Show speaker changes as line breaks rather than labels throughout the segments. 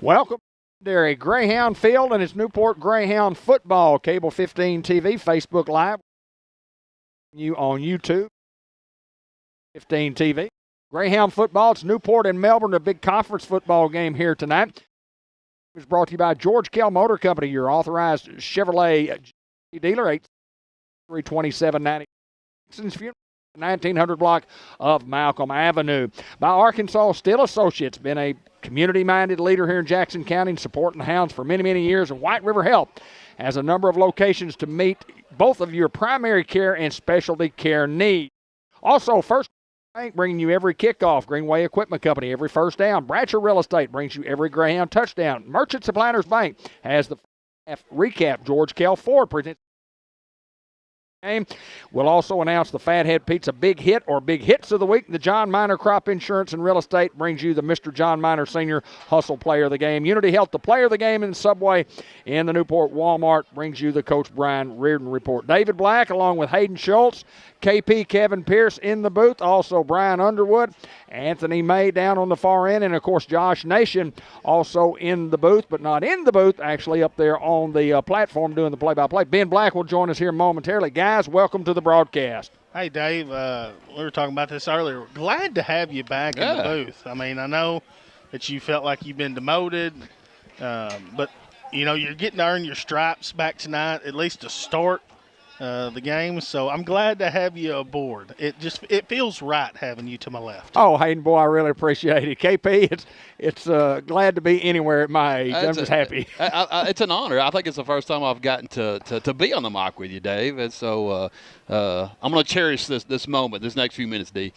Welcome to Greyhound Field and it's Newport Greyhound Football, Cable 15 TV, Facebook Live, you on YouTube, 15 TV. Greyhound Football, it's Newport and Melbourne, a big conference football game here tonight. It's brought to you by George Kell Motor Company, your authorized Chevrolet dealer, 83790. 1900 block of Malcolm Avenue. By Arkansas Steel Associates, been a community-minded leader here in Jackson County, supporting the Hounds for many, many years. And White River Health has a number of locations to meet both of your primary care and specialty care needs. Also, First Bank bringing you every kickoff. Greenway Equipment Company every first down. Bratcher Real Estate brings you every Greyhound touchdown. Merchant Suppliers Bank has the recap. George Kell Ford presents game. We'll also announce the Fathead Pizza Big Hit or Big Hits of the Week. The John Minor Crop Insurance and Real Estate brings you the Mr. John Minor Sr. Hustle Player of the Game. Unity Health, the Player of the Game in Subway. In the Newport Walmart brings you the Coach Brian Reardon Report. David Black along with Hayden Schultz, KP Kevin Pierce in the booth. Also Brian Underwood, Anthony May down on the far end, and of course Josh Nation also in the booth, but not in the booth, actually up there on the platform doing the play-by-play. Ben Black will join us here momentarily. Guys, welcome to the broadcast.
Hey, Dave, we were talking about this earlier. Glad to have you back in the booth. I mean, I know that you felt like you've been demoted, but, you know, you're getting to earn your stripes back tonight, at least to start the game. So I'm glad to have you aboard. It feels right having you to my left.
Oh, Hayden, boy, I really appreciate it. KP, it's glad to be anywhere at my age. I'm just happy.
It's an honor. I think it's the first time I've gotten to be on the mic with you, Dave. And so I'm going to cherish this moment, this next few minutes, D.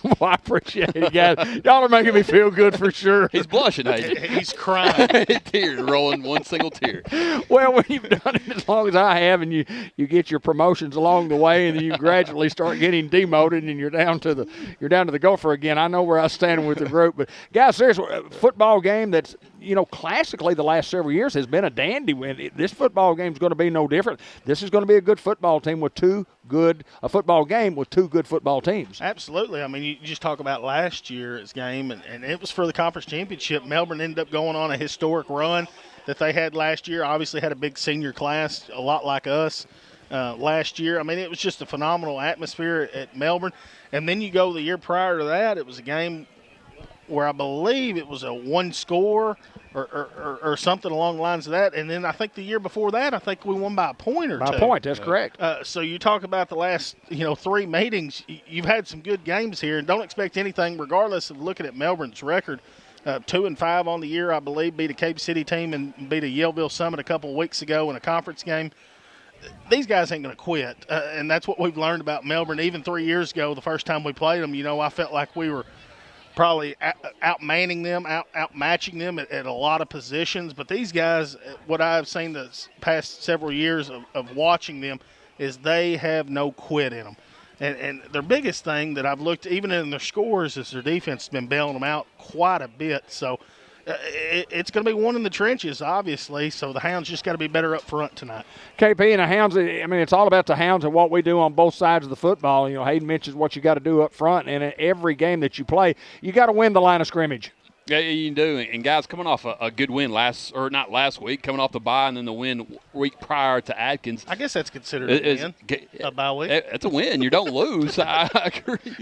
Well, I appreciate it, guys. Y'all are making me feel good for sure.
He's blushing, Hayden.
He's crying.
Tears rolling, one single tear.
Well, when you've done it as long as I have, and you get your promotions along the way, and then you gradually start getting demoted, and you're down to the gopher again. I know where I stand with the group, but guys, seriously, football game that's, you know, classically the last several years has been a dandy win. This football game is going to be no different. This is going to be a good football team with a football game with two good football teams.
Absolutely. I mean, you just talk about last year's game, and it was for the conference championship. Melbourne ended up going on a historic run that they had last year. Obviously had a big senior class, a lot like us last year. I mean, it was just a phenomenal atmosphere at Melbourne. And then you go the year prior to that, it was a game where I believe it was a one score or something along the lines of that. And then I think the year before that, I think we won by a point or two.
By a point, that's correct.
So you talk about the last, three meetings. You've had some good games here, and don't expect anything regardless of looking at Melbourne's record. 2-5 on the year, I believe, beat a Cape City team and beat a Yaleville Summit a couple of weeks ago in a conference game. These guys ain't going to quit, and that's what we've learned about Melbourne. Even 3 years ago, the first time we played them, I felt like we were probably outmanning them, outmatching them at a lot of positions. But these guys, what I've seen the past several years of watching them, is they have no quit in them. And their biggest thing that I've looked, even in their scores, is their defense has been bailing them out quite a bit. So it's going to be one in the trenches, obviously. So the Hounds just got to be better up front tonight.
KP and the Hounds, I mean, it's all about the Hounds and what we do on both sides of the football. Hayden mentions what you got to do up front, and in every game that you play, you got to win the line of scrimmage.
Yeah, you do. And guys, coming off a good win not last week, coming off the bye and then the win week prior to Atkins.
I guess that's considered a win. A bye week.
It's a win. You don't lose. I agree.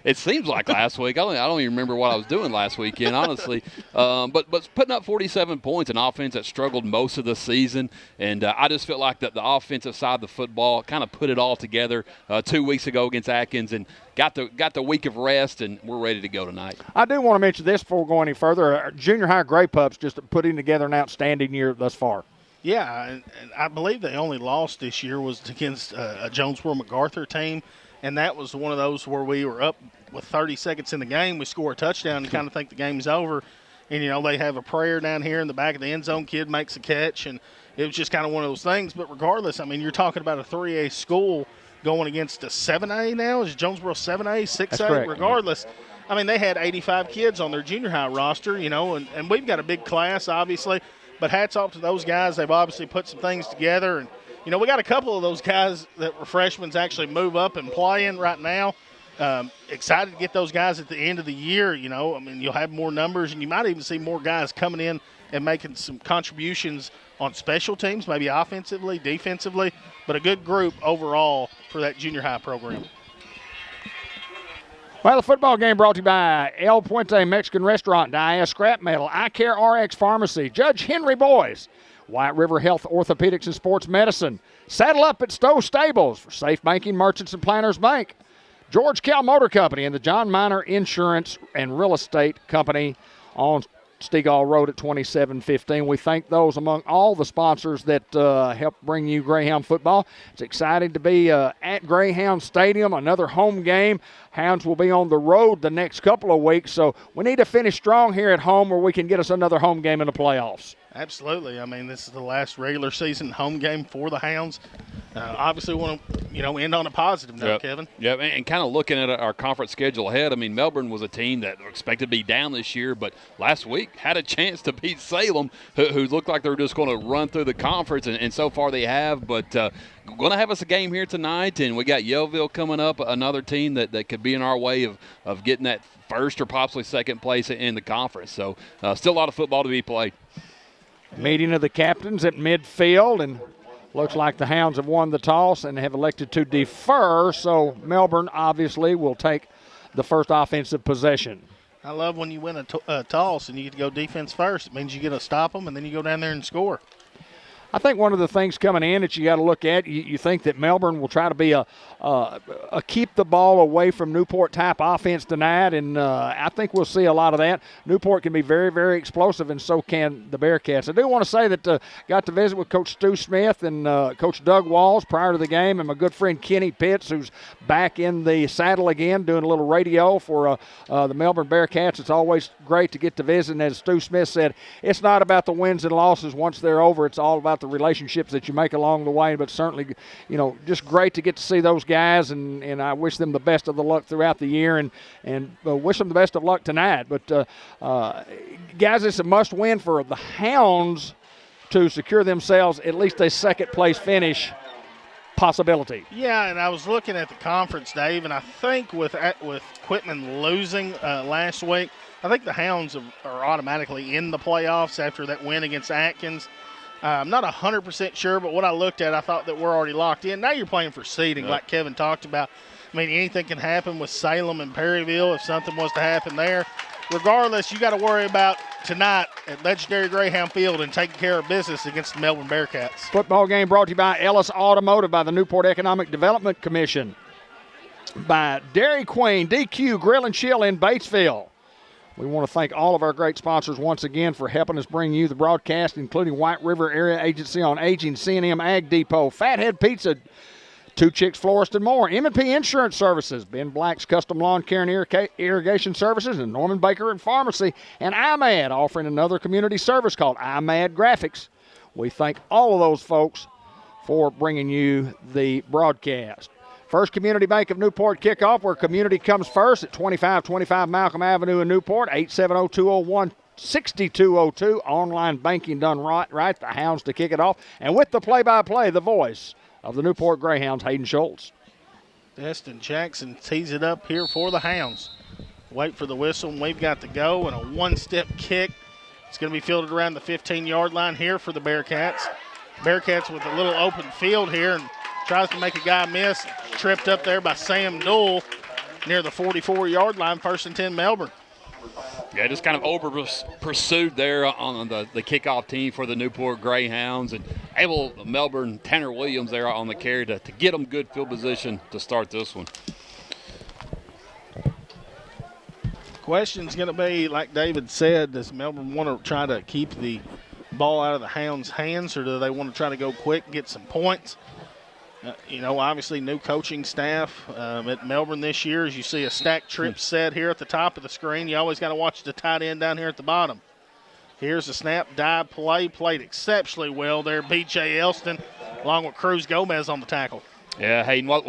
It seems like last week. I don't even remember what I was doing last weekend, honestly. But putting up 47 points, an offense that struggled most of the season, and I just felt like the offensive side of the football kind of put it all together 2 weeks ago against Atkins and got the week of rest, and we're ready to go tonight.
I do want to mention this before we go any further. Junior high Grey Pups just putting together an outstanding year thus far.
Yeah, and I believe they only lost this year was against a Jonesboro-MacArthur team, and that was one of those where we were up with 30 seconds in the game. We score a touchdown and kind of think the game's over. And, they have a prayer down here in the back of the end zone. Kid makes a catch, and it was just kind of one of those things. But regardless, I mean, you're talking about a 3A school going against a 7A now. Is Jonesboro 7A, 6A? Regardless, I mean, they had 85 kids on their junior high roster, and we've got a big class, obviously. But hats off to those guys. They've obviously put some things together. And, we got a couple of those guys that were freshmen actually move up and playing right now. Excited to get those guys at the end of the year. You know, I mean, you'll have more numbers, and you might even see more guys coming in and making some contributions on special teams, maybe offensively, defensively, but a good group overall for that junior high program.
Well, the football game brought to you by El Puente Mexican Restaurant, Dias Scrap Metal, I Care RX Pharmacy, Judge Henry Boys, White River Health Orthopedics and Sports Medicine, Saddle Up at Stowe Stables for Safe Banking Merchants and Planners Bank, George Kell Motor Company, and the John Minor Insurance and Real Estate Company on Stegall Road at 2715. We thank those among all the sponsors that help bring you Greyhound football. It's exciting to be at Greyhound Stadium, another home game. Hounds will be on the road the next couple of weeks, so we need to finish strong here at home where we can get us another home game in the playoffs.
Absolutely. I mean, this is the last regular season home game for the Hounds. Obviously, we want to, end on a positive note, Kevin.
Yep, and kind of looking at our conference schedule ahead, I mean, Melbourne was a team that were expected to be down this year, but last week had a chance to beat Salem, who looked like they were just going to run through the conference, and so far they have. But going to have us a game here tonight, and we got Yellville coming up, another team that could be in our way of getting that first or possibly second place in the conference. So still a lot of football to be played.
Meeting of the captains at midfield, and looks like the Hounds have won the toss and have elected to defer, so Melbourne obviously will take the first offensive possession.
I love when you win a toss and you get to go defense first. It means you get to stop them, and then you go down there and score.
I think one of the things coming in that you got to look at, you think that Melbourne will try to be a keep the ball away from Newport type offense tonight, and I think we'll see a lot of that. Newport can be very, very explosive, and so can the Bearkatz. I do want to say that got to visit with Coach Stu Smith and Coach Doug Walls prior to the game, and my good friend Kenny Pitts, who's back in the saddle again doing a little radio for the Melbourne Bearkatz. It's always great to get to visit, and as Stu Smith said, it's not about the wins and losses once they're over. It's all about the relationships that you make along the way, but certainly, just great to get to see those guys, and I wish them the best of the luck throughout the year, and wish them the best of luck tonight. But, guys, it's a must-win for the Hounds to secure themselves at least a second-place finish possibility.
Yeah, and I was looking at the conference, Dave, and I think with Quitman losing last week, I think the Hounds are automatically in the playoffs after that win against Atkins. I'm not 100% sure, but what I looked at, I thought that we're already locked in. Now you're playing for seeding, like Kevin talked about. I mean, anything can happen with Salem and Perryville if something was to happen there. Regardless, you got to worry about tonight at legendary Greyhound Field and taking care of business against the Melbourne Bearkatz.
Football game brought to you by Ellis Automotive, by the Newport Economic Development Commission, by Dairy Queen, DQ Grill and Chill in Batesville. We want to thank all of our great sponsors once again for helping us bring you the broadcast, including White River Area Agency on Aging, C&M Ag Depot, Fathead Pizza, Two Chicks Florist, and more. M&P Insurance Services, Ben Black's Custom Lawn Care and Irrigation Services, and Norman Baker and Pharmacy, and IMAD, offering another community service called IMAD Graphics. We thank all of those folks for bringing you the broadcast. First Community Bank of Newport kickoff, where community comes first at 2525 Malcolm Avenue in Newport, 870-201-6202. Online banking done right. The Hounds to kick it off. And with the play-by-play, the voice of the Newport Greyhounds, Hayden Schultz.
Destin Jackson tees it up here for the Hounds. Wait for the whistle, and we've got to go. And a one-step kick. It's going to be fielded around the 15-yard line here for the Bearkatz. Bearkatz with a little open field here, and tries to make a guy miss. Tripped up there by Sam Newell near the 44-yard line, 1st and 10 Melbourne.
Yeah, just kind of over-pursued there on the kickoff team for the Newport Greyhounds, and able Melbourne, Tanner Williams there on the carry to get them good field position to start this one.
Question's going to be, like David said, does Melbourne want to try to keep the ball out of the Hounds' hands, or do they want to try to go quick and get some points? Obviously new coaching staff at Melbourne this year. As you see a stacked trip set here at the top of the screen, you always got to watch the tight end down here at the bottom. Here's the snap, dive play, played exceptionally well there. B.J. Elston along with Cruz Gomez on the tackle.
Yeah, Hayden, what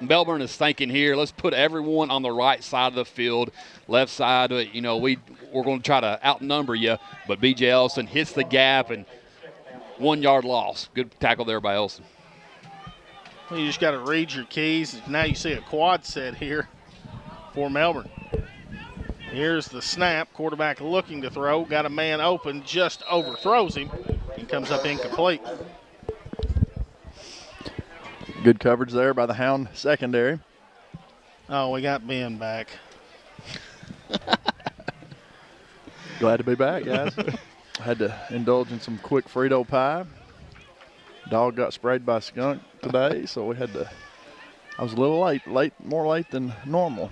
Melbourne is thinking here, let's put everyone on the right side of the field, left side. We're going to try to outnumber you, but B.J. Elston hits the gap and 1 yard loss. Good tackle there by Elston.
You just got to read your keys. Now you see a quad set here. for Melbourne. Here's the snap. Quarterback looking to throw. Got a man open, just overthrows him and comes up incomplete.
Good coverage there by the Hound secondary.
Oh, we got Ben back.
Glad to be back, guys. Had to indulge in some quick Frito pie. Dog got sprayed by a skunk today, so we had to. I was a little late, more late than normal.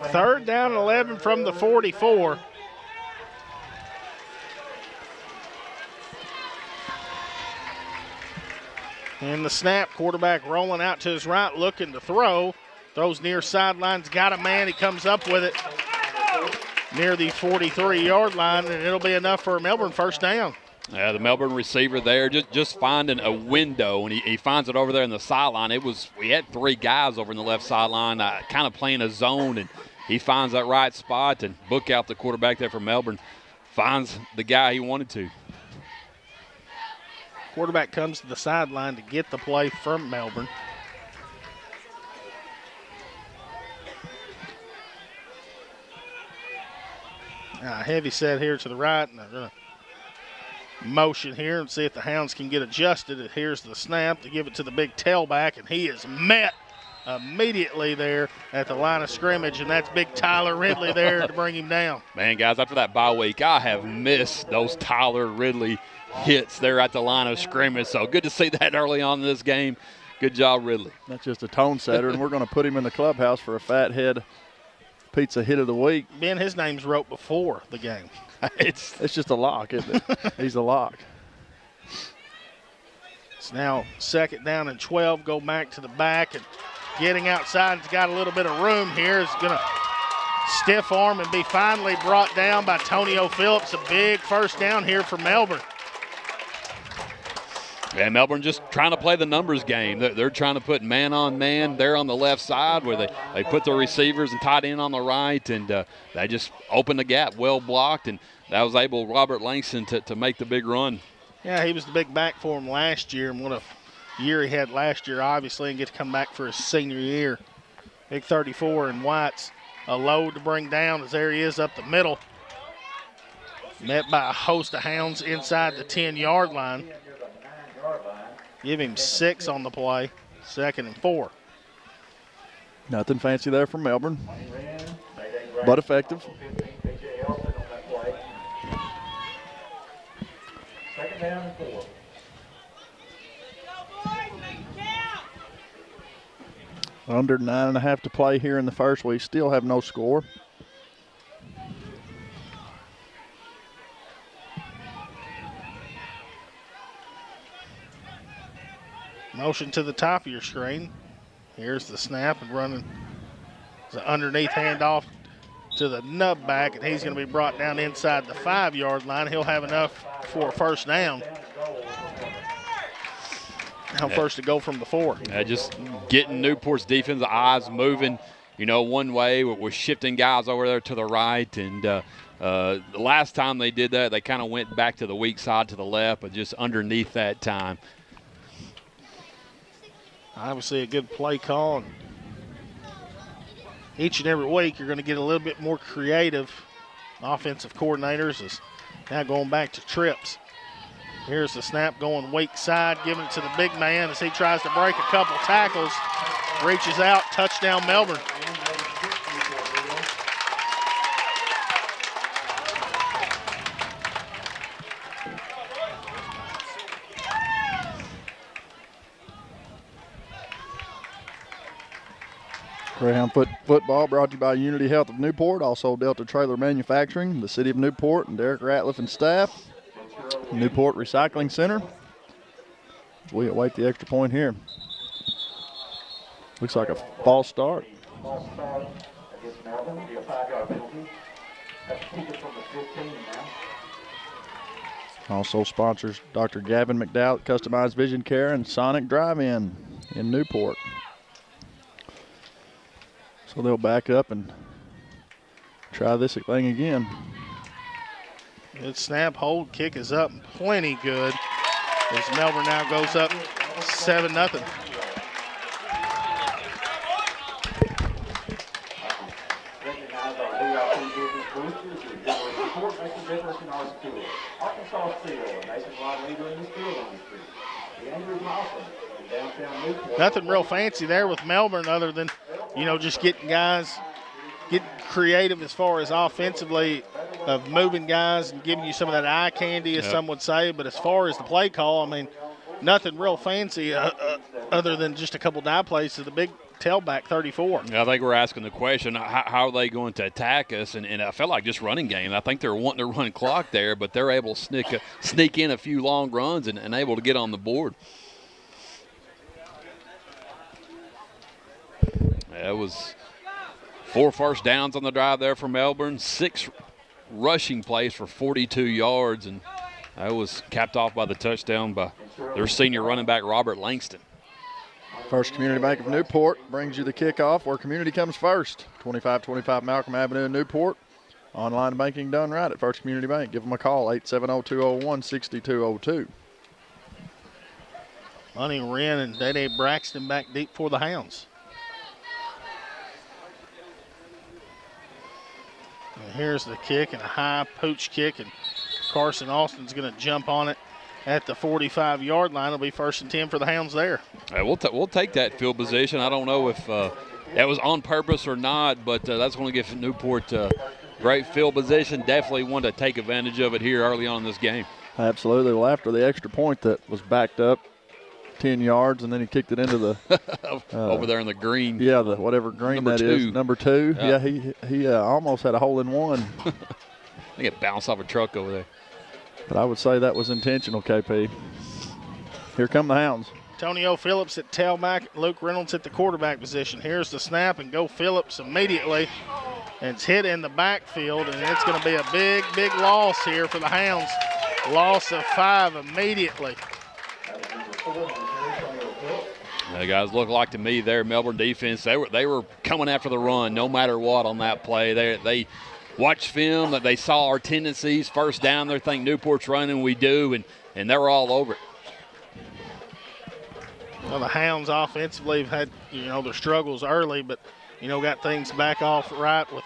3rd down and 11 from the 44. And the snap, quarterback rolling out to his right, looking to throw. Throws near sidelines, got a man, he comes up with it near the 43-yard line, and it'll be enough for a Melbourne first down.
Yeah, the Melbourne receiver there just finding a window, and he finds it over there in the sideline. We had 3 guys over in the left sideline kind of playing a zone, and he finds that right spot and book out the quarterback there for Melbourne. Finds the guy he wanted to.
Quarterback comes to the sideline to get the play from Melbourne. Heavy set here to the right, and they're going to motion here and see if the Hounds can get adjusted. Here's the snap to give it to the big tailback, and he is met immediately there at the line of scrimmage, and that's big Tyler Ridley there to bring him down.
Man, guys, after that bye week, I have missed those Tyler Ridley hits there at the line of scrimmage, so good to see that early on in this game. Good job, Ridley.
That's just a tone setter, and we're going to put him in the clubhouse for a Fathead Pizza Hit of the Week.
Ben, his name's wrote before the game.
It's just a lock, isn't it? He's a lock.
It's now 2nd down and 12. Go back to the back and getting outside. He's got a little bit of room here. He's going to stiff arm and be finally brought down by Tonio Phillips. A big first down here for Melbourne.
Yeah, Melbourne just trying to play the numbers game. They're trying to put man on man there on the left side where they put the receivers and tight end on the right, and they just opened the gap, well blocked, and that was able Robert Langston to make the big run.
Yeah, he was the big back for him last year, and what a year he had last year, obviously, and get to come back for his senior year. Big 34, and White's a load to bring down as there he is up the middle. Met by a host of Hounds inside the 10-yard line. Give him 6 on the play, 2nd and 4.
Nothing fancy there from Melbourne, but effective.
2nd down and 4.
Under 9.5 to play here in the first. We still have no score.
Motion to the top of your screen. Here's the snap and running. It's an underneath handoff to the nub back, and he's going to be brought down inside the 5-yard line. He'll have enough for a first down. Now first to go from the 4.
Just getting Newport's defense eyes moving, one way. We're shifting guys over there to the right, and the last time they did that, they kind of went back to the weak side to the left, but just underneath that time.
Obviously a good play call. Each and every week you're going to get a little bit more creative. Offensive coordinators is now going back to trips. Here's the snap going weak side, giving it to the big man as he tries to break a couple tackles. Reaches out, touchdown Melbourne.
Greyhound football brought to you by Unity Health of Newport, also Delta Trailer Manufacturing, the City of Newport, and Derek Ratliff and staff. Newport Recycling Center. We await the extra point here. Looks like a false start.
False start against Melbourne will be a 5-yard penalty. That's taken from the 15 now.
Also sponsors Dr. Gavin McDowell, Customized Vision Care, and Sonic Drive-In in Newport. So they'll back up and try this thing again.
Good snap, hold, kick is up, plenty good. As Melbourne now goes up 7-0.
Newport makes a difference in our school. Arkansas Steel, a nationwide leader in the steel industry. The Andrews Lawson in downtown Newport.
Nothing real fancy there with Melbourne other than, just getting creative as far as offensively of moving guys and giving you some of that eye candy, as some would say. But as far as the play call, nothing real fancy other than just a couple die plays to the big tailback 34.
I think we're asking the question, how are they going to attack us? And I felt like just running game. I think they're wanting to run clock there, but they're able to sneak in a few long runs and able to get on the board. It was 4 first downs on the drive there for Melbourne, 6 rushing plays for 42 yards, and that was capped off by the touchdown by their senior running back, Robert Langston.
First Community Bank of Newport brings you the kickoff where community comes first. 2525 Malcolm Avenue in Newport. Online banking done right at First Community Bank. Give them a call, 870-201-6202.
Money Wren and Dede Braxton back deep for the Hounds. And here's the kick, and a high pooch kick, and Carson Austin's going to jump on it at the 45-yard line. It'll be 1st and 10 for the Hounds there.
We'll take that field position. I don't know if that was on purpose or not, but that's going to give Newport great field position. Definitely want to take advantage of it here early on in this game.
Absolutely. Well, after the extra point that was backed up 10 yards, and then he kicked it into the
over there in the green.
Yeah, the whatever green
number
that
2.
is. Number 2.
Yeah.
He almost had a hole in one.
I think it bounced off a truck over there.
But I would say that was intentional, KP. Here come the Hounds.
Antonio Phillips at tailback, Luke Reynolds at the quarterback position. Here's the snap, and go Phillips immediately. And it's hit in the backfield, and it's going to be a big, big loss here for the Hounds. Loss of 5 immediately.
The guys look like to me their Melbourne defense, they were coming after the run no matter what on that play. They watched film, that they saw our tendencies. First down, they think Newport's running, we do, and they were all over it.
Well, the Hounds offensively have had, their struggles early, but, got things back off right with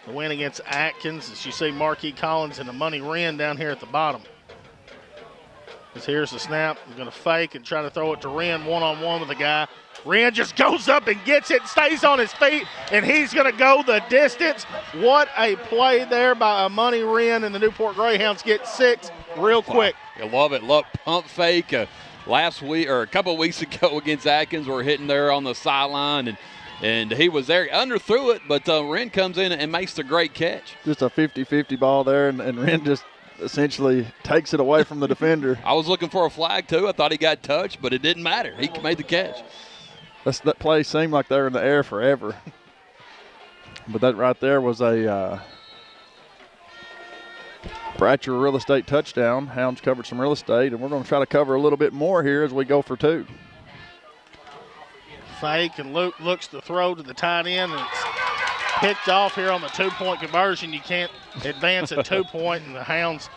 the win against Atkins. As you see Marquis Collins and the Money Wren down here at the bottom. As here's the snap. He's going to fake and try to throw it to Wren one-on-one with the guy. Wren just goes up and gets it, stays on his feet, and he's going to go the distance. What a play there by Money Wren, and the Newport Greyhounds get 6 real quick.
I love it. Look, pump fake. Last week or a couple of weeks ago against Atkins, we're hitting there on the sideline, and he was there, underthrew it, but Wren comes in and makes the great catch.
Just a 50-50 ball there, and Wren just essentially takes it away from the defender.
I was looking for a flag, too. I thought he got touched, but it didn't matter. He made the catch.
That play seemed like they were in the air forever. But that right there was a Bratcher real estate touchdown. Hounds covered some real estate, and we're going to try to cover a little bit more here as we go for 2.
Fake, and Luke looks to throw to the tight end, and it's picked off here on the 2-point conversion. You can't advance at 2-point, and the Hounds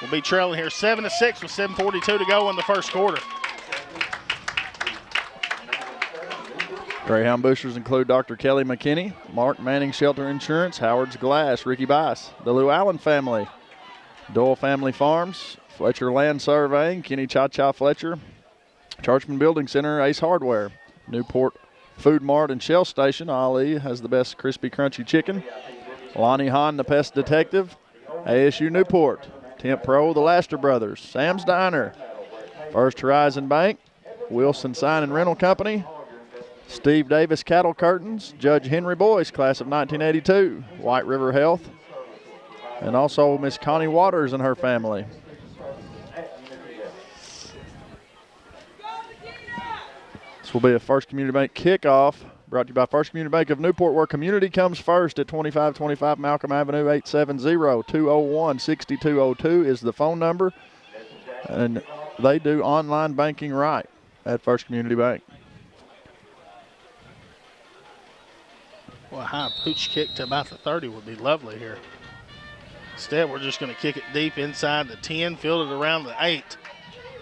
will be trailing here 7-6 with 7:42 to go in the first quarter.
Greyhound boosters include Dr. Kelly McKinney, Mark Manning Shelter Insurance, Howard's Glass, Ricky Bice, the Lou Allen family, Doyle Family Farms, Fletcher Land Surveying, Kenny Cha-Cha Fletcher, Churchman Building Center, Ace Hardware, Newport Food Mart and Shell Station. Ali has the best crispy, crunchy chicken. Lonnie Hahn, the pest detective. ASU Newport. Temp Pro, the Laster Brothers. Sam's Diner. First Horizon Bank. Wilson Sign and Rental Company. Steve Davis Cattle Curtains. Judge Henry Boyce, class of 1982. White River Health. And also Miss Connie Waters and her family. This will be a First Community Bank kickoff brought to you by First Community Bank of Newport, where community comes first at 2525 Malcolm Avenue. 870-201-6202 is the phone number. And they do online banking right at First Community Bank.
Well, a high pooch kick to about the 30 would be lovely here. Instead, we're just going to kick it deep inside the 10, field it around the 8.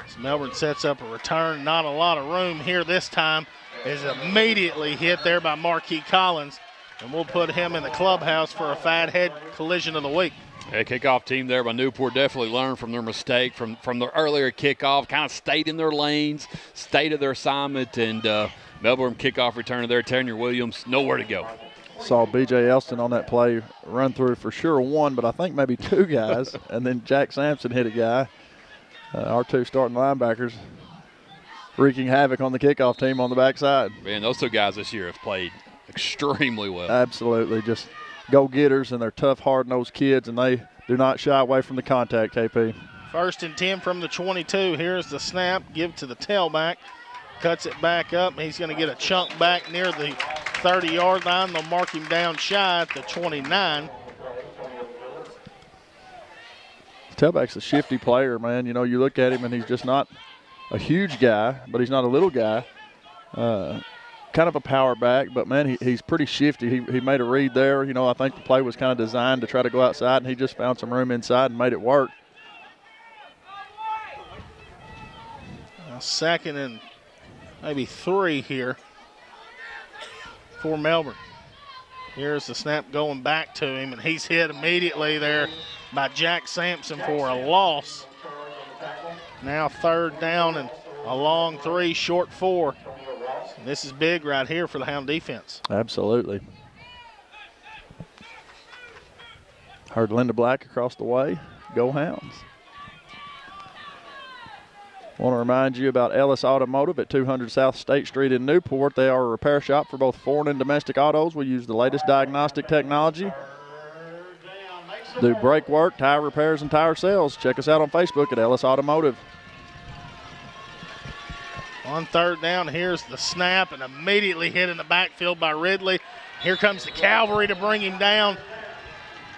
So Melbourne sets up a return. Not a lot of room here this time. Is immediately hit there by Marquis Collins. And we'll put him in the clubhouse for a fat head collision of the week.
Yeah, kickoff team there by Newport definitely learned from their mistake from the earlier kickoff, kind of stayed in their lanes, stayed at their assignment, and Melbourne kickoff return there. Tanya Williams, nowhere to go.
Saw B.J. Elston on that play run through for sure one, but I think maybe two guys, and then Jack Sampson hit a guy. Our two starting linebackers wreaking havoc on the kickoff team on the backside.
Man, those two guys this year have played extremely well.
Absolutely, just go-getters, and they're tough, hard-nosed kids, and they do not shy away from the contact, KP.
1st and 10 from the 22. Here's the snap. Give to the tailback. Cuts it back up. He's going to get a chunk back near the 30-yard line. They'll mark him down shy at the 29.
Tailback's a shifty player, man. You know, you look at him, and he's just not a huge guy, but he's not a little guy. Kind of a power back, but, man, he's pretty shifty. He made a read there. You know, I think the play was kind of designed to try to go outside, and he just found some room inside and made it work.
Now 2nd and maybe 3 here for Melbourne. Here's the snap going back to him, and he's hit immediately there by Jack Sampson for a loss. Now 3rd down and a long 3, short 4. This is big right here for the Hound defense.
Absolutely. Heard Linda Black across the way. Go Hounds. Want to remind you about Ellis Automotive at 200 South State Street in Newport. They are a repair shop for both foreign and domestic autos. We use the latest diagnostic technology. Do brake work, tire repairs, and tire sales. Check us out on Facebook at Ellis Automotive.
On 3rd down, here's the snap, and immediately hit in the backfield by Ridley. Here comes the cavalry to bring him down,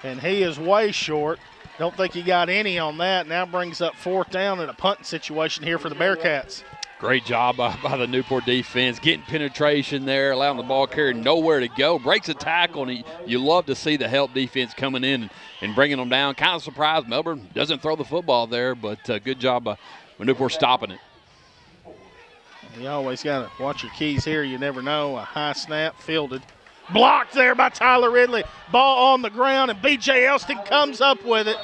and he is way short. Don't think he got any on that. Now brings up 4th down in a punting situation here for the Bearkats.
Great job by the Newport defense, getting penetration there, allowing the ball carrier nowhere to go. Breaks a tackle, and you love to see the help defense coming in and bringing them down. Kind of surprised Melbourne doesn't throw the football there, but good job by Newport stopping it.
You always got to watch your keys here. You never know. A high snap, fielded. Blocked there by Tyler Ridley. Ball on the ground, and B.J. Elston comes up with it.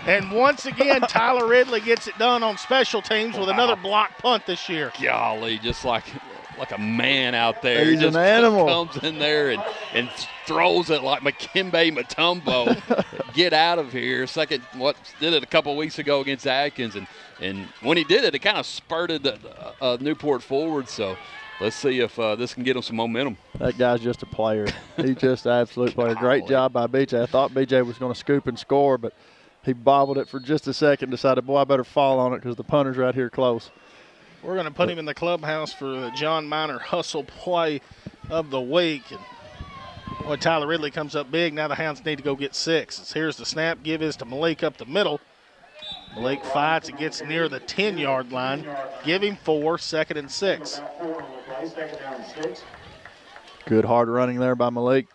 And once again, Tyler Ridley gets it done on special teams with another block punt this year.
Golly, just like a man out there.
He's
just
an animal.
Comes in there and throws it like Makembe Mutombo. Get out of here. Did it a couple weeks ago against Atkins, and when he did it, it kind of spurted Newport forward. So let's see if this can get him some momentum.
That guy's just a player. He's just an absolute player. Great job by BJ. I thought BJ was going to scoop and score, but he bobbled it for just a second, decided, boy, I better fall on it because the punter's right here close.
We're going to put him in the clubhouse for the John Minor Hustle play of the week. And boy, Tyler Ridley comes up big. Now the Hounds need to go get 6. Here's the snap. Give is to Malik up the middle. Malik fights and gets near the 10-yard line. Give him 4, 2nd and 6.
Good hard running there by Malik.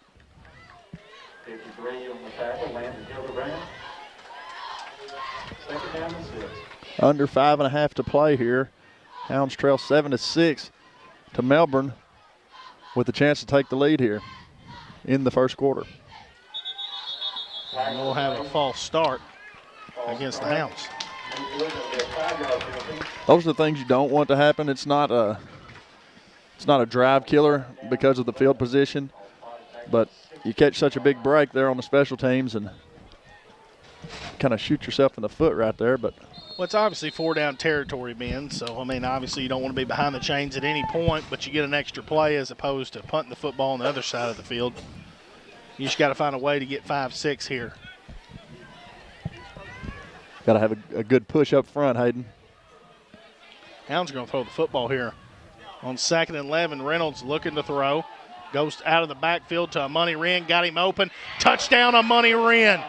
Under 5.5 to play here. Hounds trail 7-6 to Melbourne with a chance to take the lead here in the first quarter.
And we'll have a false start against the Hounds.
Those are the things you don't want to happen. It's not a drive killer because of the field position, but you catch such a big break there on the special teams and kind of shoot yourself in the foot right there. But
well, it's obviously 4-down territory, Ben. So, I mean, obviously you don't want to be behind the chains at any point, but you get an extra play as opposed to punting the football on the other side of the field. You just got to find a way to get 5-6 here.
Got to have a good push up front, Hayden.
Hounds are going to throw the football here. On 2nd and 11, Reynolds looking to throw. Goes out of the backfield to Money Wren. Got him open. Touchdown on Money Wren.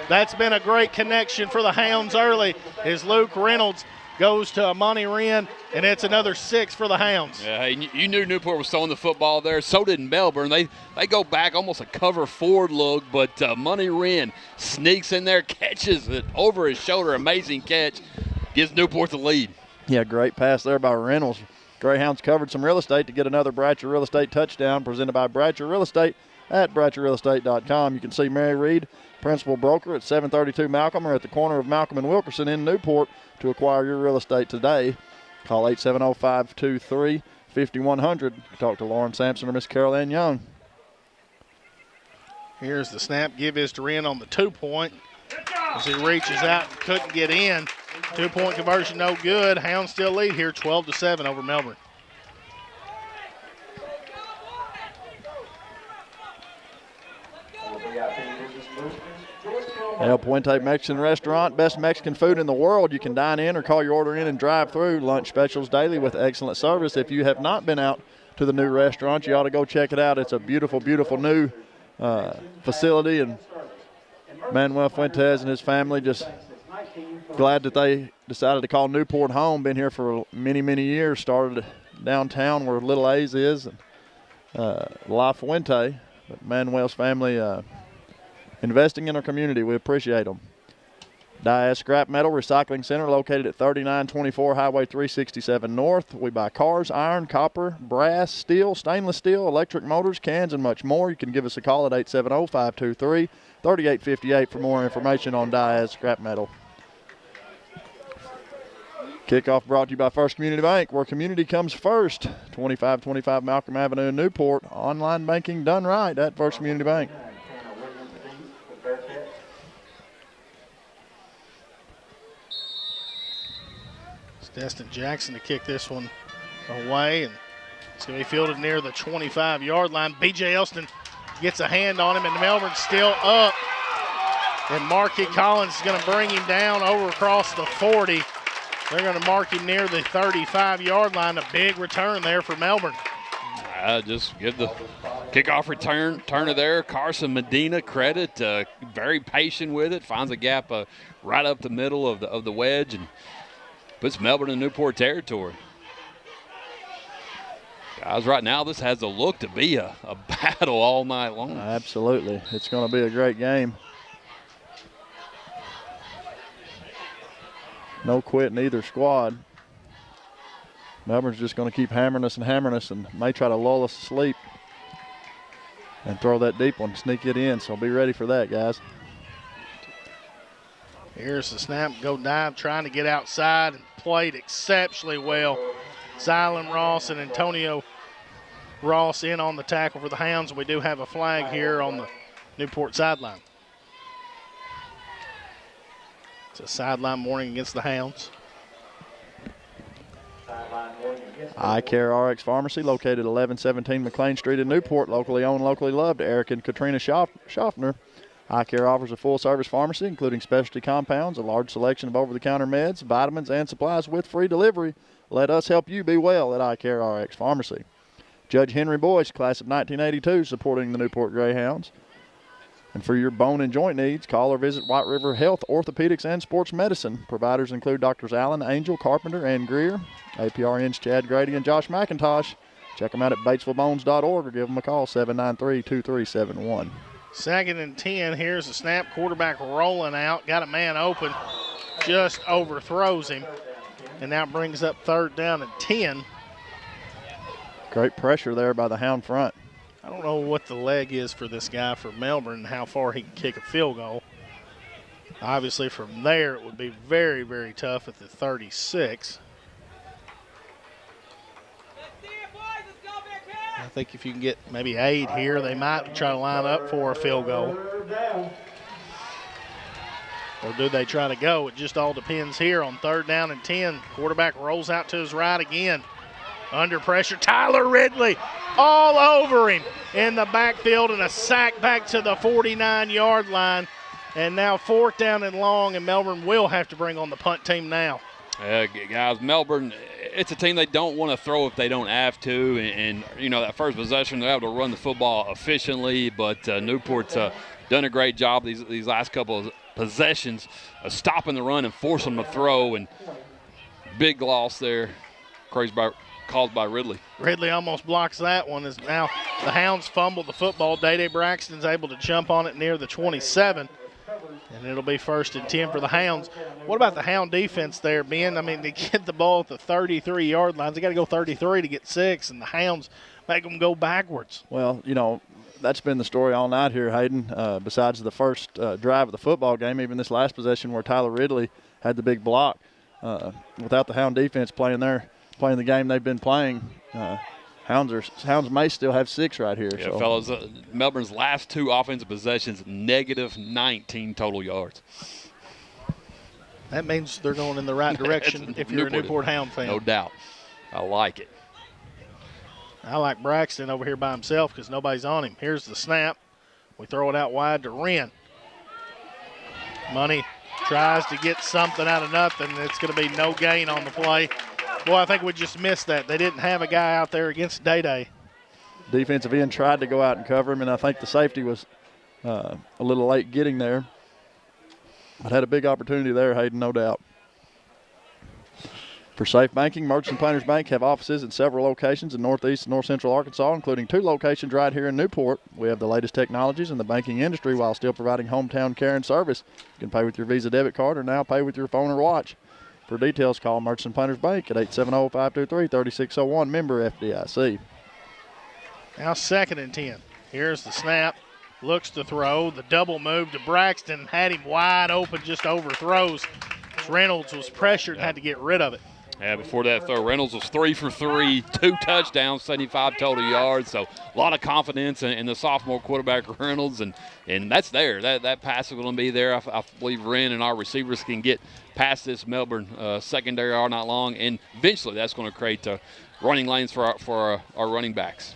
That's been a great connection for the Hounds early as Luke Reynolds goes to Amani Wren, and it's another 6 for the Hounds.
Yeah, hey, you knew Newport was throwing the football there. So did Melbourne. They go back almost a cover forward look, but Money Wren sneaks in there, catches it over his shoulder. Amazing catch. Gives Newport the lead.
Yeah, great pass there by Reynolds. Greyhounds covered some real estate to get another Bratcher Real Estate touchdown presented by Bratcher Real Estate at BratcherRealEstate.com. You can see Mary Reed, principal broker at 732 Malcolm, or at the corner of Malcolm and Wilkerson in Newport to acquire your real estate today. Call 870-523-5100. Talk to Lauren Sampson or Miss Carol Ann Young.
Here's the snap. Give is to in on the 2-point. As he reaches out and couldn't get in. 2-point conversion no good. Hounds still lead here 12-7 over Melbourne.
El Puente Mexican Restaurant, best Mexican food in the world. You can dine in or call your order in and drive through. Lunch specials daily with excellent service. If you have not been out to the new restaurant, you ought to go check it out. It's a beautiful, beautiful new facility, and Manuel Fuentes and his family just glad that they decided to call Newport home. Been here for many, many years. Started downtown where Little A's is, and La Fuente. But Manuel's family investing in our community. We appreciate them. Diaz Scrap Metal Recycling Center located at 3924 Highway 367 North. We buy cars, iron, copper, brass, steel, stainless steel, electric motors, cans, and much more. You can give us a call at 870-523-3858 for more information on Diaz Scrap Metal. Kickoff brought to you by First Community Bank, where community comes first. 2525 Malcolm Avenue in Newport. Online banking done right at First Community Bank.
Destin Jackson to kick this one away, and it's going to be fielded near the 25-yard line. B.J. Elston gets a hand on him, and Melbourne's still up. And Marquis Collins is going to bring him down over across the 40. They're going to mark him near the 35-yard line. A big return there for Melbourne.
Just give the kickoff returner there, Carson Medina, credit. Very patient with it, finds a gap right up the middle of the wedge, and puts Melbourne in Newport territory. Guys, right now this has a look to be a battle all night long.
Absolutely. It's going to be a great game. No quit in either squad. Melbourne's just going to keep hammering us and may try to lull us to sleep and throw that deep one, sneak it in. So be ready for that, guys.
Here's the snap, go dive, trying to get outside, and played exceptionally well. Zylan Ross and Antonio Ross in on the tackle for the Hounds. We do have a flag here on the Newport sideline. It's a sideline warning against the Hounds.
Eye Care RX Pharmacy, located 1117 McLean Street in Newport, locally owned, locally loved. Eric and Katrina Schaffner. Eye Care offers a full-service pharmacy, including specialty compounds, a large selection of over-the-counter meds, vitamins, and supplies with free delivery. Let us help you be well at Eye Care RX Pharmacy. Judge Henry Boyce, class of 1982, supporting the Newport Greyhounds. And for your bone and joint needs, call or visit White River Health, Orthopedics, and Sports Medicine. Providers include Drs. Allen, Angel, Carpenter, and Greer. APRN's Chad Grady and Josh McIntosh. Check them out at batesvillebones.org or give them a call, 793-2371.
2nd and 10. Here's the snap. Quarterback rolling out. Got a man open. Just overthrows him. And now brings up 3rd down and 10.
Great pressure there by the Hound front.
I don't know what the leg is for this guy for Melbourne and how far he can kick a field goal. Obviously from there it would be very, very tough at the 36. I think if you can get maybe 8 here, they might try to line up for a field goal. Or do they try to go? It just all depends here on 3rd down and 10. Quarterback rolls out to his right again. Under pressure, Tyler Ridley all over him in the backfield, and a sack back to the 49-yard line. And now 4th down and long, and Melbourne will have to bring on the punt team now.
Guys, Melbourne, it's a team they don't want to throw if they don't have to. And you know, that first possession, they're able to run the football efficiently. But Newport's done a great job these last couple of possessions of stopping the run and forcing them to throw. And big loss there caused by Ridley.
Ridley almost blocks that one. As now the Hounds fumble the football. Day Braxton's able to jump on it near the 27. And it'll be 1st and 10 for the Hounds. What about the Hound defense there, Ben? I mean, they get the ball at the 33-yard lines. They got to go 33 to get 6, and the Hounds make them go backwards.
Well, you know, that's been the story all night here, Hayden. Besides the first drive of the football game, even this last possession where Tyler Ridley had the big block, without the Hound defense playing the game they've been playing, Hounds may still have 6 right here.
Yeah,
so.
fellas, Melbourne's last 2 offensive possessions, negative 19 total yards.
That means they're going in the right direction if you're a Newport Hound fan.
No doubt. I like it.
I like Braxton over here by himself because nobody's on him. Here's the snap. We throw it out wide to Wren. Money tries to get something out of nothing. It's going to be no gain on the play. Boy, I think we just missed that. They didn't have a guy out there against Day-Day.
Defensive end tried to go out and cover him, and I think the safety was a little late getting there. But had a big opportunity there, Hayden, no doubt. For safe banking, Merchants and Planters Bank have offices in several locations in northeast and north central Arkansas, including 2 locations right here in Newport. We have the latest technologies in the banking industry while still providing hometown care and service. You can pay with your Visa debit card or now pay with your phone or watch. For details, call Merchants and Planters Bank at 870-523-3601, member FDIC.
Now 2nd and 10. Here's the snap. Looks to throw. The double move to Braxton had him wide open, just overthrows. Reynolds was pressured and had to get rid of it.
Yeah, before that throw, Reynolds was 3 for 3, 2 touchdowns, 75 total yards. So a lot of confidence in the sophomore quarterback Reynolds, and that's there. That pass is going to be there. I believe Wren and our receivers can get past this Melbourne secondary all night long, and eventually that's going to create running lanes for our running backs.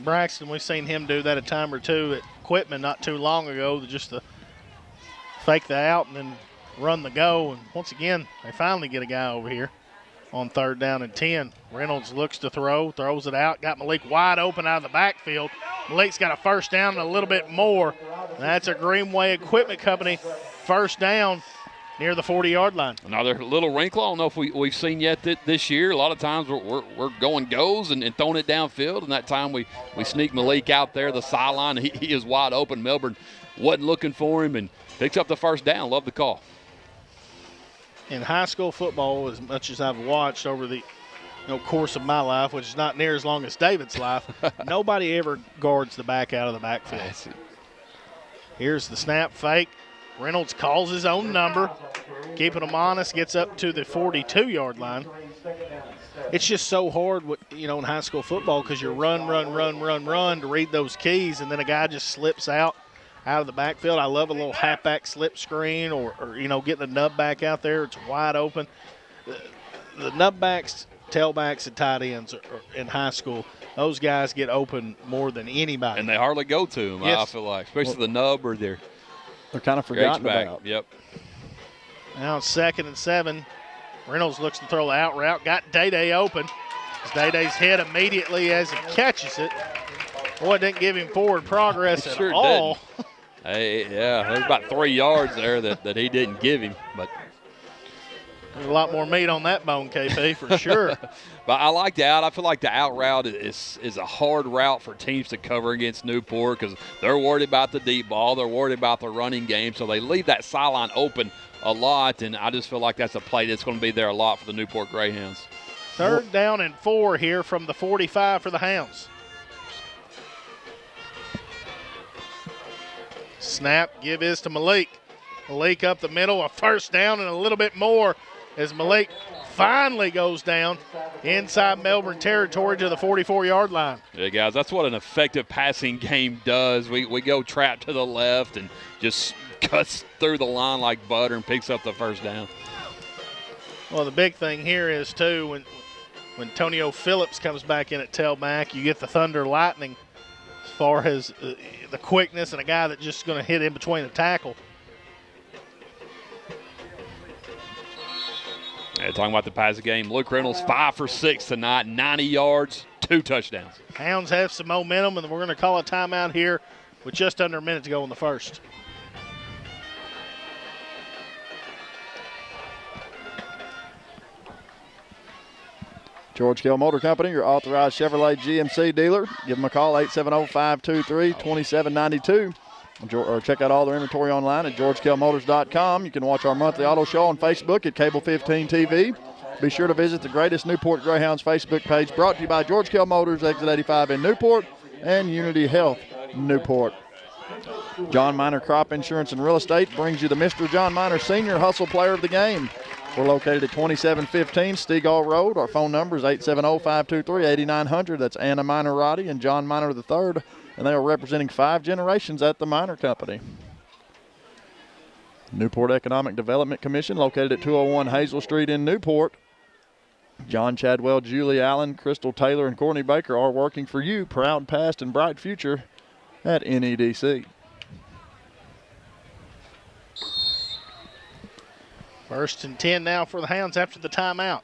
Braxton, we've seen him do that a time or two at Quitman not too long ago, just to fake the out and then run the go. And once again, they finally get a guy over here on 3rd down and 10. Reynolds looks to throw, throws it out, got Malik wide open out of the backfield. Malik's got a 1st down and a little bit more. That's a Greenway Equipment Company 1st down near the 40-yard line.
Another little wrinkle. I don't know if we've seen yet this year. A lot of times we're going goes and throwing it downfield, and that time we sneak Malik out there, the sideline. He is wide open. Melbourne wasn't looking for him and picks up the 1st down. Love the call.
In high school football, as much as I've watched over the course of my life, which is not near as long as David's life, nobody ever guards the back out of the backfield. Here's the snap fake. Reynolds calls his own number, keeping him honest, gets up to the 42-yard line. It's just so hard, in high school football because you run to read those keys, and then a guy just slips out of the backfield. I love a little halfback slip screen or getting a nub back out there. It's wide open. The nutbacks, tailbacks, and tight ends are in high school, those guys get open more than anybody.
And they hardly go to them, yes. I feel like, especially the nub or they're
kind of forgotten about.
Yep.
Now it's 2nd and 7. Reynolds looks to throw the out route. Got Day-Day open. Day-Day's hit immediately as he catches it. Boy, it didn't give him forward progress at all.
Hey, yeah, there's about 3 yards there that he didn't give him, but
there's a lot more meat on that bone, KP, for sure.
But I like the out. I feel like the out route is a hard route for teams to cover against Newport because they're worried about the deep ball. They're worried about the running game, so they leave that sideline open a lot, and I just feel like that's a play that's going to be there a lot for the Newport Greyhounds.
3rd down and 4 here from the 45 for the Hounds. Snap, give is to Malik. Malik up the middle, a 1st down and a little bit more as Malik finally goes down inside Melbourne territory to the 44-yard line.
Yeah, guys, that's what an effective passing game does. We go trap to the left and just cuts through the line like butter and picks up the 1st down.
Well, the big thing here is, too, when Tonio Phillips comes back in at tailback, you get the Thunder Lightning as far as the quickness and a guy that's just going to hit in between the tackle.
Yeah, talking about the passing game, Luke Reynolds 5 for 6 tonight, 90 yards, 2 touchdowns.
Hounds have some momentum, and we're going to call a timeout here with just under a minute to go in the 1st.
George Kell Motor Company, your authorized Chevrolet GMC dealer. Give them a call, 870-523-2792. Or check out all their inventory online at georgekellmotors.com. You can watch our monthly auto show on Facebook at Cable 15 TV. Be sure to visit the Greatest Newport Greyhounds Facebook page, brought to you by George Kell Motors, Exit 85 in Newport, and Unity Health Newport. John Minor Crop Insurance and Real Estate brings you the Mr. John Minor Senior Hustle Player of the Game. We're located at 2715 Stegall Road. Our phone number is 870-523-8900. That's Anna Minor Roddy and John Minor III, and they are representing 5 generations at the Minor Company. Newport Economic Development Commission, located at 201 Hazel Street in Newport. John Chadwell, Julie Allen, Crystal Taylor, and Courtney Baker are working for you. Proud past and bright future at NEDC.
First and 10 now for the Hounds after the timeout.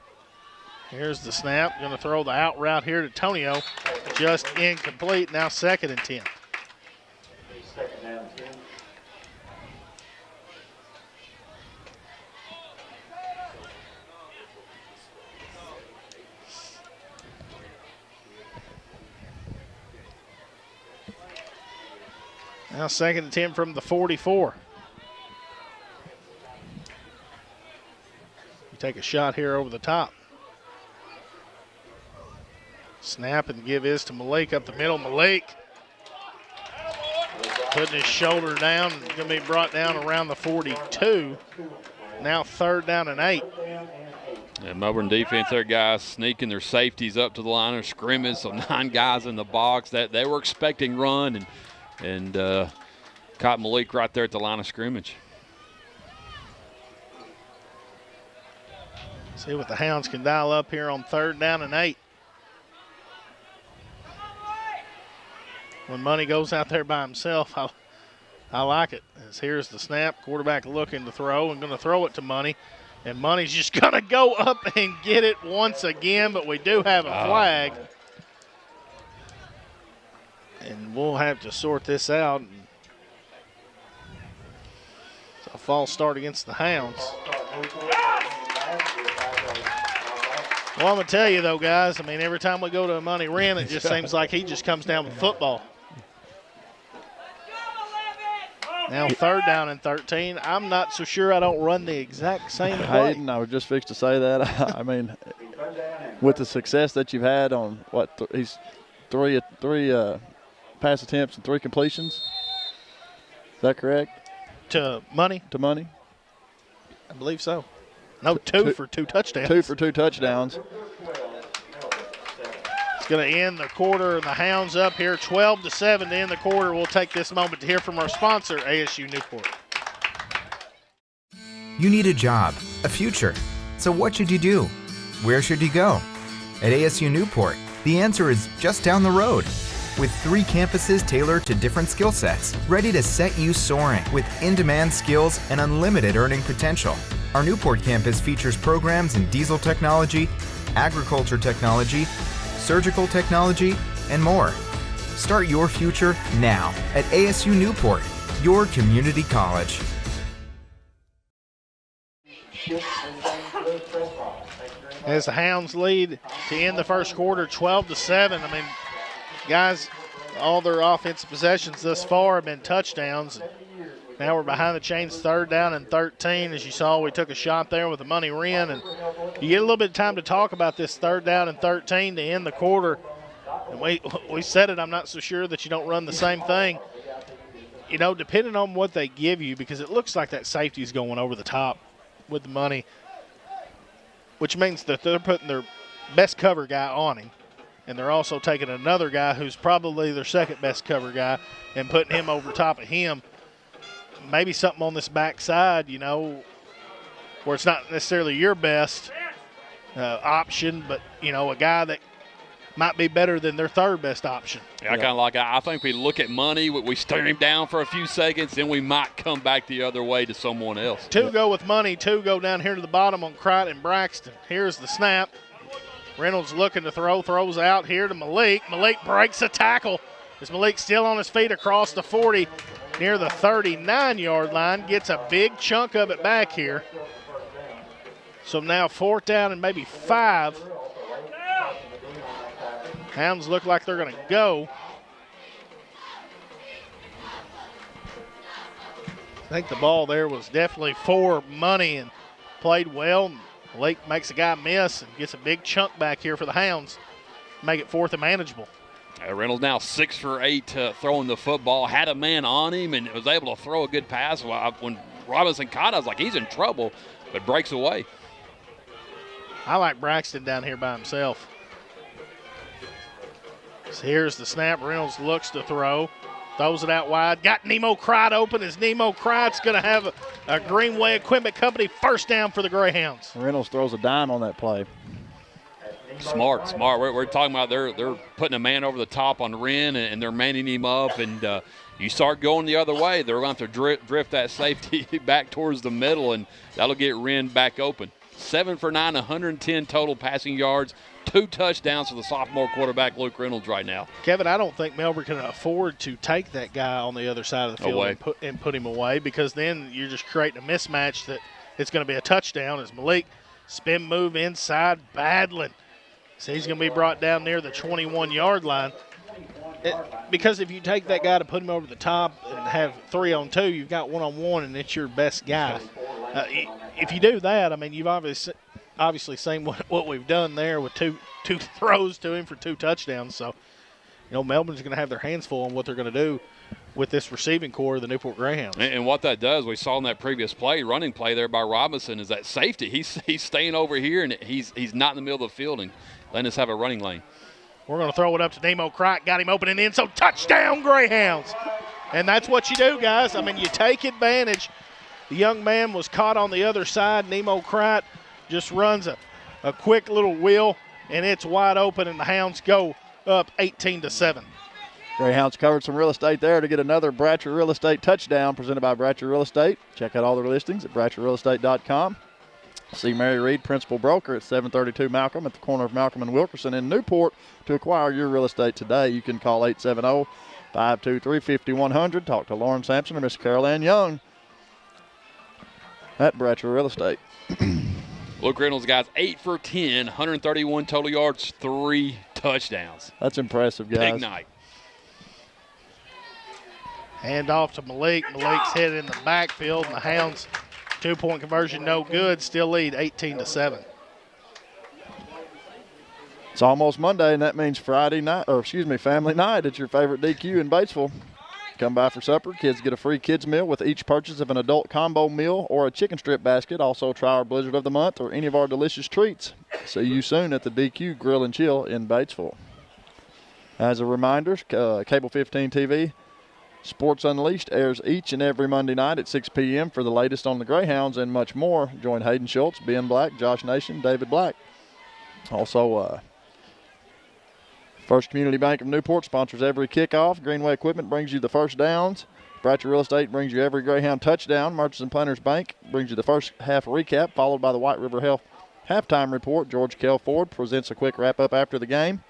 Here's the snap. Going to throw the out route here to Tonio. Just incomplete. Now 2nd and 10. Now 2nd and 10 from the 44. Take a shot here over the top. Snap and give is to Malik up the middle. Malik putting his shoulder down. Going to be brought down around the 42. Now 3rd down and 8.
Yeah, Melbourne defense, their guys sneaking their safeties up to the line of scrimmage. So 9 guys in the box. That they were expecting run and caught Malik right there at the line of scrimmage.
See what the Hounds can dial up here on 3rd down and 8. When Money goes out there by himself, I like it. As here's the snap, quarterback looking to throw and going to throw it to Money. And Money's just going to go up and get it once again, but we do have a flag. And we'll have to sort this out. It's a false start against the Hounds. Well, I'm going to tell you, though, guys, I mean, every time we go to a Money Wren, it just seems like he just comes down with football. Now 3rd down and 13. I'm not so sure I don't run the exact same play.
Hayden, I was just fixed to say that. I mean, with the success that you've had on, he's three pass attempts and 3 completions. Is that correct?
To Money?
To Money.
I believe so. No, 2 for 2 touchdowns.
2 for 2 touchdowns.
It's going to end the quarter, and the Hounds up here 12-7 to end the quarter. We'll take this moment to hear from our sponsor, ASU Newport.
You need a job, a future. So what should you do? Where should you go? At ASU Newport, the answer is just down the road. With 3 campuses tailored to different skill sets, ready to set you soaring with in-demand skills and unlimited earning potential. Our Newport campus features programs in diesel technology, agriculture technology, surgical technology, and more. Start your future now at ASU Newport, your community college.
As the Hounds lead to end the first quarter 12-7. I mean, guys, all their offensive possessions thus far have been touchdowns. Now we're behind the chains, 3rd down and 13. As you saw, we took a shot there with the Money Wren, and you get a little bit of time to talk about this 3rd down and 13 to end the quarter. And we said it, I'm not so sure that you don't run the same thing. You know, depending on what they give you, because it looks like that safety is going over the top with the Money, which means that they're putting their best cover guy on him. And they're also taking another guy who's probably their 2nd best cover guy and putting him over top of him. Maybe something on this backside, you know, where it's not necessarily your best option, but, you know, a guy that might be better than their 3rd best option.
Yeah, I kind of like it. I think we look at Money, we stare him down for a few seconds, then we might come back the other way to someone else.
2 go with Money, 2 go down here to the bottom on Crichton and Braxton. Here's the snap. Reynolds looking to throw, throws out here to Malik. Malik breaks a tackle. Is Malik still on his feet across the 40 near the 39-yard line? Gets a big chunk of it back here. So now 4th down and maybe 5. Hounds look like they're going to go. I think the ball there was definitely for Money and played well. Malik makes a guy miss and gets a big chunk back here for the Hounds. Make it 4th and manageable.
Reynolds now 6 for 8 throwing the football. Had a man on him and was able to throw a good pass. When Robinson caught it, I was like, he's in trouble, but breaks away.
I like Braxton down here by himself. So here's the snap. Reynolds looks to throw. Throws it out wide. Got Nemo Crite open as Nemo Crite's going to have a Greenway Equipment Company first down for the Greyhounds.
Reynolds throws a dime on that play.
Smart. We're talking about they're putting a man over the top on Wren, and they're manning him up. And you start going the other way, they're going to have to drift that safety back towards the middle, and that'll get Wren back open. 7 for 9, 110 total passing yards. 2 touchdowns for the sophomore quarterback, Luke Reynolds, right now.
Kevin, I don't think Melbourne can afford to take that guy on the other side of the field and put him away, because then you're just creating a mismatch that it's going to be a touchdown as Malik spin move inside, Badland. So he's going to be brought down near the 21-yard line. Because if you take that guy to put him over the top and have 3-on-2, you've got 1-on-1, and it's your best guy. If you do that, I mean, you've obviously seen what we've done there with two throws to him for 2 touchdowns. So, Melbourne's going to have their hands full on what they're going to do with this receiving core of the Newport Greyhounds.
And what that does, we saw in that previous running play there by Robinson, is that safety. He's staying over here, and he's not in the middle of the field and letting us have a running lane.
We're going to throw it up to Nemo Crite. Got him open and in, so touchdown Greyhounds. And that's what you do, guys. I mean, you take advantage. The young man was caught on the other side. Nemo Crite just runs a quick little wheel, and it's wide open, and the Hounds go up 18-7.
Greyhounds covered some real estate there to get another Bratcher Real Estate touchdown presented by Bratcher Real Estate. Check out all their listings at BratcherRealEstate.com. See Mary Reed, Principal Broker at 732 Malcolm at the corner of Malcolm and Wilkerson in Newport. To acquire your real estate today, you can call 870-523-5100. Talk to Lauren Sampson or Miss Carol Ann Young at Bratcher Real Estate.
Luke Reynolds, guys, 8 for 10, 131 total yards, 3 touchdowns.
That's impressive, guys.
Big night.
Hand off to Malik. Malik's hit in the backfield, and the Hounds, 2-point conversion, no good. Still lead 18-7.
It's almost Monday, and that means family night at your favorite DQ in Batesville. Come by for supper. Kids get a free kids meal with each purchase of an adult combo meal or a chicken strip basket. Also, try our Blizzard of the Month or any of our delicious treats. See you soon at the DQ Grill and Chill in Batesville. As a reminder, Cable 15 TV Sports Unleashed airs each and every Monday night at 6 p.m. for the latest on the Greyhounds and much more. Join Hayden Schultz, Ben Black, Josh Nation, David Black. Also, First Community Bank of Newport sponsors every kickoff. Greenway Equipment brings you the first downs. Bratcher Real Estate brings you every Greyhound touchdown. Merchants and Planters Bank brings you the first half recap, followed by the White River Health halftime report. George Kell Ford presents a quick wrap-up after the game.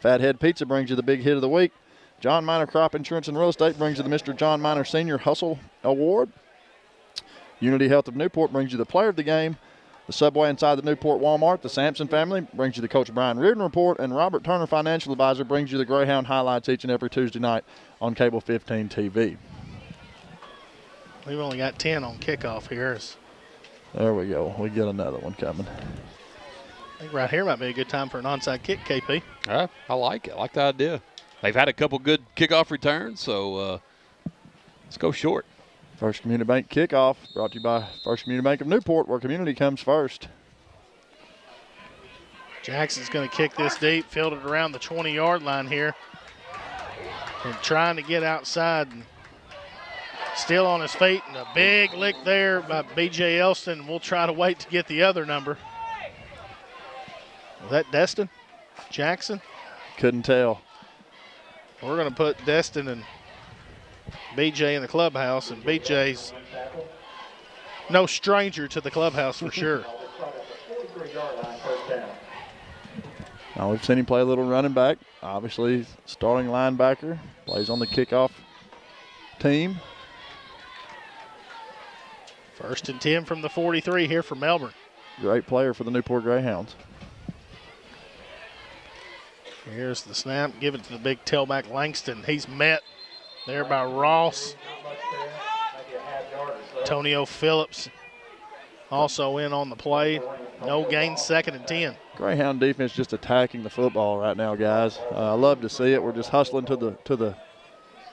Fathead Pizza brings you the big hit of the week. John Minor Crop Insurance and Real Estate brings you the Mr. John Minor Senior Hustle Award. Unity Health of Newport brings you the player of the game. The Subway inside the Newport Walmart, the Sampson family, brings you the Coach Brian Reardon Report. And Robert Turner Financial Advisor brings you the Greyhound highlights each and every Tuesday night on Cable 15 TV.
We've only got 10 on kickoff here.
There we go. We get another one coming.
I think right here might be a good time for an onside kick, KP.
I like it. I like the idea. They've had a couple good kickoff returns, so let's go short.
First Community Bank kickoff brought to you by First Community Bank of Newport, where community comes first.
Jackson's going to kick this deep, field it around the 20-yard line here. And trying to get outside and still on his feet. And a big lick there by B.J. Elston. We'll try to wait to get the other number. Was that Destin? Jackson?
Couldn't tell.
We're going to put Destin and B.J. in the clubhouse, and B.J.'s no stranger to the clubhouse for sure.
Now we've seen him play a little running back. Obviously, starting linebacker. Plays on the kickoff team.
1st and 10 from the 43 here for Melbourne.
Great player for the Newport Greyhounds.
Here's the snap. Give it to the big tailback Langston. He's met there by Ross. Antonio Phillips also in on the play. No gain, 2nd and 10.
Greyhound defense just attacking the football right now, guys. I love to see it. We're just hustling to the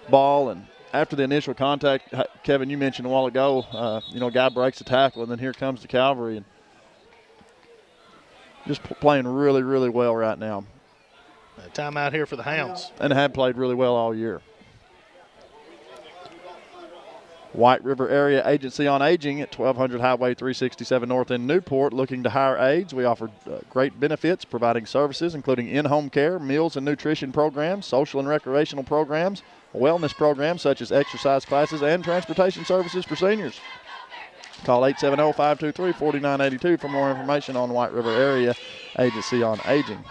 ball, and after the initial contact, Kevin, you mentioned a while ago, guy breaks the tackle, and then here comes the cavalry, and just playing really, really well right now.
A timeout here for the Hounds.
And have played really well all year. White River Area Agency on Aging at 1200 Highway 367 North in Newport, looking to hire aides. We offer great benefits, providing services including in-home care, meals and nutrition programs, social and recreational programs, wellness programs such as exercise classes, and transportation services for seniors. Call 870-523-4982 for more information on White River Area Agency on Aging.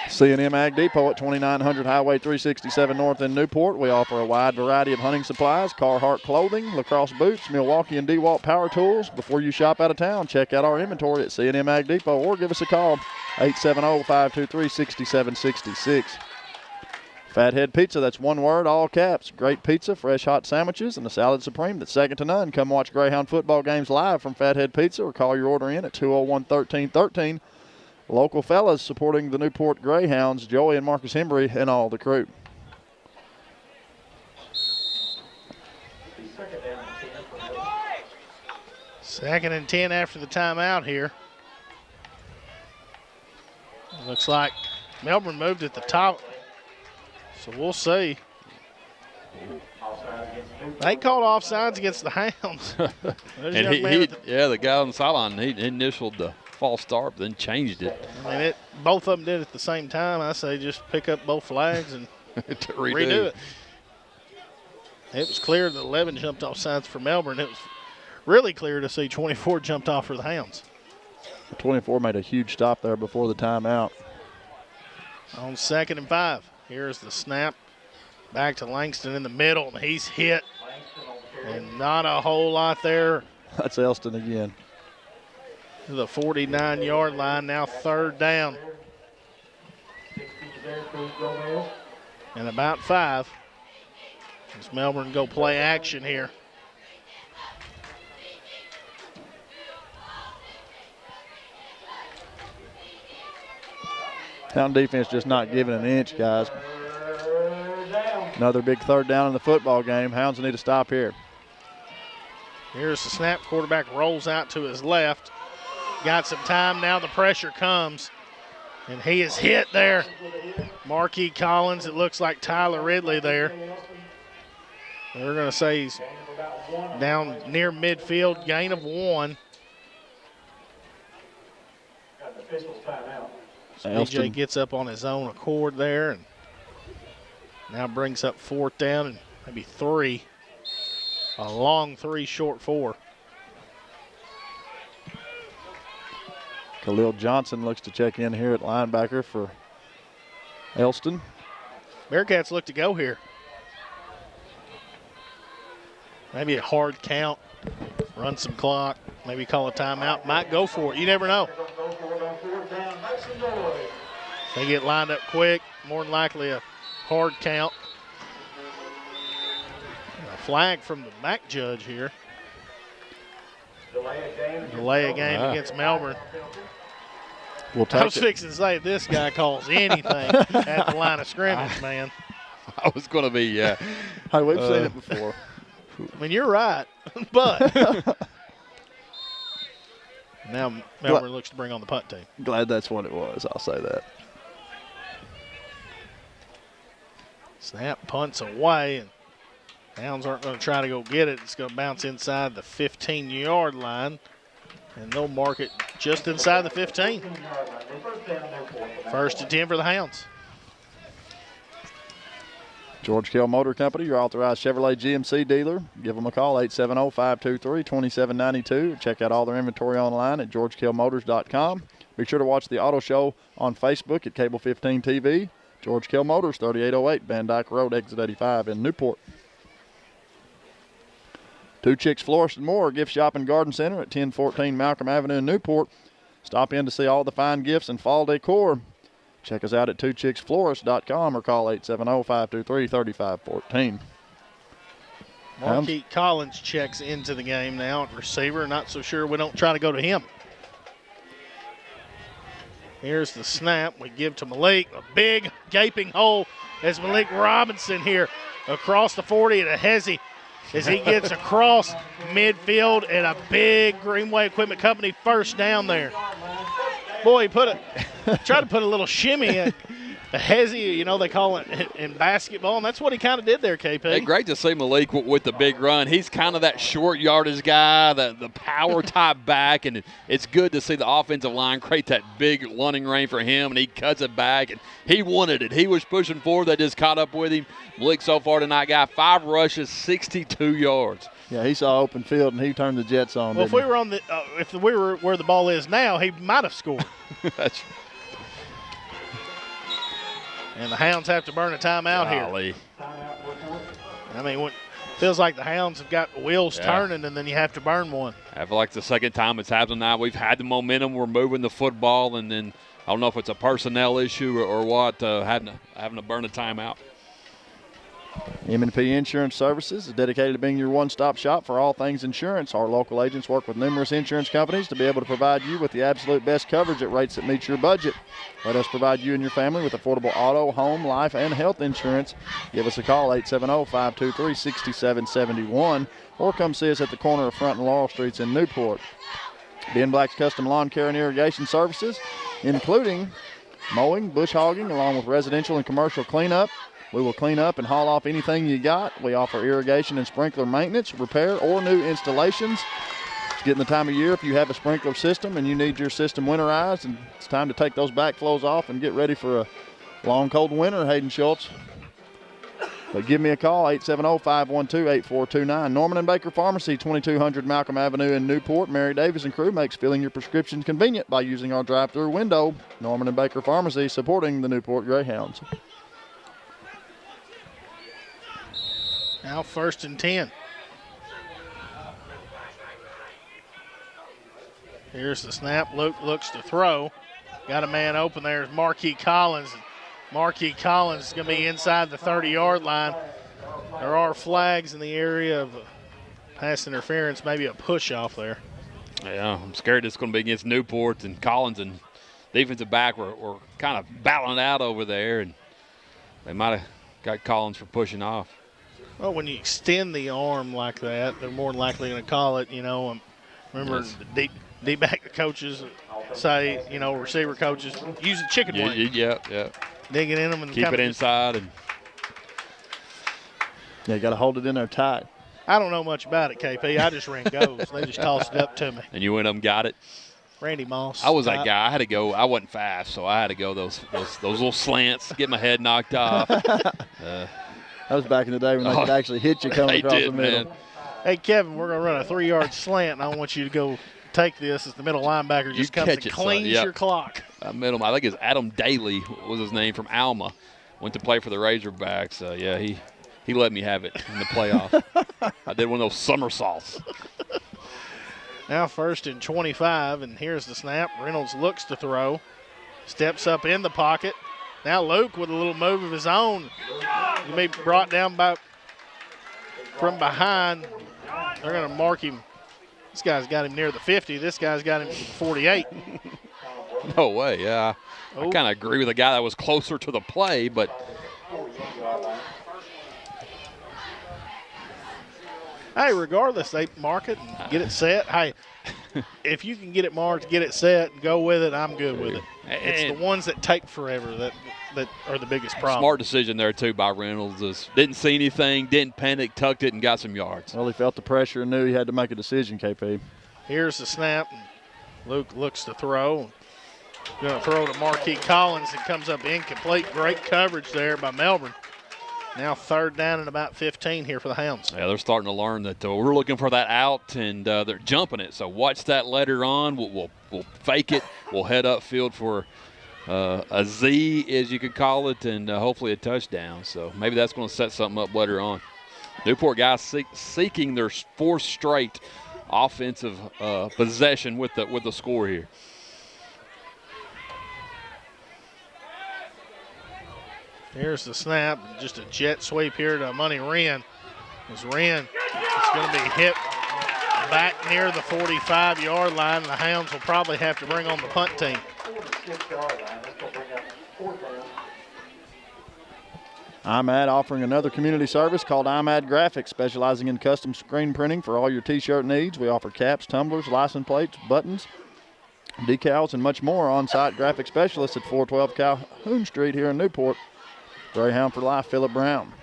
C&M Ag Depot at 2900 Highway 367 North in Newport. We offer a wide variety of hunting supplies, Carhartt clothing, lacrosse boots, Milwaukee and DeWalt power tools. Before you shop out of town, check out our inventory at C&M Ag Depot or give us a call, 870-523-6766. Fathead Pizza, that's one word, all caps. Great pizza, fresh hot sandwiches, and a salad supreme that's second to none. Come watch Greyhound football games live from Fathead Pizza or call your order in at 201-1313. Local fellas supporting the Newport Greyhounds, Joey and Marcus Hembry, and all the crew.
Second and 10 after the timeout here. Looks like Melbourne moved at the top, so we'll see. They called offsides against the Hounds.
And the guy on the sideline, he initialed the false start, but then changed it.
I mean, both of them did it at the same time. I say just pick up both flags and
to
redo it. It was clear that 11 jumped off sides for Melbourne. It was really clear to see 24 jumped off for the Hounds.
24 made a huge stop there before the timeout.
On 2nd and 5. Here's the snap. Back to Langston in the middle, and he's hit. And not a whole lot there.
That's Elston again.
To the 49-yard line, now 3rd down. And about 5. As Melbourne go play action here.
Town defense just not giving an inch, guys. Another big 3rd down in the football game. Hounds need to stop here.
Here's the snap. Quarterback rolls out to his left. Got some time. Now the pressure comes. And he is hit there. Marquis Collins. It looks like Tyler Ridley there. They're going to say he's down near midfield. Gain of 1. So DJ gets up on his own accord there. And now brings up 4th down and maybe 3. A long 3, short 4.
Khalil Johnson looks to check in here at linebacker for Elston.
Bearkatz look to go here. Maybe a hard count, run some clock, maybe call a timeout. Might go for it. You never know. They get lined up quick, more than likely a hard count. A flag from the back judge here. Delay a game against Melbourne. I was fixing to say this guy calls anything at the line of scrimmage, man.
I was going to be, yeah.
Hey, we've seen it before.
I mean, you're right, but now Melbourne looks to bring on the punt team.
Glad that's what it was. I'll say that.
Snap, punts away, and Hounds aren't going to try to go get it. It's going to bounce inside the 15-yard line, and they'll mark it just inside the 15. 1st and 10 for the Hounds.
George Kell Motor Company, your authorized Chevrolet GMC dealer. Give them a call, 870-523-2792. Check out all their inventory online at georgekellmotors.com. Be sure to watch the auto show on Facebook at Cable 15 TV. George Kell Motors, 3808 Van Dyke Road, exit 85 in Newport. Two Chicks Florist and More, gift shop and garden center at 1014 Malcolm Avenue in Newport. Stop in to see all the fine gifts and fall decor. Check us out at twochicksflorist.com or call 870-523-3514.
Marquise Collins checks into the game now at receiver. Not so sure we don't try to go to him. Here's the snap. We give to Malik. A big gaping hole as Malik Robinson here across the 40 at a hezzy as he gets across midfield and a big Greenway Equipment Company first down there. Boy, he tried to put a little shimmy at a hezzy, they call it in basketball, and that's what he kind of did there, KP.
Hey, great to see Malik with the big run. He's kind of that short yardage guy, the power type back, and it's good to see the offensive line create that big running lane for him, and he cuts it back, and he wanted it. He was pushing forward. They just caught up with him. Malik so far tonight, 5 rushes, 62 yards.
Yeah, he saw open field, and he turned the Jets on.
Well, if we were where the ball is now, he might have scored.
That's
And the Hounds have to burn a timeout here. I mean, feels like the Hounds have got the wheels turning, and then you have to burn one.
I feel like the second time it's happened now. We've had the momentum. We're moving the football, and then I don't know if it's a personnel issue or what, having to burn a timeout.
M&P Insurance Services is dedicated to being your one-stop shop for all things insurance. Our local agents work with numerous insurance companies to be able to provide you with the absolute best coverage at rates that meet your budget. Let us provide you and your family with affordable auto, home, life, and health insurance. Give us a call, 870-523-6771, or come see us at the corner of Front and Laurel Streets in Newport. Ben Black's custom lawn care and irrigation services, including mowing, bush hogging, along with residential and commercial cleanup. We will clean up and haul off anything you got. We offer irrigation and sprinkler maintenance, repair, or new installations. It's getting the time of year if you have a sprinkler system and you need your system winterized, and it's time to take those backflows off and get ready for a long, cold winter, Hayden Schultz. But give me a call, 870-512-8429. Norman and Baker Pharmacy, 2200 Malcolm Avenue in Newport. Mary Davis and crew makes filling your prescriptions convenient by using our drive-through window. Norman and Baker Pharmacy, supporting the Newport Greyhounds.
Now 1st and 10. Here's the snap. Luke looks to throw. Got a man open there is Marquis Collins. Marquis Collins is going to be inside the 30-yard line. There are flags in the area of pass interference, maybe a push-off there.
Yeah, I'm scared it's going to be against Newport, and Collins and defensive back were kind of battling out over there, and they might have got Collins for pushing off.
Well, when you extend the arm like that, they're more likely going to call it, Remember, the deep back coaches say, receiver coaches, use the chicken wing.
Yeah.
Dig it in them and
keep it inside. And
yeah, you got to hold it in there tight.
I don't know much about it, KP. I just ran goes. They just tossed it up to me.
And you went up and got it?
Randy Moss.
I was that guy. I had to go. I wasn't fast, so I had to go those little slants, get my head knocked off.
That was back in the day when they could actually hit you coming across the middle.
Man.
Hey, Kevin, we're going to run a 3-yard slant, and I want you to go take this as the middle linebacker just comes and cleans your clock.
I think it's Adam Daly was his name, from Alma. Went to play for the Razorbacks. He let me have it in the playoff. I did one of those somersaults.
Now 1st and 25, and here's the snap. Reynolds looks to throw. Steps up in the pocket. Now Luke with a little move of his own. He may be brought down from behind. They're going to mark him. This guy's got him near the 50. This guy's got him 48.
No way, yeah. I kind of agree with the guy that was closer to the play, but
hey, regardless, they mark it and get it set. Hey, if you can get it marked, get it set, and go with it, I'm good with it. It's the ones that take forever that are the biggest problem.
Smart decision there, too, by Reynolds. Just didn't see anything, didn't panic, tucked it, and got some yards.
Well, he felt the pressure and knew he had to make a decision, KP.
Here's the snap. Luke looks to throw. Going to throw to Marquis Collins, and comes up incomplete. Great coverage there by Melbourne. Now 3rd down and about 15 here for the Hounds.
Yeah, they're starting to learn that we're looking for that out, and they're jumping it. So watch that later on. We'll fake it. We'll head upfield for a Z, as you could call it, and hopefully a touchdown. So maybe that's going to set something up later on. Newport guys seeking their 4th straight offensive possession with the score here.
Here's the snap, just a jet sweep here to Money Wren. As Wren It's going to be hit back near the 45-yard line, and the Hounds will probably have to bring on the punt team.
IMAD offering another community service called IMAD Graphics, specializing in custom screen printing for all your T-shirt needs. We offer caps, tumblers, license plates, buttons, decals, and much more. On-site graphic specialists at 412 Calhoun Street here in Newport. Greyhound for life, Phillip Brown.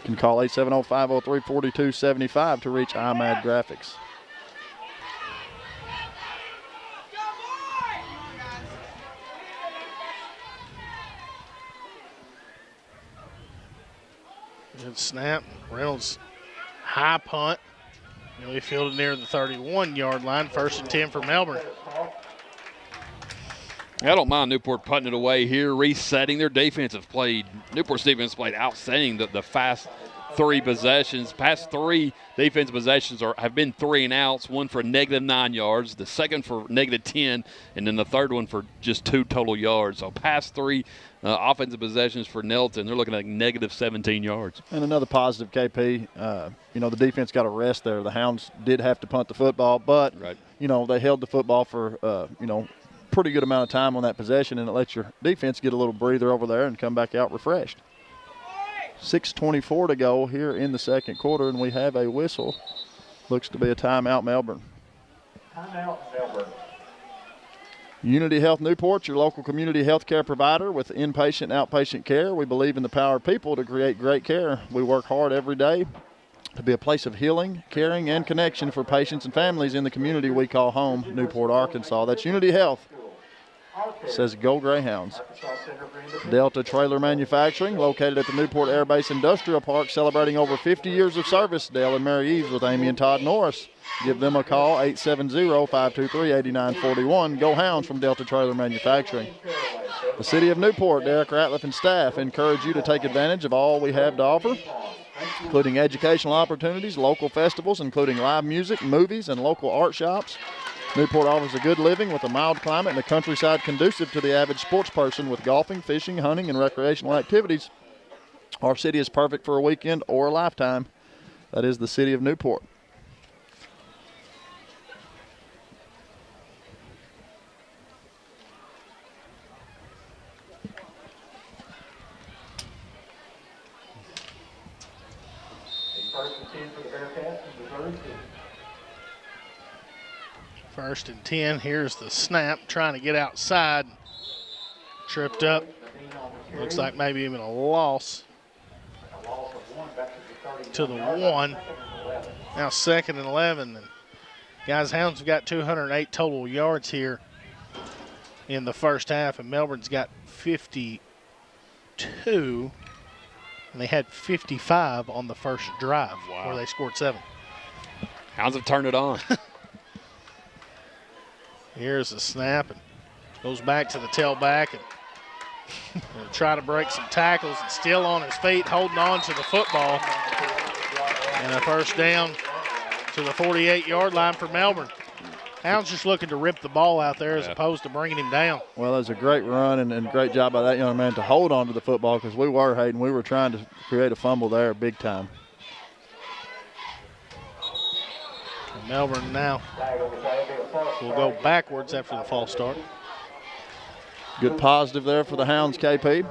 You can call 870-503-4275 to reach IMAD Graphics.
Good snap. Reynolds high punt. Nearly fielded near the 31-yard line. 1st and 10 for Melbourne.
I don't mind Newport putting it away here, resetting. Their defense have played, Newport's defense played outstanding the fast 3 possessions. Past 3 defensive possessions have been 3 and outs, one for -9 yards, the second for -10, and then the third one for just 2 total yards. So past 3 offensive possessions for Nelton, they're looking at -17 yards.
And another positive, KP, the defense got a rest there. The Hounds did have to punt the football, but,
Right.
They held the football for, pretty good amount of time on that possession, and it lets your defense get a little breather over there and come back out refreshed. 6:24 to go here in the second quarter, and we have a whistle. Looks to be a timeout, Melbourne.
Timeout, Melbourne.
Unity Health Newport, your local community health care provider with inpatient and outpatient care. We believe in the power of people to create great care. We work hard every day to be a place of healing, caring, and connection for patients and families in the community we call home, Newport, Arkansas. That's Unity Health. Says Go Greyhounds. Delta Trailer Manufacturing, located at the Newport Air Base Industrial Park, celebrating over 50 years of service. Dale and Mary Eves with Amy and Todd Norris. Give them a call, 870-523-8941. Go Hounds from Delta Trailer Manufacturing. The City of Newport, Derek Ratliff and staff encourage you to take advantage of all we have to offer, including educational opportunities, local festivals, including live music, movies, and local art shops. Newport offers a good living with a mild climate and a countryside conducive to the avid sports person with golfing, fishing, hunting, and recreational activities. Our city is perfect for a weekend or a lifetime. That is the City of Newport.
First and 10 for the Bearkatz and Missouri.
1st and 10. Here's the snap, trying to get outside. Tripped up. Looks like maybe even a loss to the 1. Now 2nd and 11. And guys, Hounds have got 208 total yards here in the first half, and Melbourne's got 52. And they had 55 on the first drive where they scored 7.
Hounds have turned it on.
Here's the snap and goes back to the tailback and try to break some tackles and still on his feet, holding on to the football. And a first down to the 48-yard line for Melbourne. Hounds just looking to rip the ball out there as opposed to bringing him down.
Well, it was a great run and great job by that young man to hold on to the football, because we were, Hayden, we were trying to create a fumble there big time.
And Melbourne now will go backwards after the false start.
Good positive there for the Hounds, KP.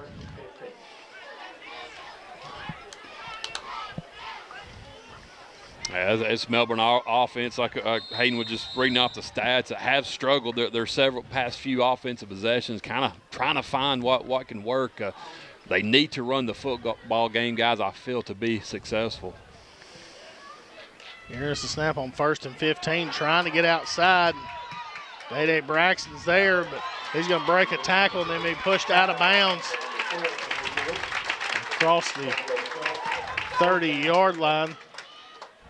As Melbourne offense, like Hayden was just reading off the stats, that have struggled. There are several past few offensive possessions, kind of trying to find what can work. They need to run the football game, guys, I feel, to be successful.
Here's the snap on 1st and 15, trying to get outside. Day-Day Braxton's there, but he's going to break a tackle and then be pushed out of bounds across the 30-yard line.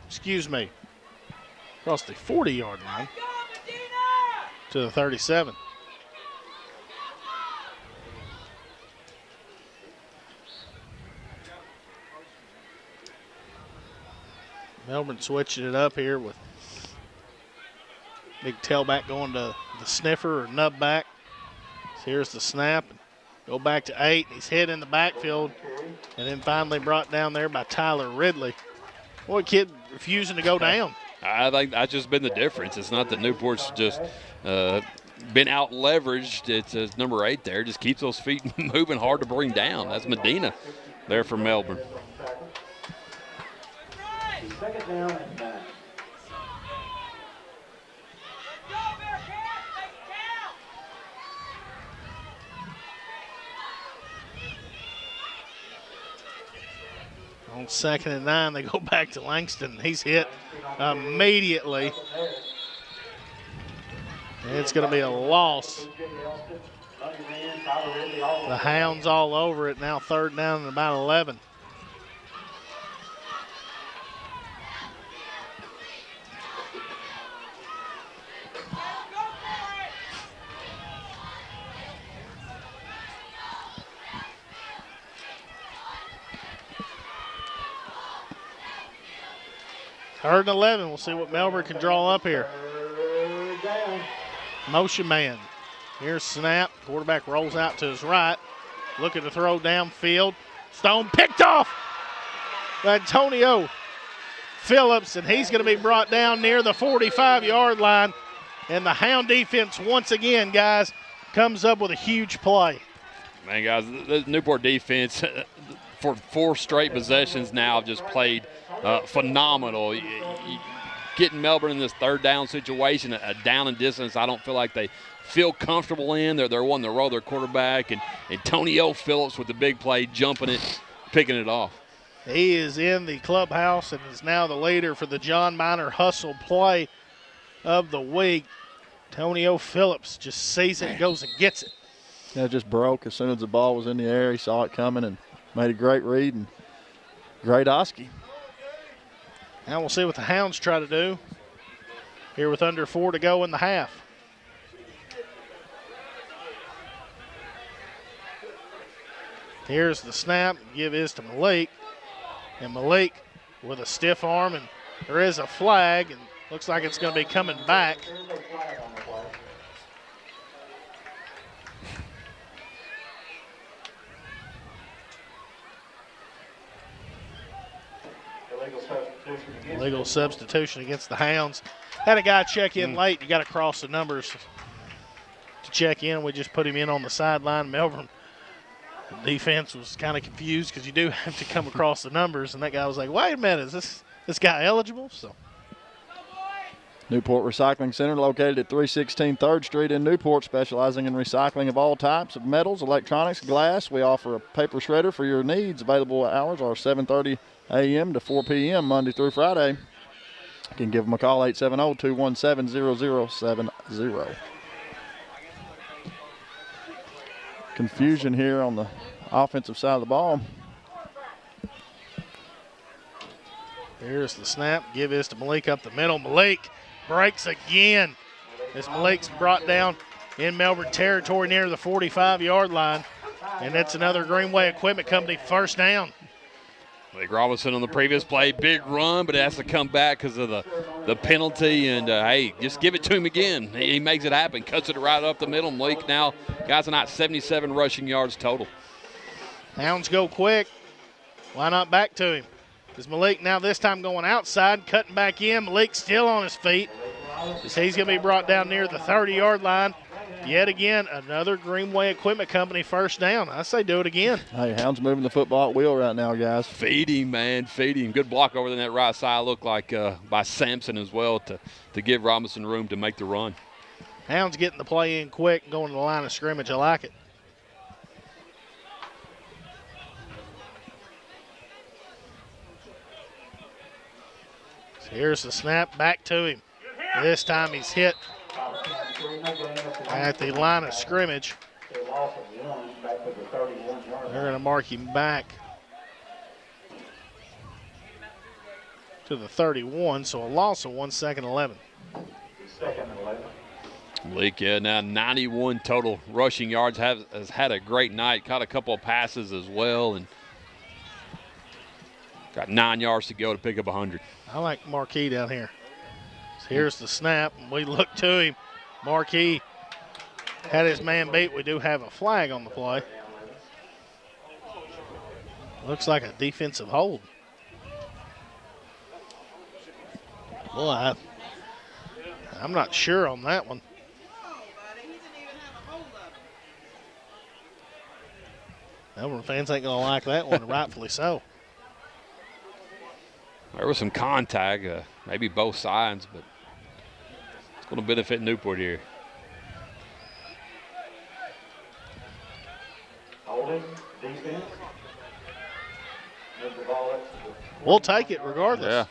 Excuse me, across the 40-yard line to the 37. Melbourne switching it up here with big tailback going to the sniffer or nub back. So here's the snap. Go back to 8. He's hit in the backfield and then finally brought down there by Tyler Ridley. Boy, kid refusing to go down.
I think that's just been the difference. It's not that Newport's just been out leveraged. It's number 8 there. Just keeps those feet moving, hard to bring down. That's Medina there for Melbourne.
Second down and 9.
On 2nd and 9, they go back to Langston. He's hit immediately. And it's going to be a loss. The Hounds all over it now, 3rd down and about 11. Third and 11. We'll see what Melbourne can draw up here. Motion man. Here's snap. Quarterback rolls out to his right. Looking to throw downfield. Stone picked off by Antonio Phillips, and he's going to be brought down near the 45-yard line. And the Hound defense once again, guys, comes up with a huge play.
Man, guys, the Newport defense for 4 straight possessions now have just played phenomenal. Getting Melbourne in this 3rd down situation, a down and distance, I don't feel like they feel comfortable in. They're wanting to roll their quarterback, and Antonio Phillips with the big play, jumping it, picking it off.
He is in the clubhouse and is now the leader for the John Minor Hustle play of the week. Antonio Phillips just sees it, goes and gets it.
Yeah, just broke as soon as the ball was in the air. He saw it coming and made a great read, and great Oski.
Now we'll see what the Hounds try to do here with under 4 to go in the half. Here's the snap. Give is to Malik. And Malik with a stiff arm, and there is a flag, and looks like it's going to be coming back. Legal substitution against the Hounds. Had a guy check in late. You got to cross the numbers to check in. We just put him in on the sideline. Melbourne defense was kind of confused because you do have to come across the numbers, and that guy was like, wait a minute, is this guy eligible? So
Newport Recycling Center, located at 316 3rd Street in Newport, specializing in recycling of all types of metals, electronics, glass. We offer a paper shredder for your needs. Available hours are 7:30 a.m. to 4 p.m. Monday through Friday. You can give them a call, 870-217-0070. Confusion here on the offensive side of the ball.
Here's the snap. Give is to Malik up the middle. Malik breaks again as Malik's brought down in Melbourne territory near the 45-yard line. And that's another Greenway Equipment Company 1st down.
Like Robinson on the previous play, big run, but it has to come back because of the penalty. And, hey, just give it to him again. He makes it happen, cuts it right up the middle. Malik now, guys, are not 77 rushing yards total.
Hounds go quick. Why not back to him? Is Malik now this time going outside, cutting back in. Malik still on his feet. He's going to be brought down near the 30-yard line. Yet again, another Greenway Equipment Company 1st down. I say do it again.
Hey, Hounds moving the football at will right now, guys.
Feed him, man, feed him. Good block over there in that right side. Looked like by Sampson as well to give Robinson room to make the run.
Hounds getting the play in quick, going to the line of scrimmage. I like it. So here's the snap back to him. This time he's hit at the line of scrimmage. They're going to mark him back to the 31, so a loss of 1 second 11.
Malik, yeah, now 91 total rushing yards, has had a great night, caught a couple of passes as well, and got 9 yards to go to pick up 100.
I like Marquis down here. So here's the snap, and we look to him. Marquis had his man beat. We do have a flag on the play. Looks like a defensive hold. Boy, I'm not sure on that one. Melbourne fans ain't going to like that one, rightfully so.
There was some contact, maybe both sides, but it's going to benefit Newport here.
Holding, defense. Move the ball up to the
We'll take it regardless.
Yeah.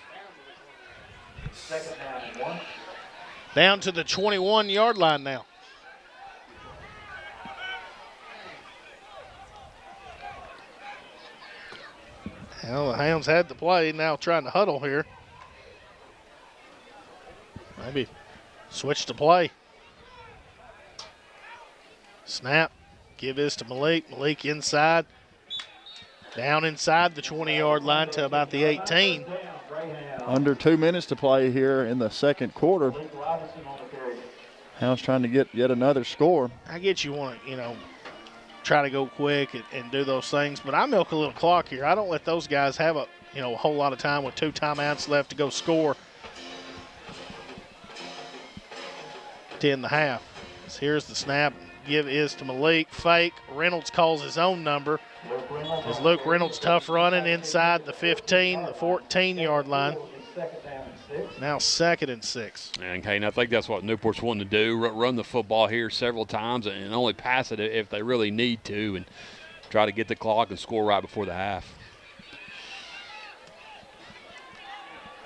second down and 1.
Down to the 21-yard line now. Well, the Hounds had the play, now trying to huddle here. Maybe switch to play. Snap, give this to Malik. Malik inside. Down inside the 20-yard line to about the 18.
Under 2 minutes to play here in the second quarter. Hounds trying to get yet another score.
I get you want to, try to go quick and do those things, but I milk a little clock here. I don't let those guys have a whole lot of time with 2 timeouts left to go score. 10 1/2. So here's the snap. Give is to Malik. Fake. Reynolds calls his own number. As Luke Reynolds tough running inside the 15, the 14-yard line. Now 2nd and 6.
And Kane, I think that's what Newport's wanting to do, run the football here several times and only pass it if they really need to and try to get the clock and score right before the half.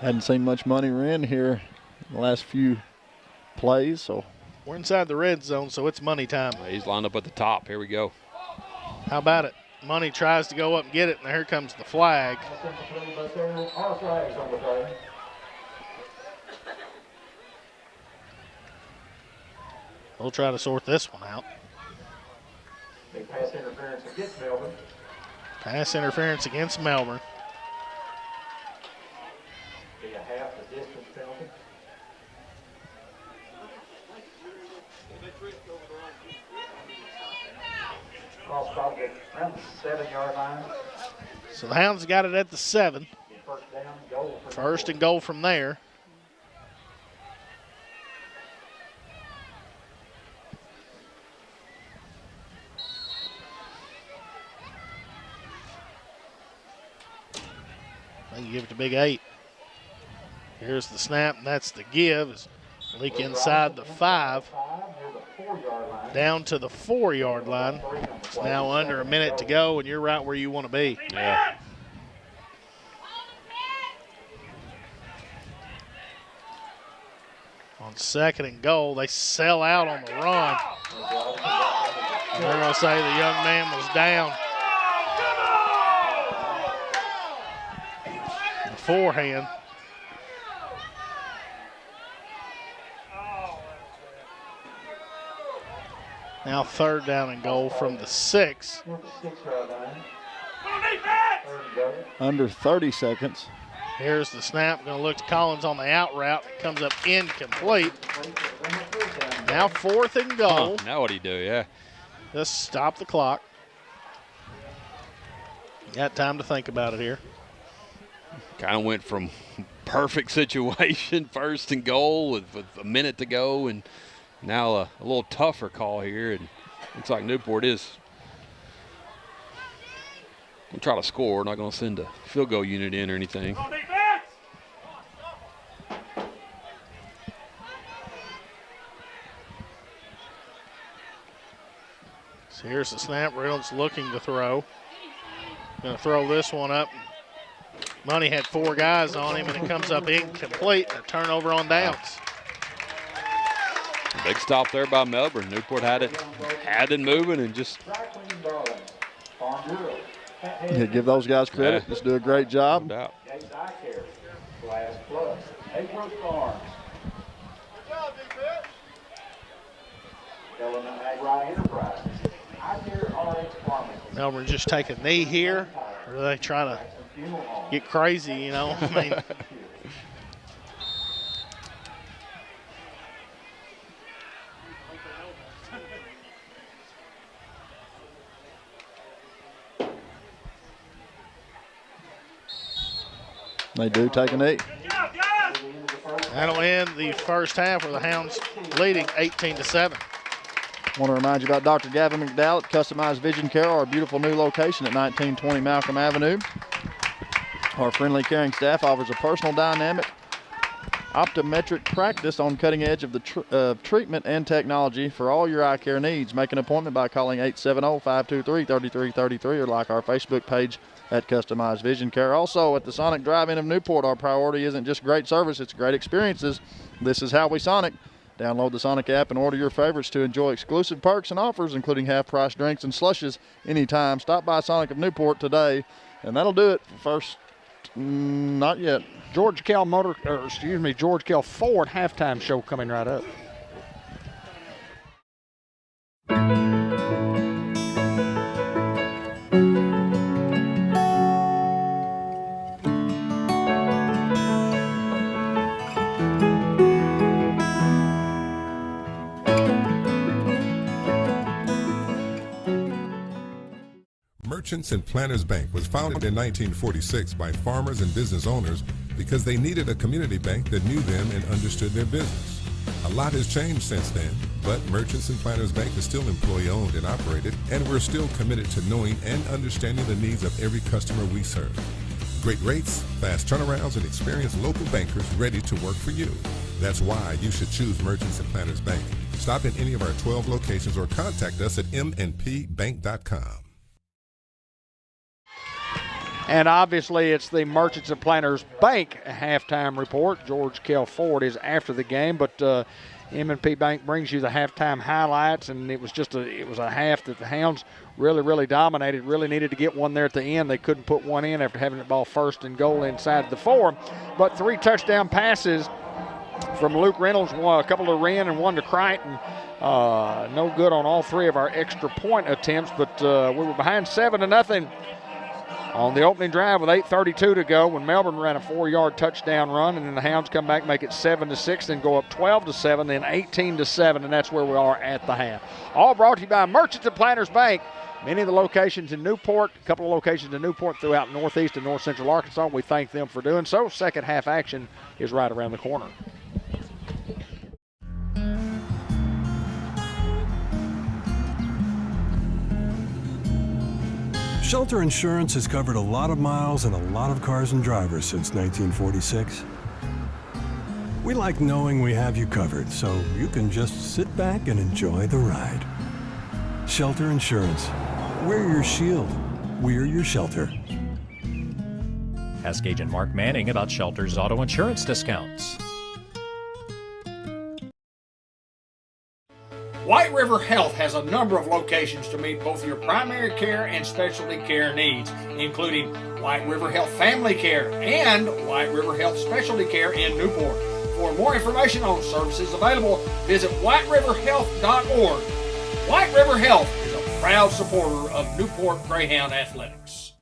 Hadn't seen much money ran here in the last few plays, so.
We're inside the red zone, so it's money time.
He's lined up at the top. Here we go.
How about it? Money tries to go up and get it, and here comes the flag. We'll try to sort this one out.
Big pass interference against Melbourne.
Pass interference against Melbourne.
Be a half the distance penalty. Cross probably around the 7-yard line.
So the Hounds got it at the 7.
First down, goal.
First and goal from there. They can give it to Big 8. Here's the snap, and that's the give. As Leak inside the 5, down to the 4-yard line. It's now under a minute to go, and you're right where you want to be.
Yeah.
On 2nd and goal, they sell out on the run. They're going to say the young man was down. The forehand. Now 3rd down and goal from the 6.
Under 30 seconds.
Here's the snap. Going to look to Collins on the out route. It comes up incomplete. Now 4th and goal.
Now what do you do? Yeah.
Just stop the clock. You got time to think about it here.
Kind of went from perfect situation, 1st and goal with a minute to go, and now a little tougher call here. And looks like Newport is going to try to score, not going to send a field goal unit in or anything.
So here's the snap. Reynolds looking to throw. Going to throw this one up. Money had 4 guys on him, and it comes up incomplete. A turnover on downs.
Big stop there by Melbourne. Newport had it moving and just.
Yeah, give those guys credit.
Yeah.
Just do a great job.
No doubt.
Melbourne just take a knee here, or do they try to get crazy, I mean.
They do take a knee.
That'll end the first half with the Hounds leading 18-7.
Want to remind you about Dr. Gavin McDowell at Customized Vision Care, our beautiful new location at 1920 Malcolm Avenue. Our friendly, caring staff offers a personal, dynamic, optometric practice on cutting edge of the treatment and technology for all your eye care needs. Make an appointment by calling 870-523-3333 or like our Facebook page at Customized Vision Care. Also, at the Sonic Drive-In of Newport, our priority isn't just great service, it's great experiences. This is how we Sonic. Download the Sonic app and order your favorites to enjoy exclusive perks and offers, including half-price drinks and slushes anytime. Stop by Sonic of Newport today, and that'll do it for first. Not yet.
George Kell Ford halftime show coming right up.
Merchants and Planners Bank was founded in 1946 by farmers and business owners because they needed a community bank that knew them and understood their business. A lot has changed since then, but Merchants and Planners Bank is still employee-owned and operated, and we're still committed to knowing and understanding the needs of every customer we serve. Great rates, fast turnarounds, and experienced local bankers ready to work for you. That's why you should choose Merchants and Planners Bank. Stop in any of our 12 locations or contact us at mnpbank.com.
And obviously it's the Merchants and Planners Bank halftime report. George Kell Ford is after the game, but M&P Bank brings you the halftime highlights, and it was a half that the Hounds really dominated, really needed to get one there at the end. They couldn't put one in after having the ball first and goal inside the 4. But 3 touchdown passes from Luke Reynolds, a couple to Wren and one to Crichton. No good on all 3 of our extra point attempts, but we were behind 7-0 on the opening drive with 8:32 to go when Melbourne ran a 4-yard touchdown run, and then the Hounds come back, make it 7-6, then go up 12-7, then 18-7, and that's where we are at the half. All brought to you by Merchants and Planners Bank. Many of the locations in Newport, a couple of locations in Newport throughout northeast and north central Arkansas. We thank them for doing so. Second half action is right around the corner.
Shelter Insurance has covered a lot of miles and a lot of cars and drivers since 1946. We like knowing we have you covered, so you can just sit back and enjoy the ride. Shelter Insurance. We're your shield. We're your shelter.
Ask Agent Mark Manning about Shelter's auto insurance discounts.
White River Health has a number of locations to meet both your primary care and specialty care needs, including White River Health Family Care and White River Health Specialty Care in Newport. For more information on services available, visit whiteriverhealth.org. White River Health is a proud supporter of Newport Greyhound Athletics.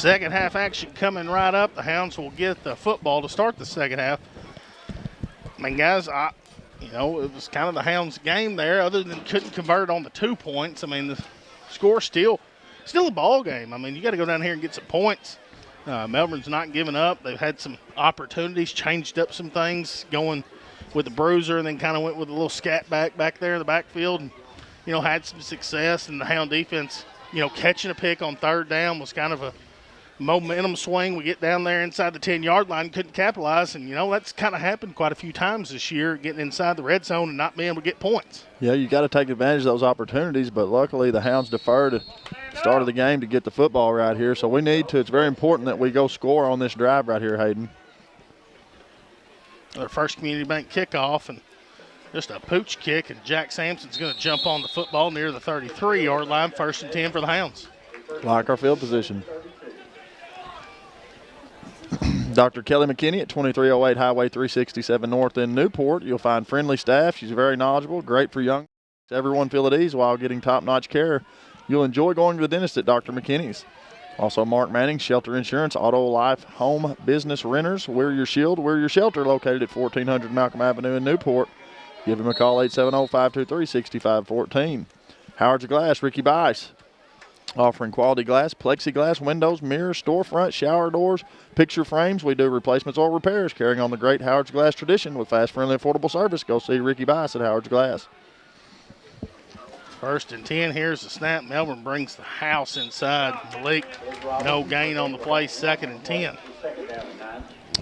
Second half action coming right up. The Hounds will get the football to start the second half. I mean, guys, it was kind of the Hounds' game there, other than couldn't convert on the 2 points. I mean, the score's still a ball game. I mean, you got to go down here and get some points. Melbourne's not giving up. They've had some opportunities, changed up some things, going with the bruiser, and then kind of went with a little scat back there in the backfield, and had some success. And the Hound defense, catching a pick on third down was kind of a momentum swing. We get down there inside the 10-yard line, couldn't capitalize, and that's kind of happened quite a few times this year, getting inside the red zone and not being able to get points.
Yeah, you got to take advantage of those opportunities, but luckily the Hounds deferred at the start of the game to get the football right here. So we need to. It's very important that we go score on this drive right here, Hayden.
Their first community bank kickoff, and just a pooch kick, and Jack Sampson's going to jump on the football near the 33-yard line. 1st and 10 for the Hounds.
Like our field position. Dr. Kelly McKinney at 2308 Highway 367 North in Newport. You'll find friendly staff. She's very knowledgeable, great for young. Everyone feel at ease while getting top-notch care. You'll enjoy going to the dentist at Dr. McKinney's. Also, Mark Manning, Shelter Insurance, Auto, Life, Home, Business Renters. Wear your shield, wear your shelter, located at 1400 Malcolm Avenue in Newport. Give him a call, 870-523-6514. Howard's Glass, Ricky Bice. Offering quality glass, plexiglass, windows, mirrors, storefront, shower doors, picture frames. We do replacements or repairs. Carrying on the great Howard's Glass tradition with fast, friendly, affordable service. Go see Ricky Bice at Howard's Glass.
1st and 10. Here's the snap. Melbourne brings the house inside. Malik, no gain on the play. 2nd and 10.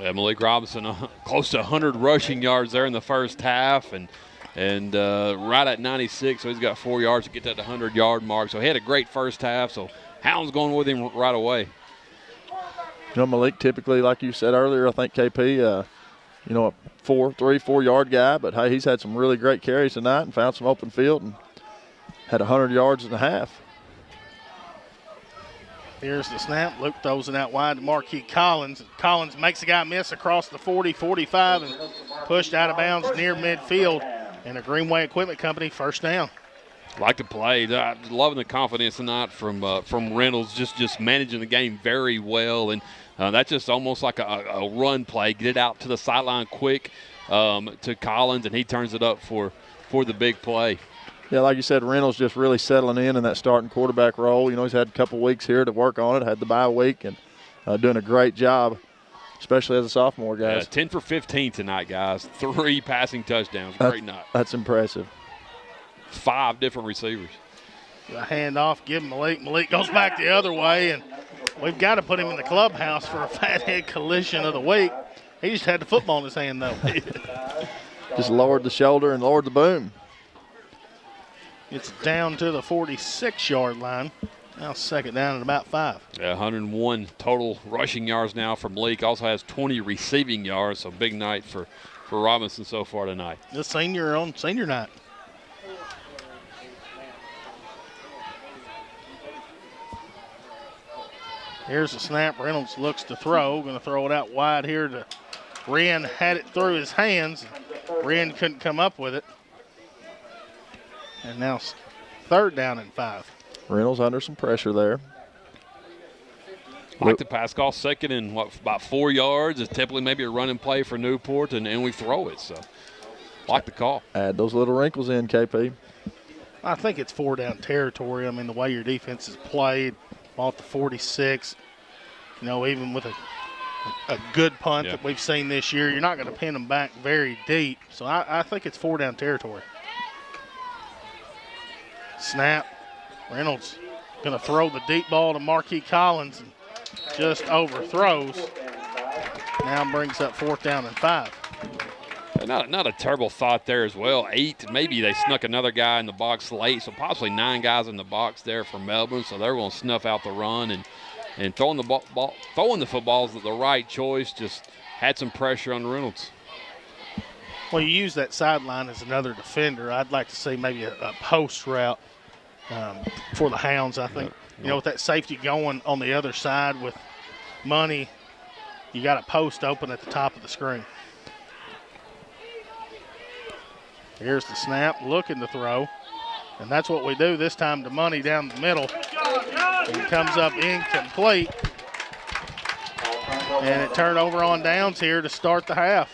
Yeah, Malik Robinson, close to 100 rushing yards there in the first half, and right at 96, so he's got 4 yards to get that 100-yard mark. So he had a great first half, so Hounds going with him right away.
Malik typically, like you said earlier, I think KP, a 4-yard guy, but hey, he's had some really great carries tonight and found some open field and had 100 yards and a half.
Here's the snap. Luke throws it out wide to Marquis Collins. Collins makes a guy miss across the 40, 45, and pushed out of bounds near midfield. And a Greenway Equipment Company 1st down.
Like the play. Loving the confidence tonight from Reynolds, just managing the game very well. And that's just almost like a run play. Get it out to the sideline quick to Collins, and he turns it up for the big play.
Yeah, like you said, Reynolds just really settling in that starting quarterback role. He's had a couple weeks here to work on it, had the bye week, and doing a great job, especially as a sophomore, guys.
10 for 15 tonight, guys. 3 passing touchdowns. Great night.
That's impressive.
5 different receivers.
A handoff, give Malik. Malik goes back the other way, and we've got to put him in the clubhouse for a fathead collision of the week. He just had the football in his hand, though.
Just lowered the shoulder and lowered the boom.
It's down to the 46-yard line. Now 2nd down at about 5.
Yeah, 101 total rushing yards now from Malik. Also has 20 receiving yards, so big night for Robinson so far tonight.
The senior on senior night. Here's the snap. Reynolds looks to throw. Going to throw it out wide here to Wren. Had it through his hands. Wren couldn't come up with it. And now 3rd down and 5.
Reynolds under some pressure there.
Like the pass call, 2nd and about 4 yards. It's typically maybe a running play for Newport, and we throw it. So, like the call.
Add those little wrinkles in, KP.
I think it's 4-down territory. I mean, the way your defense is played, ball at the 46, even with a good punt that we've seen this year, you're not going to pin them back very deep. So I think it's 4-down territory. Snap. Reynolds going to throw the deep ball to Marquis Collins and just overthrows. Now brings up 4th down and 5.
Not a terrible thought there as well. 8, maybe they snuck another guy in the box late, so possibly 9 guys in the box there for Melbourne. So they're going to snuff out the run and throwing the footballs at the right choice. Just had some pressure on Reynolds.
Well, you use that sideline as another defender. I'd like to see maybe a post route for the Hounds. I think, with that safety going on the other side with Money, you got a post open at the top of the screen. Here's the snap, looking to throw. And that's what we do this time to Money down the middle. He comes up incomplete. And it turned over on downs here to start the half.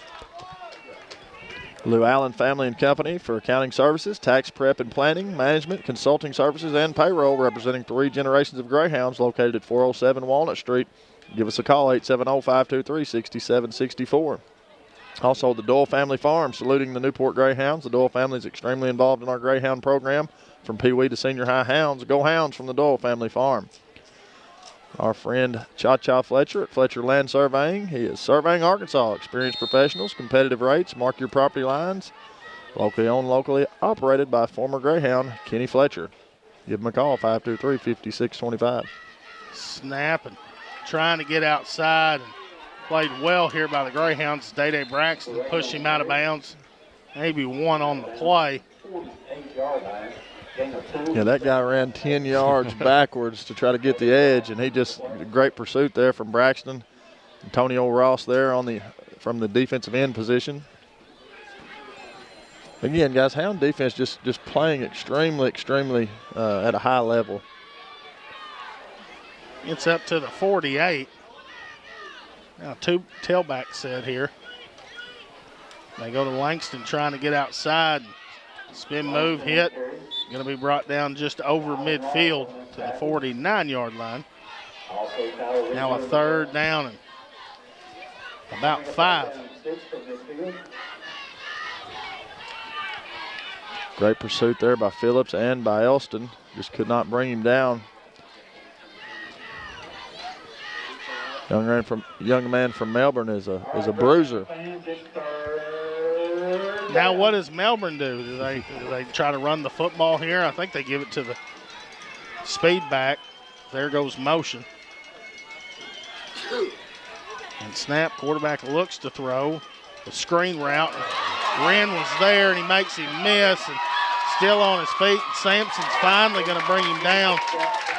Lou Allen Family and Company for accounting services, tax prep and planning, management, consulting services, and payroll, representing 3 generations of Greyhounds, located at 407 Walnut Street. Give us a call, 870-523-6764. Also, the Doyle Family Farm, saluting the Newport Greyhounds. The Doyle family is extremely involved in our Greyhound program, from Pee Wee to senior high hounds. Go Hounds from the Doyle Family Farm. Our friend Cha-Cha Fletcher at Fletcher Land Surveying. He is surveying Arkansas. Experienced professionals, competitive rates, mark your property lines. Locally owned, locally operated by former Greyhound Kenny Fletcher. Give him a call, 523-5625.
Snap and trying to get outside, and played well here by the Greyhounds. Day-Day Braxton pushed him out of bounds. Maybe one on the play.
Yeah, that guy ran 10 yards backwards to try to get the edge, and he just great pursuit there from Braxton. Antonio Ross there from the defensive end position. Again, guys, Hound defense just playing extremely at a high level.
It's up to the 48. Now 2 tailbacks set here. They go to Langston trying to get outside. Spin move hit. Going to be brought down just over midfield to the 49-yard line. Now a 3rd down and about 5.
Great pursuit there by Phillips and by Elston. Just could not bring him down. Young man from Melbourne is a bruiser.
Now what does Melbourne do? Do they try to run the football here? I think they give it to the speed back. There goes motion. And snap, quarterback looks to throw. The screen route. Wren was there and he makes him miss, and still on his feet. Sampson's finally going to bring him down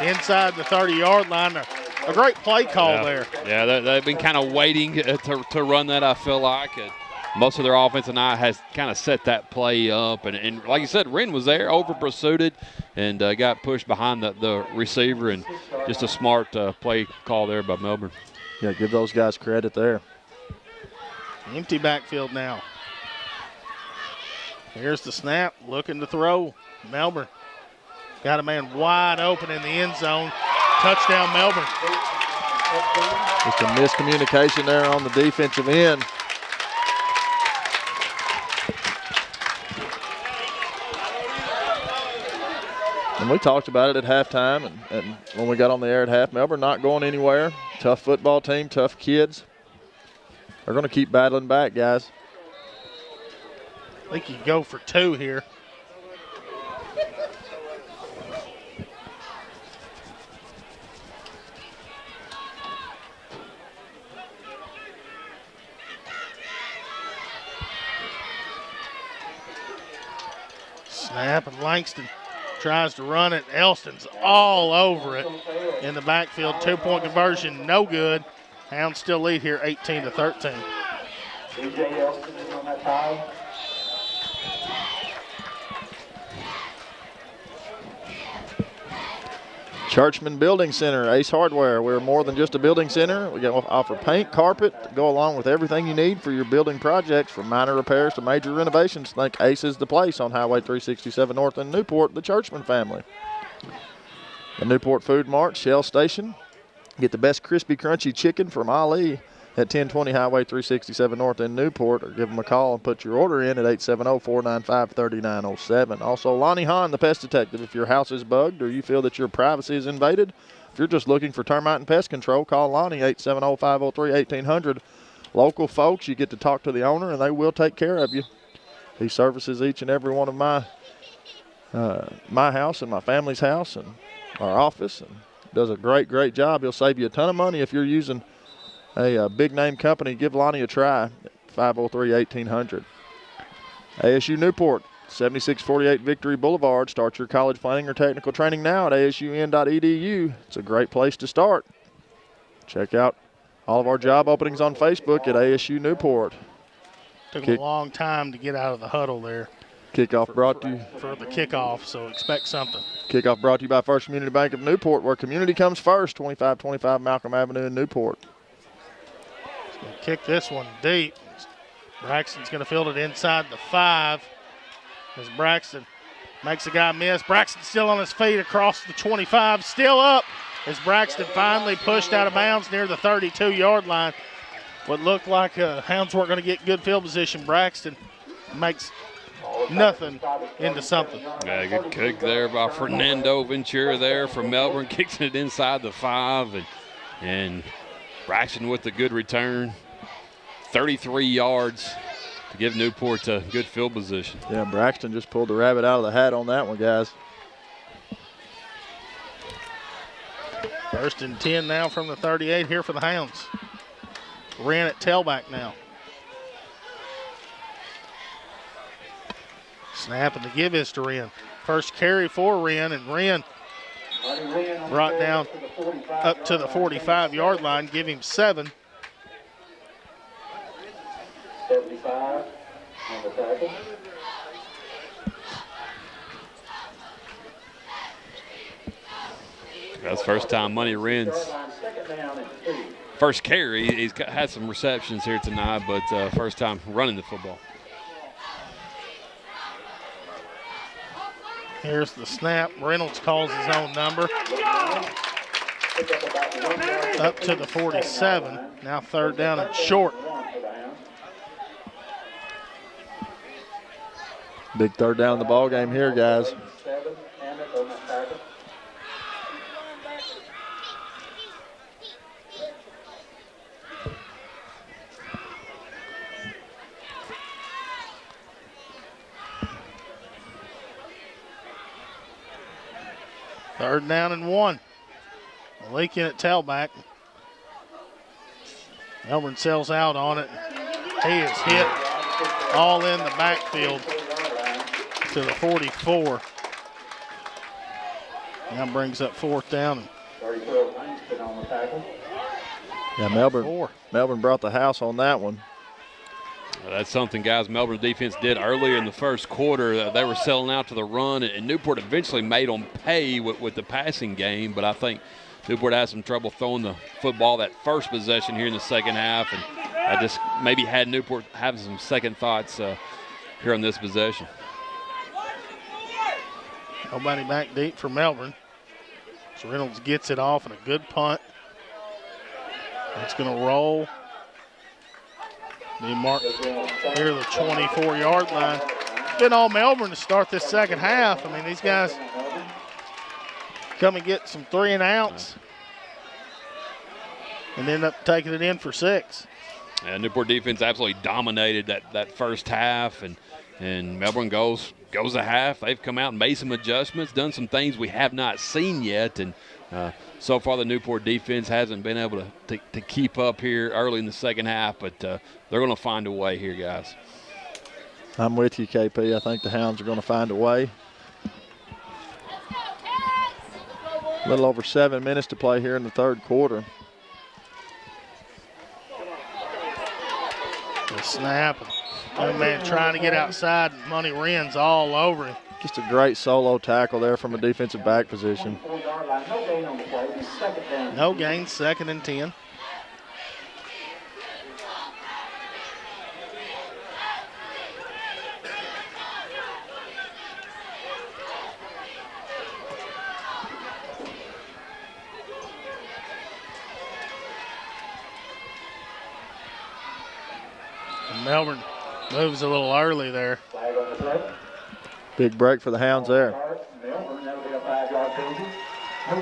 inside the 30-yard line. A great play call there.
Yeah, they've been kind of waiting to run that, I feel like. Most of their offensive line has kind of set that play up. And like you said, Wren was there, over-pursued and got pushed behind the receiver. And just a smart play call there by Melbourne.
Yeah, give those guys credit there.
Empty backfield now. Here's the snap, looking to throw. Melbourne got a man wide open in the end zone. Touchdown, Melbourne.
Just a miscommunication there on the defensive end. And we talked about it at halftime and when we got on the air at half. Melbourne not going anywhere. Tough football team, tough kids. They're going to keep battling back, guys.
I think you go for 2 here. Snap, and Langston tries to run it. Elston's all over it in the backfield. 2-point conversion, no good. Hounds still lead here 18-13.
DJ Elston is on that tie.
Churchman Building Center, Ace Hardware. We're more than just a building center. We offer paint, carpet, to go along with everything you need for your building projects, from minor repairs to major renovations. Think Ace is the place on Highway 367 North in Newport, the Churchman family. The Newport Food Mart, Shell Station. Get the best crispy, crunchy chicken from Ali at 1020 Highway 367 North in Newport, or give them a call and put your order in at 870-495-3907. Also, Lonnie Hahn, the pest detective. If your house is bugged or you feel that your privacy is invaded, if you're just looking for termite and pest control, call Lonnie, 870-503-1800. Local folks, you get to talk to the owner and they will take care of you. He services each and every one of my house and my family's house and our office, and does a great job. He'll save you a ton of money if you're using a big name company. Give Lonnie a try, 503-1800. ASU Newport, 7648 Victory Boulevard. Start your college planning or technical training now at asun.edu. It's a great place to start. Check out all of our job openings on Facebook at ASU Newport.
Took a long time to get out of the huddle there.
Kickoff brought to you
for the kickoff, so expect something.
Kickoff brought to you by First Community Bank of Newport, where community comes first, 2525 Malcolm Avenue in Newport.
He'll kick this one deep. Braxton's going to field it inside the 5 as Braxton makes a guy miss. Braxton still on his feet across the 25, still up as Braxton finally pushed out of bounds near the 32-yard line. What looked like Hounds weren't going to get good field position. Braxton makes nothing into something.
Yeah, good kick there by Fernando Ventura there from Melbourne, kicks it inside the 5, and Braxton with the good return. 33 yards to give Newport a good field position.
Yeah, Braxton just pulled the rabbit out of the hat on that one, guys.
1st and 10 now from the 38 here for the Hounds. Wren at tailback now. Snap and the give is to Wren. First carry for Wren, and Wren brought down up to the 45-yard line, give him 7.
75 on the tackle.
That's first time Money Wren's first carry. He's had some receptions here tonight, but first time running the football.
Here's the snap. Reynolds calls his own number. Up to the 47. Now 3rd down and short.
Big 3rd down in the ball game here, guys.
Third down and 1. Malik in at tailback. Melbourne sells out on it. He is hit all in the backfield to the 44. Now brings up 4th down.
Yeah, Melbourne brought the house on that one.
That's something, guys, Melbourne defense did earlier in the first quarter. They were selling out to the run, and Newport eventually made them pay with the passing game, but I think Newport had some trouble throwing the football that first possession here in the second half, and I just maybe had Newport having some second thoughts here on this possession.
Nobody back deep for Melbourne. So Reynolds gets it off and a good punt. It's going to roll. Be marked here the 24-yard line. It's been all Melbourne to start this second half. I mean, these guys come and get some 3 and outs and end up taking it in for 6.
Yeah, Newport defense absolutely dominated that first half, and Melbourne goes a half. They've come out and made some adjustments, done some things we have not seen yet, and so far the Newport defense hasn't been able to keep up here early in the second half, but they're going to find a way here, guys.
I'm with you, KP. I think the Hounds are going to find a way. A little over 7 minutes to play here in the 3rd quarter.
The snap. Young man trying to get outside. Money Wren's all over him.
Just a great solo tackle there from a defensive back position.
No gain, 2nd and 10. Melbourne moves a little early there.
Big break for the Hounds there.
Move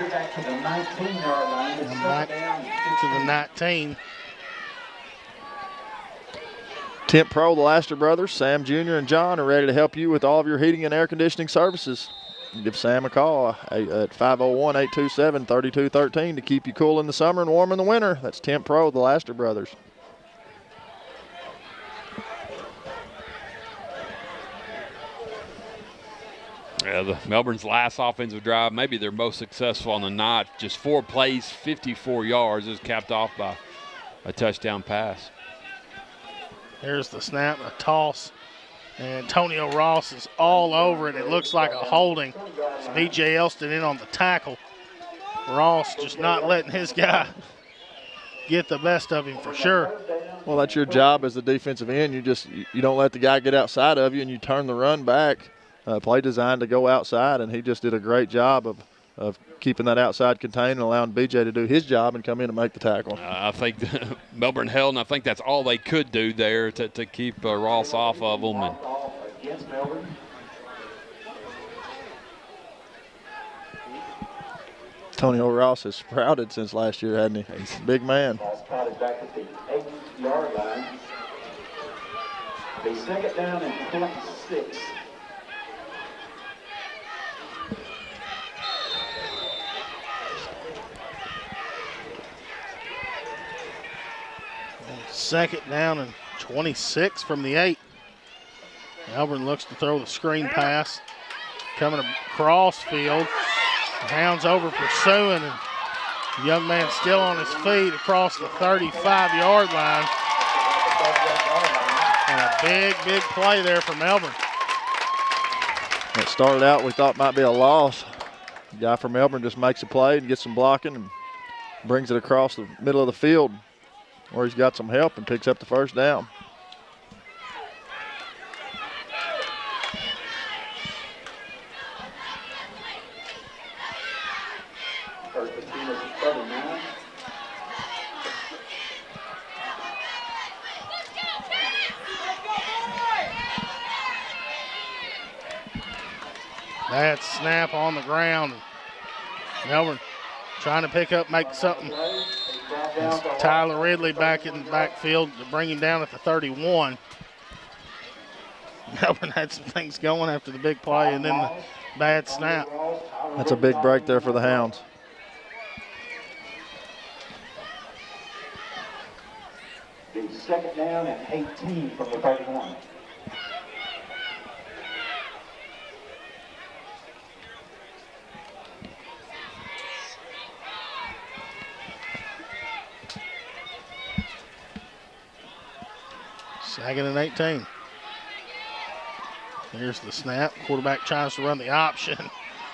it back to the 19-yard line. It's
back to the 19.
Temp Pro, the Laster brothers, Sam Jr. and John are ready to help you with all of your heating and air conditioning services. Give Sam a call at 501-827-3213 to keep you cool in the summer and warm in the winter. That's Temp Pro, the Laster brothers.
Yeah, the Melbourne's last offensive drive, maybe their most successful on the night. Just 4 plays, 54 yards. It was capped off by a touchdown pass.
Here's the snap, a toss. And Antonio Ross is all over it. It looks like a holding. It's B.J. Elston in on the tackle. Ross just not letting his guy get the best of him for sure.
Well, that's your job as the defensive end. You don't let the guy get outside of you, and you turn the run back. Play designed to go outside, and he just did a great job of keeping that outside contained and allowing BJ to do his job and come in and make the tackle.
I think Melbourne held, and I think that's all they could do there to keep Ross off of them. And
Against Melbourne.
Antonio Ross has sprouted since last year, hasn't he? He's a big man.
Ball spotted back at the 8-yard line. They second down and 26.
Second down and 26 from the 8. Melbourne looks to throw the screen pass. Coming across field. The Hounds over pursuing, and the young man still on his feet across the 35-yard line. And a big play there for Melbourne.
It started out we thought might be a loss. The guy from Melbourne just makes a play and gets some blocking and brings it across the middle of the field where he's got some help and picks up the first down.
First and 10 is 39.
That snap on the ground. Melbourne trying to pick up, make something. It's Tyler Ridley back in the backfield to bring him down at the 31. Melbourne had some things going after the big play and then the bad snap.
That's a big break there for the Hounds.
The second down and 18 from the 31.
Second and 18. Here's the snap. Quarterback tries to run the option.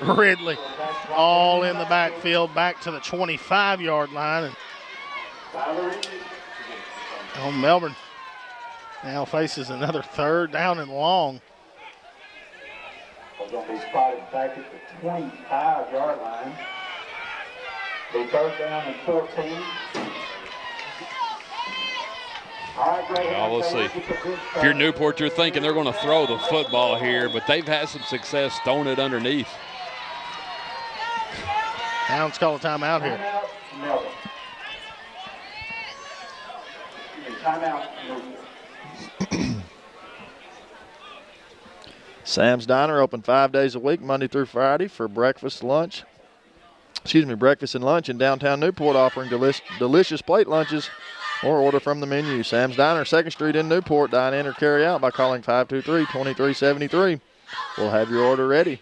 Ridley all in the backfield, back to the 25-yard line. And Melbourne now faces another third down and long.
They're going to be spotted back at the 25-yard line. The third down and 14.
well, we'll see. If you're Newport, you're thinking they're going to throw the football here, but they've had some success throwing it underneath.
Hounds call a timeout here.
Melbourne. Timeout.
Sam's Diner open 5 days a week, Monday through Friday for breakfast and lunch in downtown Newport, offering delicious plate lunches or order from the menu. Sam's Diner, 2nd Street in Newport. Dine in or carry out by calling 523-2373. We'll have your order ready.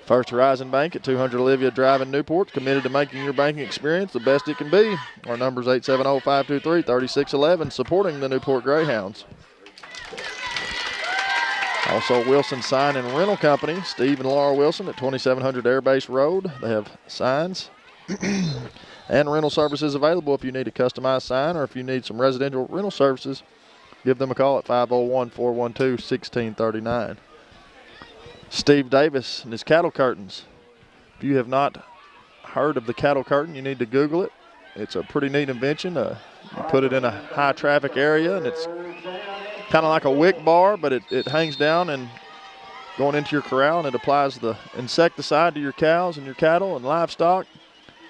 First Horizon Bank at 200 Olivia Drive in Newport, committed to making your banking experience the best it can be. Our number is 870-523-3611, supporting the Newport Greyhounds. Also, Wilson Sign and Rental Company, Steve and Laura Wilson at 2700 Airbase Road. They have signs and rental services available if you need a customized sign or if you need some residential rental services. Give them a call at 501-412-1639. Steve Davis and his cattle curtains. If you have not heard of the cattle curtain, you need to Google it. It's a pretty neat invention. You put it in a high traffic area, and it's kind of like a wick bar, but it hangs down and going into your corral, and it applies the insecticide to your cows and your cattle and livestock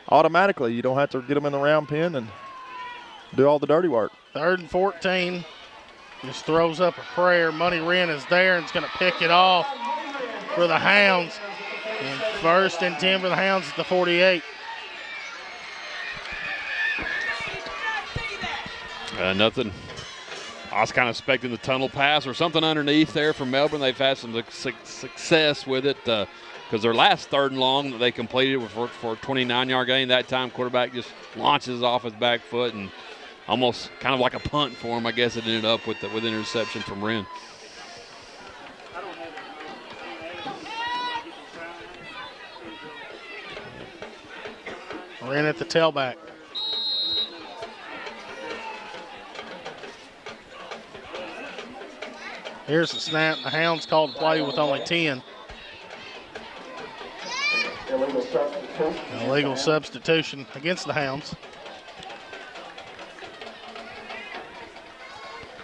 automatically. You don't have to get them in the round pen and do all the dirty work.
3rd and 14. Just throws up a prayer. Money Wren is there and is going to pick it off for the Hounds. And 1st and 10 for the Hounds at the 48.
Nothing. I was kind of expecting the tunnel pass or something underneath there from Melbourne. They've had some success with it because their last 3rd and long that they completed for a 29-yard gain. That time, quarterback just launches off his back foot and almost kind of like a punt for him. I guess it ended up with interception from Wren.
Wren at the tailback. Here's the snap. The Hounds called to play with only 10. Illegal substitution against the Hounds.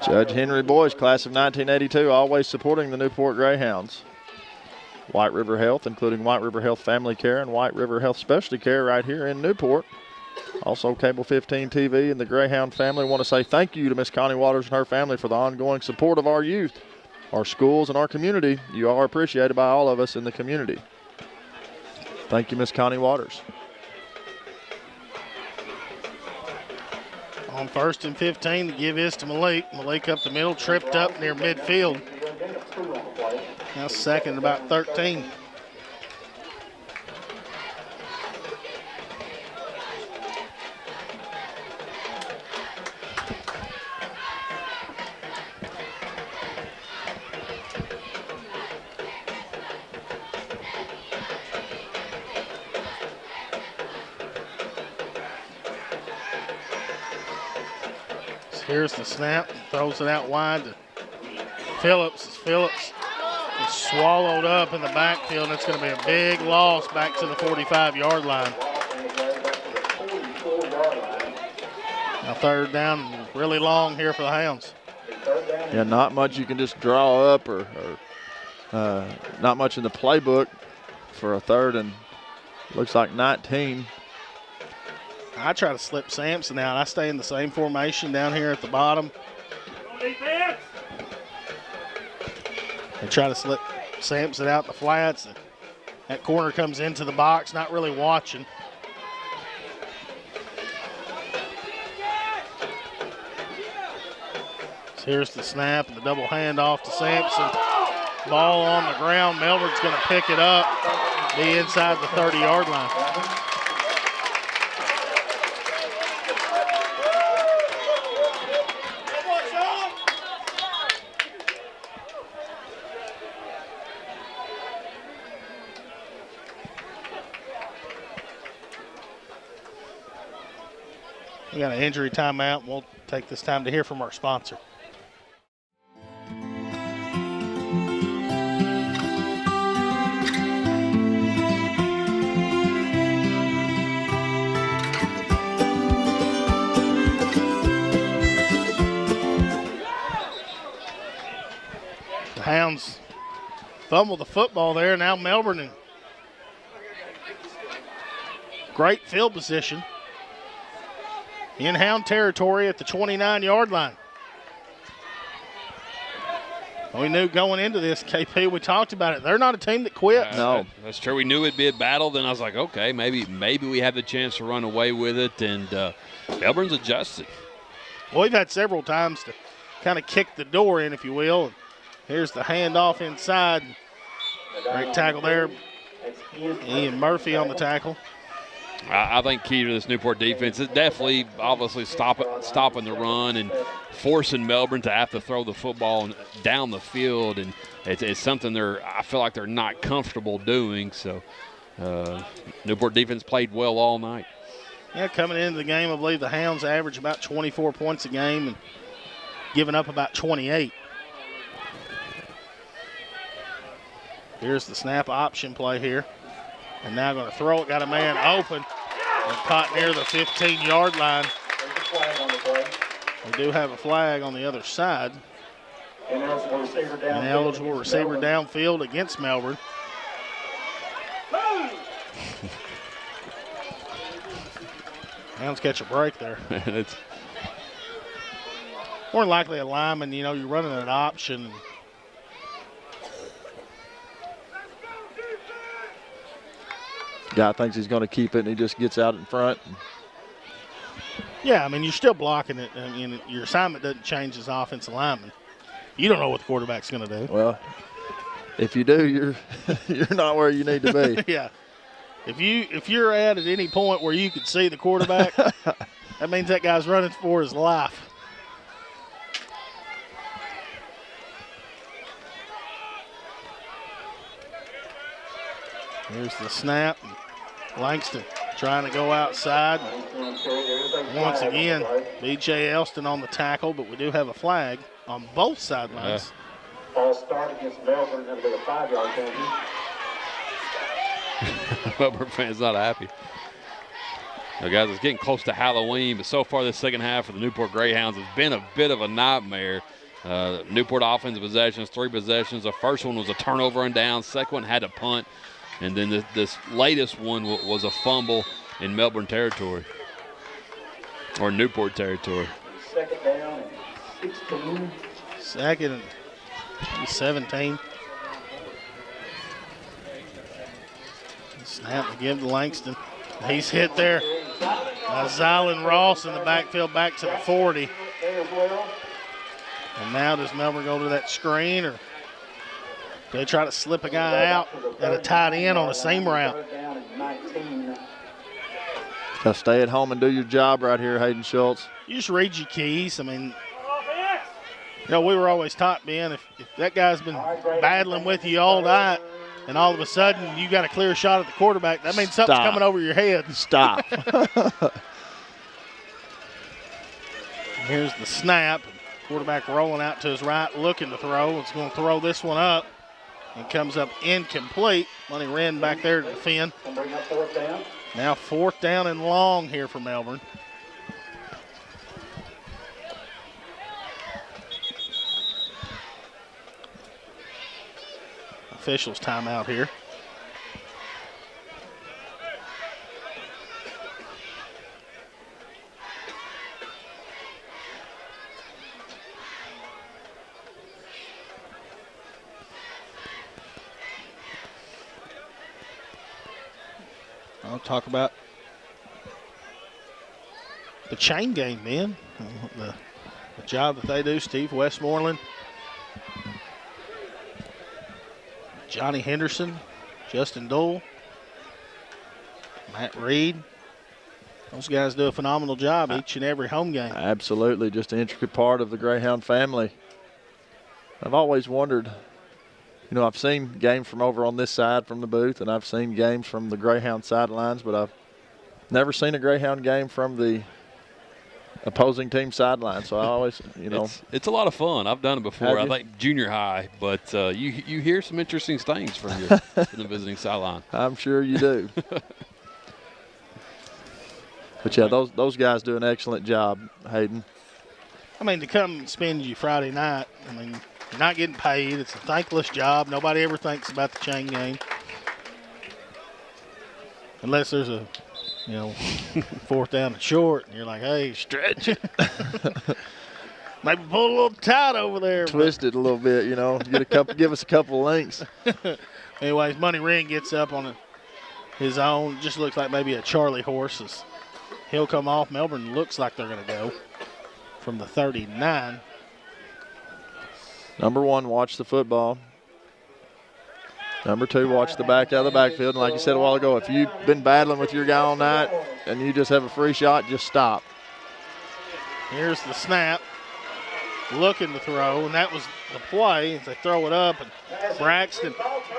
Judge Henry Boyce, class of 1982, always supporting the Newport Greyhounds. White River Health, including White River Health Family Care and White River Health Specialty Care right here in Newport. Also, Cable 15 TV and the Greyhound family want to say thank you to Miss Connie Waters and her family for the ongoing support of our youth, our schools, and our community. You are appreciated by all of us in the community. Thank you, Miss Connie Waters.
On 1st and 15, the give is to Malik. Malik up the middle, tripped up near midfield. Now 2nd and about 13. Here's the snap, throws it out wide to Phillips. Phillips is swallowed up in the backfield, and it's going to be a big loss back to the 45-yard line. Now 3rd down, really long here for the Hounds.
Yeah, not much you can just draw up or not much in the playbook for a 3rd and looks like 19.
I try to slip Sampson out. I stay in the same formation down here at the bottom. They try to slip Sampson out the flats. That corner comes into the box, not really watching. So here's the snap and the double handoff to Sampson. Ball on the ground. Melbourne's going to pick it up, be inside the 30-yard line. We got an injury timeout, and we'll take this time to hear from our sponsor. The Hounds fumble the football there. Now Melbourne in great field position in Hound territory at the 29-yard line. We knew going into this, KP, we talked about it. They're not a team that quits.
No. That's true. We knew it'd be a battle. Then I was like, okay, maybe we have the chance to run away with it. And Melbourne's adjusted.
Well, we've had several times to kind of kick the door in, if you will. Here's the handoff inside. Great tackle there. Ian Murphy on the tackle.
I think key to this Newport defense is definitely, obviously, stopping the run and forcing Melbourne to have to throw the football down the field, and it's something I feel like they're not comfortable doing. So Newport defense played well all night.
Yeah, coming into the game, I believe the Hounds average about 24 points a game and giving up about 28. Here's the snap option play here. And now going to throw it. Got a man open and caught near the 15-yard line. We do have a flag on the other side. An eligible receiver downfield against Melbourne. Hounds catch a break there. More than likely a lineman, you're running an option.
Guy thinks he's going to keep it, and he just gets out in front.
Yeah, you're still blocking it. Your assignment doesn't change as offensive lineman. You don't know what the quarterback's going to do.
Well, if you do, you're not where you need to be.
Yeah. If you're at any point where you could see the quarterback, that means that guy's running for his life. Here's the snap. Langston trying to go outside. Once again, B.J. Elston on the tackle, but we do have a flag on both sidelines.
False start against Melbourne. That'll be a 5-yard penalty.
Melbourne fans not happy. Now, guys, it's getting close to Halloween, but so far this second half for the Newport Greyhounds has been a bit of a nightmare. Newport offensive possessions, 3 possessions. The first one was a turnover and down. Second one had a punt. And then this latest one was a fumble in Melbourne territory, or Newport territory.
Second down and 16.
Second and 17. Snap to give to Langston. He's hit there. Zylan Ross in the backfield back to the 40. And now does Melbourne go to that screen, or they try to slip a guy out at a tight end on the same route?
Got to stay at home and do your job right here, Hayden Schultz.
You just read your keys. I mean, you know, we were always taught, Ben, if that guy's been battling with you all night and all of a sudden you got a clear shot at the quarterback, that means something's coming over your head.
Stop.
Here's the snap. Quarterback rolling out to his right, looking to throw. It's going to throw this one up. And comes up incomplete. Money Wren back there to defend. Now 4th down and long here for Melbourne. Officials timeout here. I'll talk about the chain game, man. The job that they do, Steve Westmoreland, Johnny Henderson, Justin Dole, Matt Reed. Those guys do a phenomenal job each and every home game.
Absolutely, just an intricate part of the Greyhound family. I've always wondered, you know, I've seen games from over on this side from the booth, and I've seen games from the Greyhound sidelines, but I've never seen a Greyhound game from the opposing team sideline. So I always, you know.
It's a lot of fun. I've done it before. I think junior high, but you hear some interesting things from the visiting sideline.
I'm sure you do. But, yeah, those guys do an excellent job, Hayden.
I mean, to come and spend you Friday night, I mean, you're not getting paid. It's a thankless job. Nobody ever thinks about the chain game. Unless there's a, 4th down and short, and you're like, hey, stretch it. Maybe pull a little tight over there.
Twist it a little bit, give us a couple links.
Anyways, Money Wren gets up on his own. Just looks like maybe a Charlie horse. He'll come off. Melbourne looks like they're going to go from the 39.
Number 1, watch the football. Number 2, watch the back out of the backfield. And like you said a while ago, if you've been battling with your guy all night and you just have a free shot, just stop.
Here's the snap. Looking to throw, and that was the play. As they throw it up, and Braxton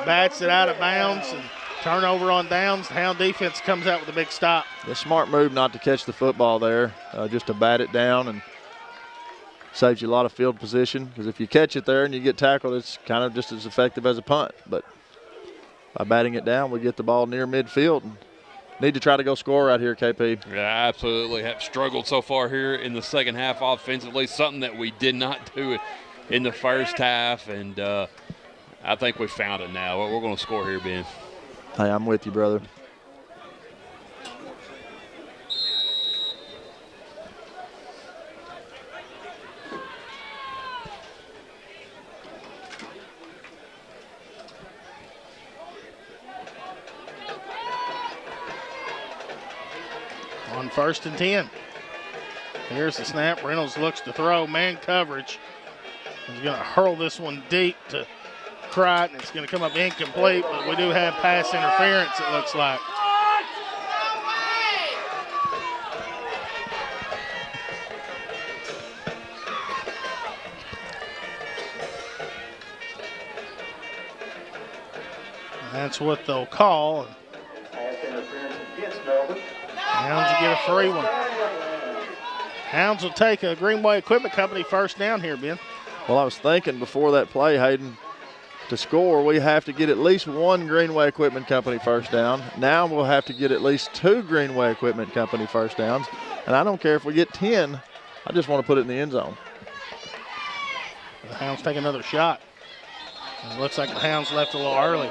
bats it out of bounds, and turnover on downs. The Hound defense comes out with a big stop.
A smart move not to catch the football there, just to bat it down, and saves you a lot of field position, because if you catch it there and you get tackled, it's kind of just as effective as a punt. But by batting it down, we get the ball near midfield and need to try to go score right here, KP.
Yeah, absolutely. Have struggled so far here in the second half offensively, something that we did not do in the first half, and I think we found it now. We're going to score here, Ben.
Hey, I'm with you, brother.
On 1st and 10. Here's the snap. Reynolds looks to throw. Man coverage. He's going to hurl this one deep to Crichton. It's going to come up incomplete, but we do have pass interference, it looks like. And that's what they'll call.
Pass interference against Melbourne.
Hounds will get a free one. Hounds will take a Greenway Equipment Company 1st down here, Ben.
Well, I was thinking before that play, Hayden, to score, we have to get at least one Greenway Equipment Company first down. Now we'll have to get at least 2 Greenway Equipment Company first downs. And I don't care if we get 10. I just want to put it in the end zone.
The Hounds take another shot. It looks like the Hounds left a little early.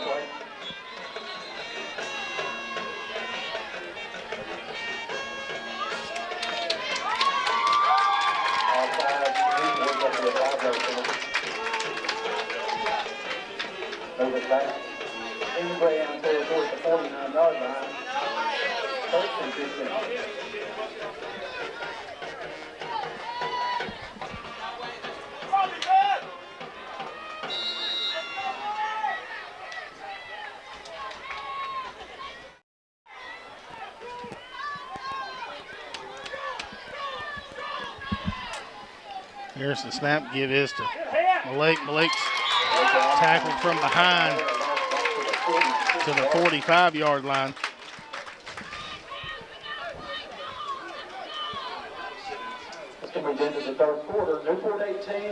Move it back. In Greyhound territory at the 49-yard line. 13-15.
Here's the snap. Give is to Malik. Malik's tackled from behind to the 45-yard line.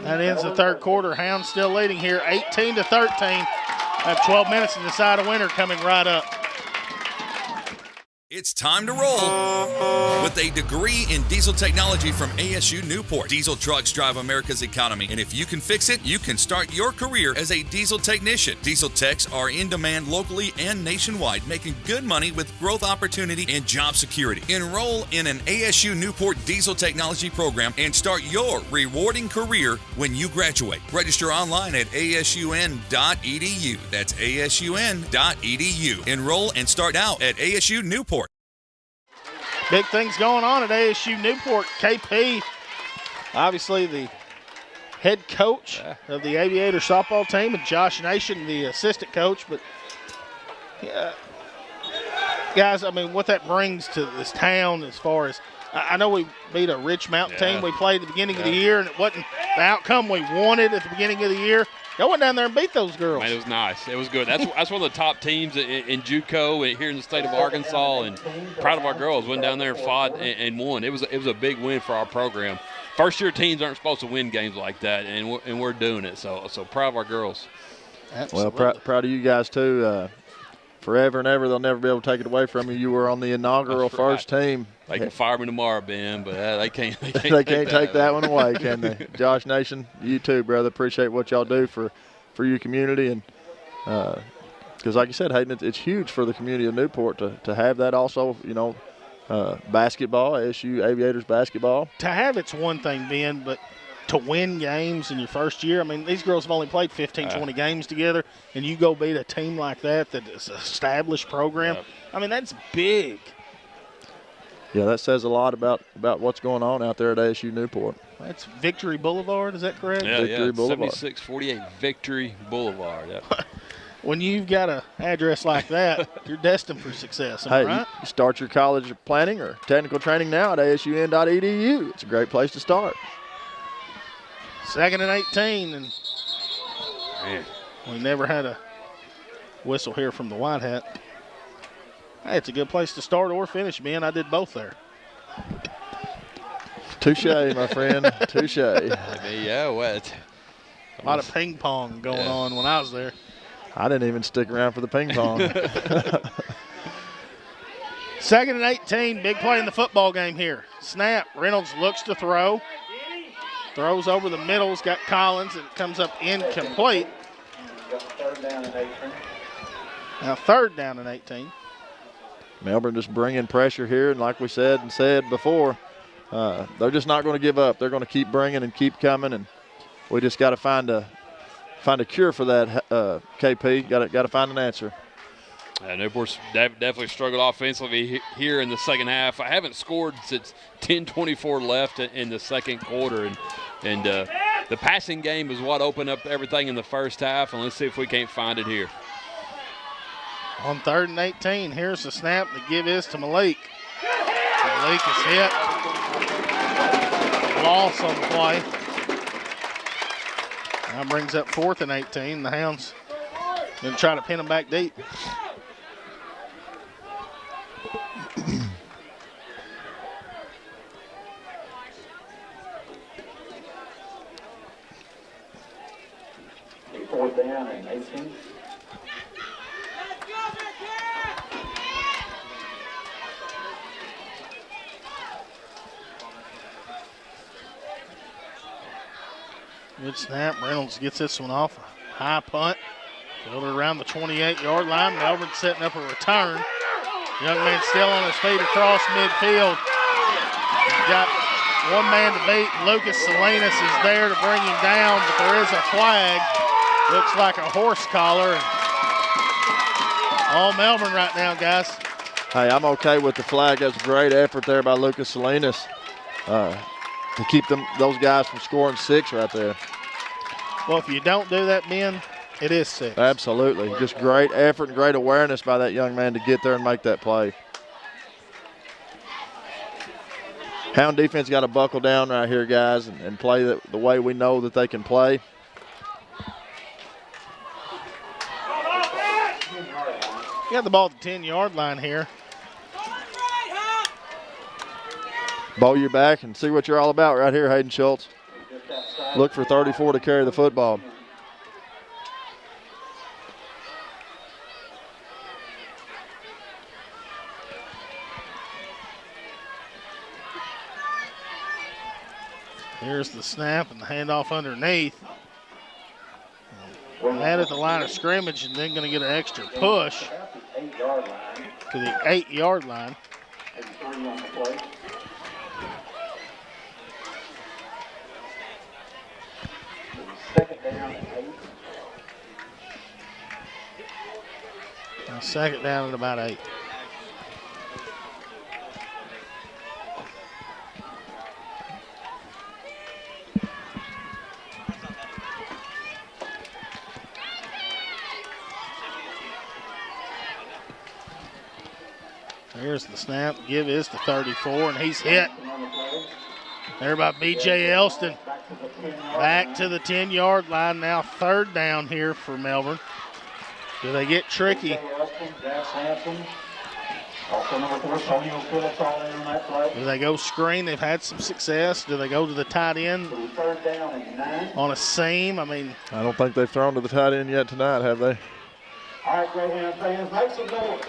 That ends the third quarter. Hounds still leading here, 18-13. Have 12 minutes to decide a winner coming right up.
It's time to roll with a degree in diesel technology from ASU Newport. Diesel trucks drive America's economy, and if you can fix it, you can start your career as a diesel technician. Diesel techs are in demand locally and nationwide, making good money with growth opportunity and job security. Enroll in an ASU Newport diesel technology program and start your rewarding career when you graduate. Register online at asun.edu. That's asun.edu. Enroll and start out at ASU Newport.
Big things going on at ASU Newport. KP, obviously the head coach of the Aviator softball team, and Josh Nation, the assistant coach. But, guys, I mean, what that brings to this town as far as, I know we beat a Rich Mountain team we played at the beginning of the year, and it wasn't the outcome we wanted at the beginning of the year. Y'all went down there and beat those girls.
Man, it was nice. It was good. That's one of the top teams in JUCO here in the state of Arkansas, and proud of our girls. Went down there and fought and won. It was a big win for our program. First-year teams aren't supposed to win games like that, and we're doing it. So proud of our girls.
Absolutely.
Well, proud of you guys too. Forever and ever, they'll never be able to take it away from you. You were on the inaugural first team.
They can fire me tomorrow, Ben, but they can't. They
can't take that one away, can they? Josh Nation, you too, brother. Appreciate what y'all do for your community, and because, like you said, Hayden, it's huge for the community of Newport to have that. Also, you know, basketball, ASU Aviators basketball.
To have it's one thing, Ben, but to win games in your first year, I mean, these girls have only played 15, 20 games together, and you go beat a team like that is an established program. I mean, that's big.
Yeah, that says a lot about what's going on out there at ASU Newport.
That's Victory Boulevard, is that correct?
Yeah,
Victory Boulevard.
7648 Victory Boulevard. Yeah.
When you've got an address like that, you're destined for success, am I right?
You start your college planning or technical training now at asun.edu. It's a great place to start.
2nd and 18, and we never had a whistle here from the White Hat. Hey, it's a good place to start or finish, Ben. I did both there.
Touche, my friend. Touche.
Yeah, what?
A lot of ping pong going on when I was there.
I didn't even stick around for the ping pong.
2nd and 18, big play in the football game here. Snap, Reynolds looks to throw. Throws over the middle's got Collins, and it comes up incomplete. Now 3rd down and 18.
Melbourne just bringing pressure here, and like we said before, they're just not going to give up. They're going to keep bringing and keep coming, and we just got to find a cure for that. KP got to find an answer.
Newport's definitely struggled offensively here in the second half. I haven't scored since 10:24 left in the second quarter, and the passing game is what opened up everything in the first half, and let's see if we can't find it here.
On 3rd and 18, here's the snap. The give is to Malik. Malik is hit. Loss on the play. Now brings up 4th and 18. The Hounds going to try to pin them back deep.
4th down and 18.
Good snap. Reynolds gets this one off. High punt. Fielder around the 28-yard line. Melbourne setting up a return. Young man still on his feet across midfield. He's got one man to beat. Lucas Salinas is there to bring him down, but there is a flag. Looks like a horse collar. All Melbourne right now, guys.
Hey, I'm okay with the flag. That's a great effort there by Lucas Salinas to keep those guys from scoring 6 right there.
Well, if you don't do that, Ben, it is 6.
Absolutely. Just great effort and great awareness by that young man to get there and make that play. Hound defense got to buckle down right here, guys, and play the way we know that they can play.
You got the ball at the 10-yard line here.
Bowl your back and see what you're all about right here, Hayden Schultz. Look for 34 to carry the football.
Here's the snap and the handoff underneath. That at the line of scrimmage and then going to get an extra push to the 8-yard line. Second down at about 8. Here's the snap. Give is to 34, and he's hit. There by B.J. Elston. Back to the 10-yard line now. 3rd down here for Melbourne. Do they get tricky? Do they go screen? They've had some success. Do they go to the tight end on a seam? I mean,
I don't think they've thrown to the tight end yet tonight, have they?
All right, Greyhound fans, make some noise.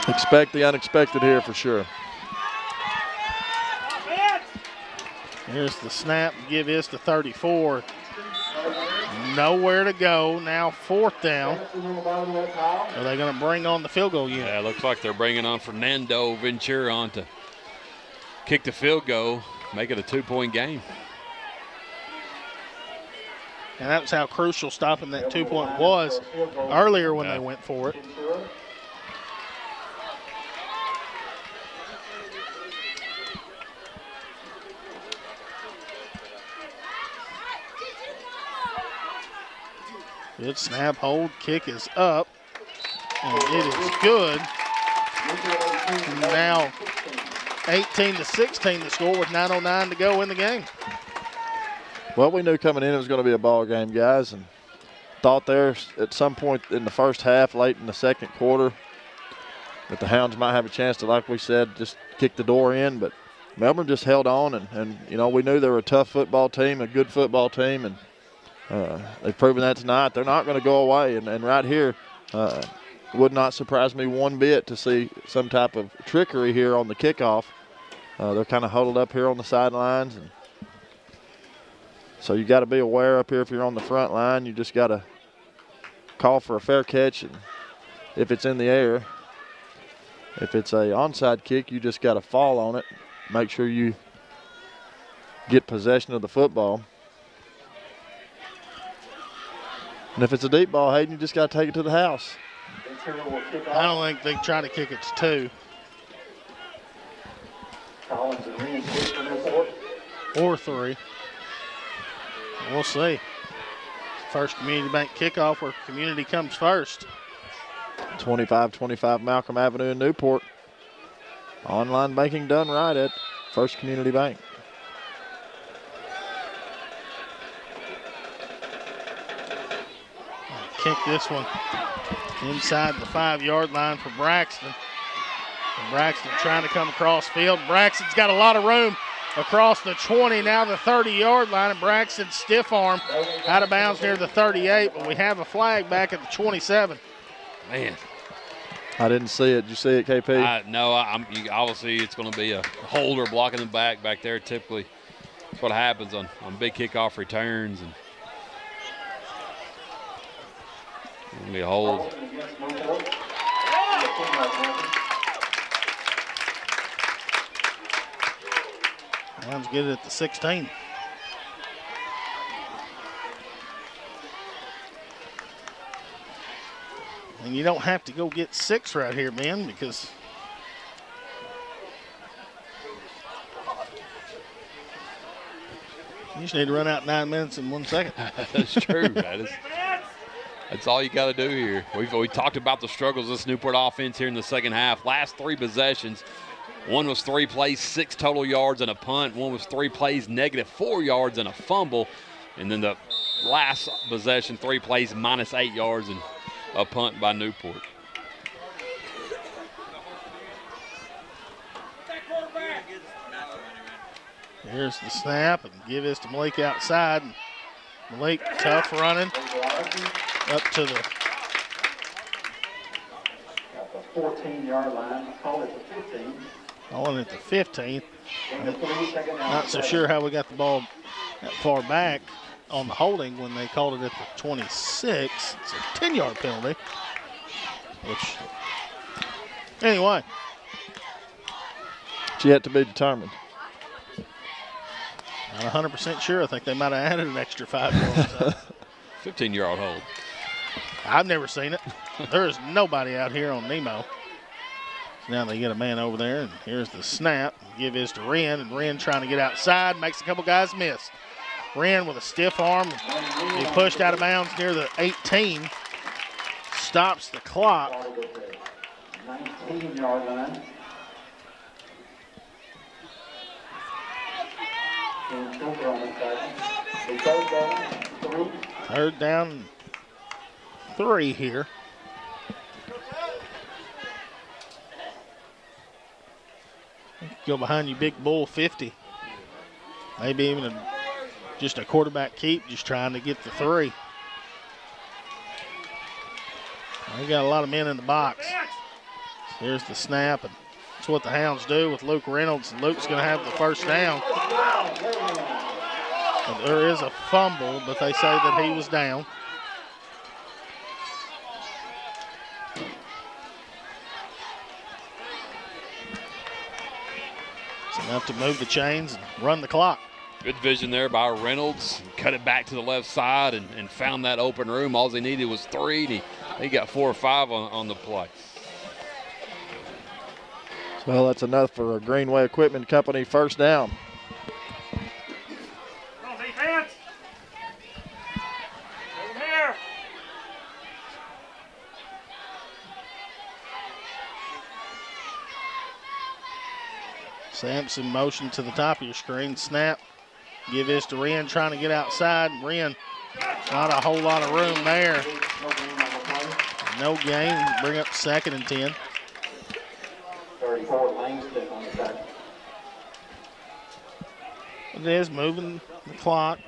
Expect the unexpected here for sure.
Here's the snap. Give is to 34. Nowhere to go. Now 4th down. Are they going to bring on the field goal unit?
Yeah, it looks like they're bringing on Fernando Ventura on to kick the field goal, make it a 2-point game.
And that was how crucial stopping that 2-point was earlier when they went for it. Good snap, hold, kick is up, and it is good. Now 18-16 the score with 9:09 to go in the game.
Well, we knew coming in it was going to be a ball game, guys, and thought there at some point in the first half, late in the second quarter, that the Hounds might have a chance to, like we said, just kick the door in, but Melbourne just held on, and you know, we knew they were a tough football team, a good football team, and they've proven that tonight. They're not going to go away, and right here, would not surprise me one bit to see some type of trickery here on the kickoff. They're kind of huddled up here on the sidelines, and so you got to be aware up here if you're on the front line. You just got to call for a fair catch, and if it's in the air, if it's a onside kick, you just got to fall on it. Make sure you get possession of the football. And if it's a deep ball, Hayden, you just got to take it to the house.
I don't think they try to kick it to 2. Or 3. We'll see. First Community Bank kickoff where community comes first.
2525 Malcolm Avenue in Newport. Online banking done right at First Community Bank.
Kick this one inside the 5-yard line for Braxton. And Braxton trying to come across field. Braxton's got a lot of room. across the 20, now the 30-yard line, and Braxton stiff arm out of bounds near the 38, but we have a flag back at the 27.
Man.
I didn't see it. Did you see it, KP?
No, obviously it's going to be a holder blocking the back there. Typically, that's what happens on big kickoff returns. And it's going to be a hold.
Rams get it at the 16. And you don't have to go get 6 right here, man, because you just need to run out 9 minutes and 1 second.
That's true. That's all you got to do here. We talked about the struggles of this Newport offense here in the second half. Last 3 possessions, one was 3 plays, 6 total yards and a punt. One was 3 plays, -4 yards and a fumble. And then the last possession, 3 plays, -8 yards and a punt by Newport.
Here's the snap, and give this to Malik outside. Malik, tough running, up to the
14-yard line. Call it the 15.
Calling it the 15. Not so sure how we got the ball that far back on the holding when they called it at the 26. It's a 10-yard penalty. Which, anyway.
It's yet to be determined.
Not 100% sure. I think they might have added an extra 5 yards.
15-yard hold.
I've never seen it. There is nobody out here on Nemo. Now they get a man over there, and here's the snap. Give this to Wren, and Wren trying to get outside, makes a couple guys miss. Wren with a stiff arm. He pushed out of bounds near the 18. Stops the clock.
19-yard line.
Third down, 3 here. Go behind you, big bull 50. Maybe even just a quarterback keep, just trying to get the 3. They got a lot of men in the box. Here's the snap, and that's what the Hounds do with Luke Reynolds. And Luke's going to have the first down. And there is a fumble, but they say that he was down. It's enough to move the chains and run the clock.
Good vision there by Reynolds. Cut it back to the left side and found that open room. All he needed was 3, and he got 4 or 5 on the play.
Well, that's enough for a Greenway Equipment Company first down.
Sampson motion to the top of your screen. Snap. Give this to Wren trying to get outside. Wren, not a whole lot of room there. No gain. Bring up 2nd and 10.
34 Langston on the back.
It is moving the clock.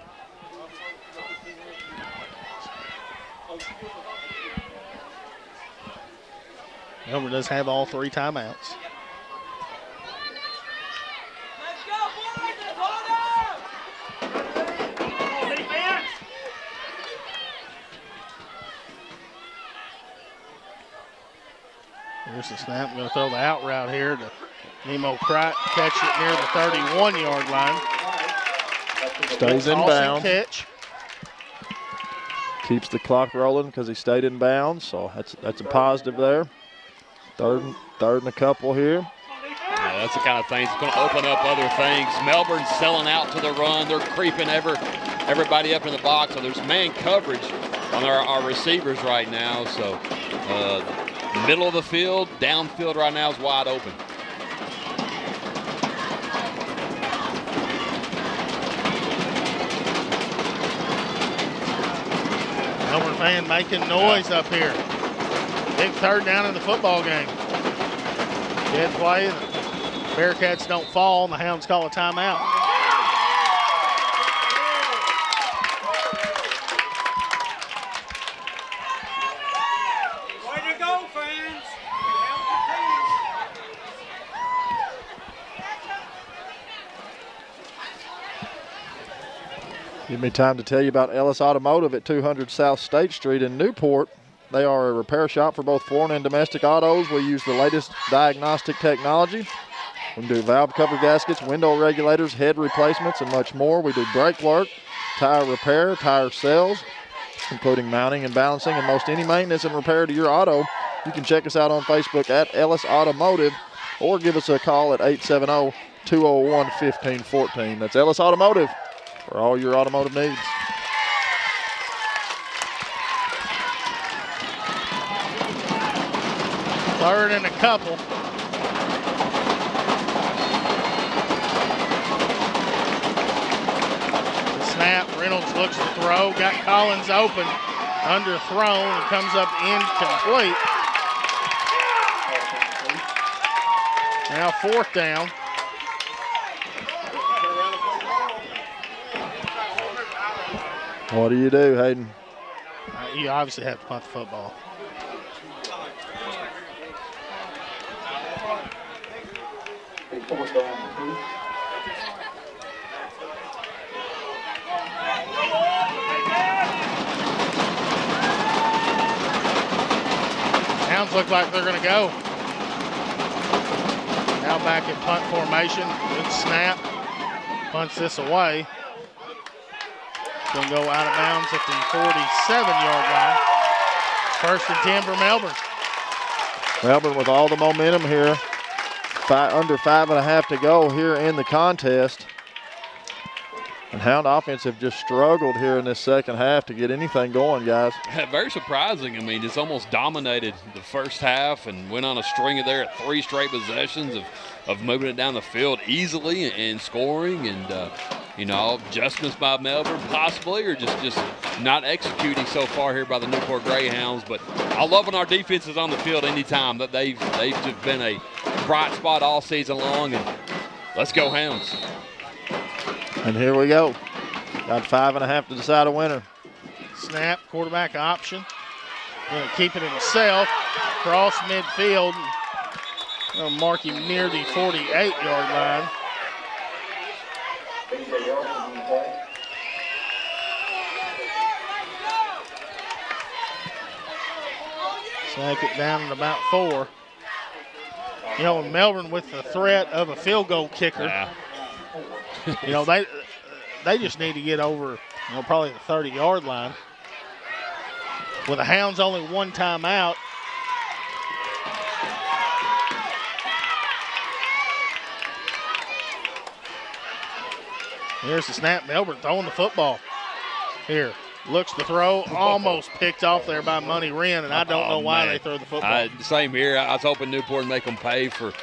Melbourne does have all 3 timeouts. Here's the snap. I'm going to throw the out route here to Nemo Pratt. Catch it near the 31-yard line.
Stays in bounds.
Catch.
Keeps the clock rolling because he stayed in bounds, so that's a positive there. Third and a couple here.
Yeah, that's the kind of thing that's going to open up other things. Melbourne's selling out to the run. They're creeping everybody up in the box. So there's man coverage on our receivers right now. So middle of the field, downfield right now is wide open.
Melbourne fan making noise up here. Big third down in the football game. Dead play. Bearkatz don't fall, and the Hounds call a timeout.
Way to go, fans!
Give me time to tell you about Ellis Automotive at 200 South State Street in Newport. They are a repair shop for both foreign and domestic autos. We use the latest diagnostic technology. We do valve cover gaskets, window regulators, head replacements, and much more. We do brake work, tire repair, tire sales, including mounting and balancing, and most any maintenance and repair to your auto. You can check us out on Facebook at Ellis Automotive or give us a call at 870-201-1514. That's Ellis Automotive for all your automotive needs.
Third and a couple. The snap, Reynolds looks to throw, got Collins open, underthrown, and comes up incomplete. Now fourth down.
What do you do, Hayden?
You obviously have to punt the football. Hounds look like they're going to go. Now back in punt formation. Good snap. Punts this away. Going to go out of bounds at the 47-yard line. First and 10 for Melbourne.
Melbourne with all the momentum here. Under 5.5 to go here in the contest. And Hound offense have just struggled here in this second half to get anything going, guys.
Very surprising. I mean, it's almost dominated the first half and went on a string of there at 3 straight possessions of moving it down the field easily and scoring, and you know, adjustments by Melbourne possibly, or just not executing so far here by the Newport Greyhounds. But I love when our defense is on the field anytime. That they've just been a bright spot all season long, and let's go Hounds.
And here we go. Got 5.5 to decide a winner.
Snap, quarterback option. Going to keep it himself. Cross midfield. Going to mark him near the 48-yard line. Snake it down at about 4. You know, Melbourne with the threat of a field goal kicker.
Yeah.
You know, they just need to get over, you know, probably the 30-yard line. With the Hounds only one timeout. Here's the snap. Melbourne throwing the football. Here, looks to throw. Almost picked off there by Money Wren, and I don't know why they throw the football.
Same here. I was hoping Newport would make them pay for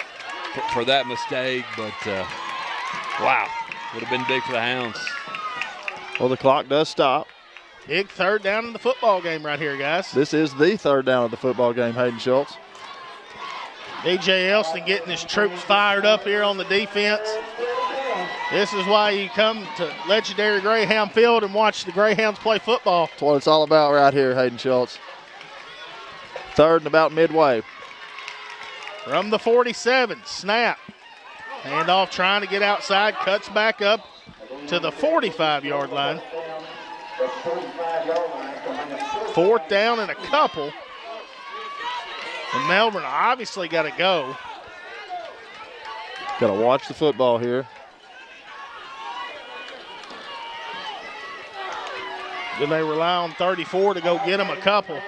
that mistake, but wow, would have been big for the Hounds.
Well, the clock does stop.
Big third down in the football game right here, guys.
This is the third down of the football game, Hayden Schultz.
DJ Elston getting his troops fired up here on the defense. This is why you come to legendary Greyhound Field and watch the Greyhounds play football.
That's what it's all about right here, Hayden Schultz. Third and about midway.
From the 47, snap. Handoff trying to get outside, cuts back up to the 45-yard line. Fourth down and a couple. And Melbourne obviously got to go.
Got to watch the football here.
Do they rely on 34 to go get them a couple? Or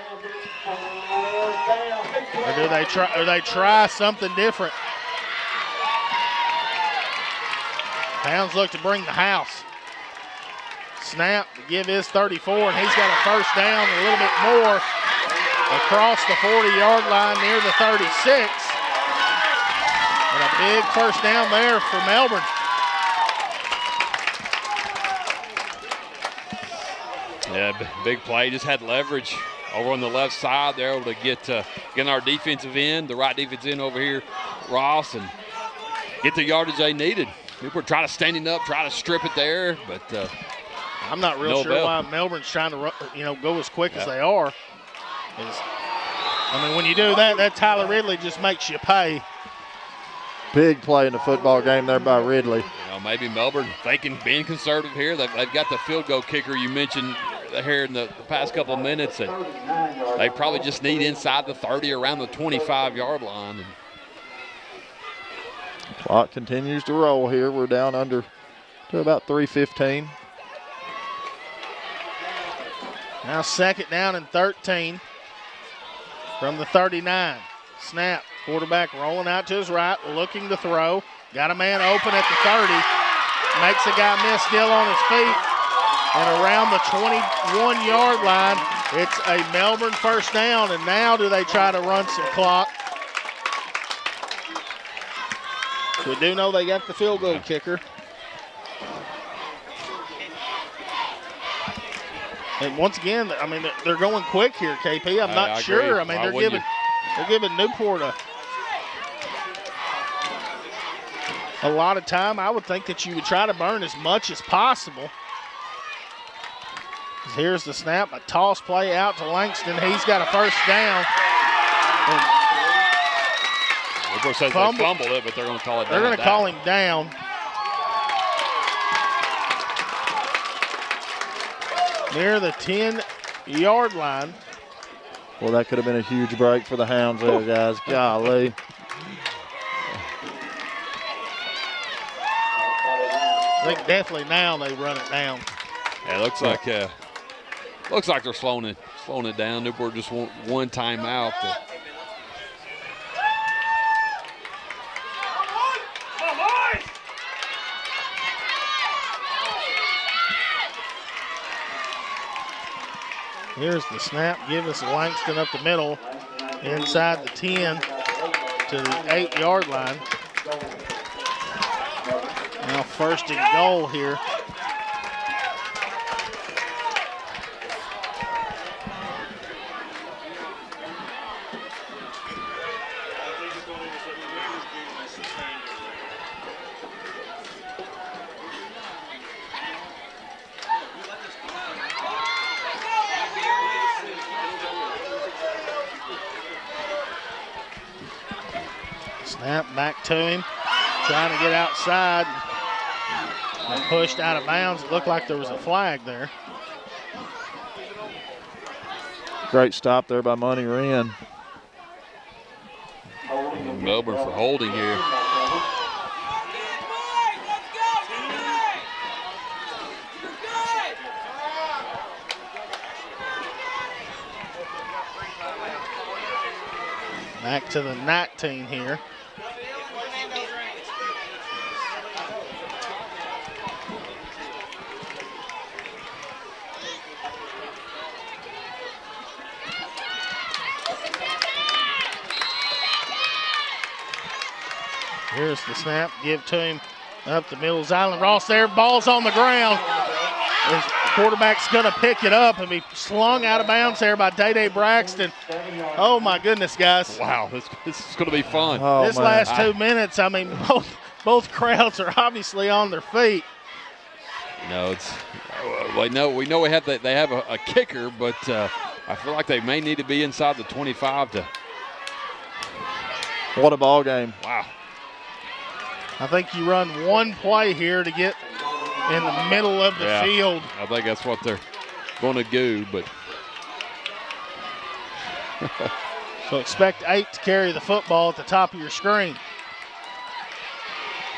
do they try something different? Hounds look to bring the house. Snap to give his 34, and he's got a first down, a little bit more across the 40-yard line near the 36. And a big first down there for Melbourne.
Yeah, big play. Just had leverage over on the left side. They're able to get our defensive end, the right defensive end over here, Ross, and get the yardage they needed. Newport try to standing up, try to strip it there, but
I'm not real sure why Melbourne's trying to, go as quick as they are. When you do that, that Tyler Ridley just makes you pay.
Big play in the football game there by Ridley.
Maybe Melbourne thinking, being conservative here. They've got the field goal kicker you mentioned here in the past couple of minutes. And they probably just need inside the 30, around the 25-yard line.
Clock continues to roll here. We're down under to about 3:15.
Now 2nd down and 13 from the 39. Snap. Quarterback rolling out to his right, looking to throw. Got a man open at the 30. Makes a guy miss, still on his feet. And around the 21-yard line, it's a Melbourne first down. And now do they try to run some clock? We do know they got the field goal kicker. And once again, they're going quick here, KP. I'm not sure. They're giving Newport a lot of time. I would think that you would try to burn as much as possible. Here's the snap, a toss play out to Langston. He's got a first down.
Newport says they fumbled it, but they're going to call it down.
They're going to call him down. Near the 10-yard line.
Well, that could have been a huge break for the Hounds there, guys. Golly.
I think definitely now they run it down.
Yeah, it looks like they're slowing it down. Newport just want one timeout.
Here's the snap. Give us Langston up the middle, inside the 10 to the 8-yard line. Now 1st and goal here. Snap back to him, trying to get outside. And pushed out of bounds. It looked like there was a flag there.
Great stop there by Money Wren.
Melbourne for holding here.
Back to the 19 here. Here's the snap, give to him up the middle. Zylan Ross there, ball's on the ground. His quarterback's gonna pick it up and be slung out of bounds there by Day Braxton. Oh my goodness, guys.
Wow, this is gonna be fun.
Oh, this last 2 minutes, both crowds are obviously on their feet.
We know they have a kicker, but I feel like they may need to be inside the 25 to.
What a ball game.
Wow.
I think you run one play here to get in the middle of the field.
I think that's what they're going to do, but.
So expect 8 to carry the football at the top of your screen.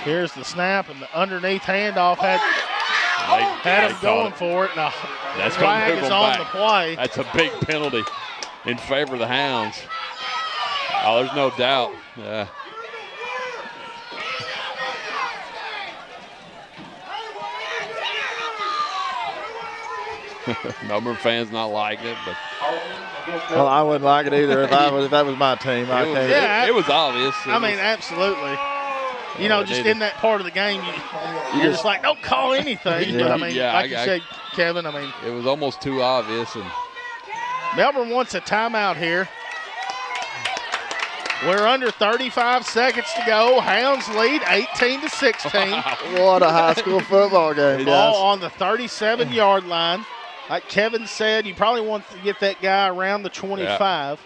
Here's the snap, and the underneath handoff had him going for it. Now, the flag is on the play.
That's a big penalty in favor of the Hounds. Oh, there's no doubt. Yeah. Melbourne fans not liking it, but
well, I wouldn't like it either if that was my team.
It was obvious.
Absolutely. Just in that part of the game, you're just like, don't call anything.
Yeah.
But you said, Kevin,
it was almost too obvious. And
Melbourne wants a timeout here. We're under 35 seconds to go. Hounds lead 18-16.
What a high school football game, guys.
Ball on the 37-yard line. Like Kevin said, you probably want to get that guy around the 25.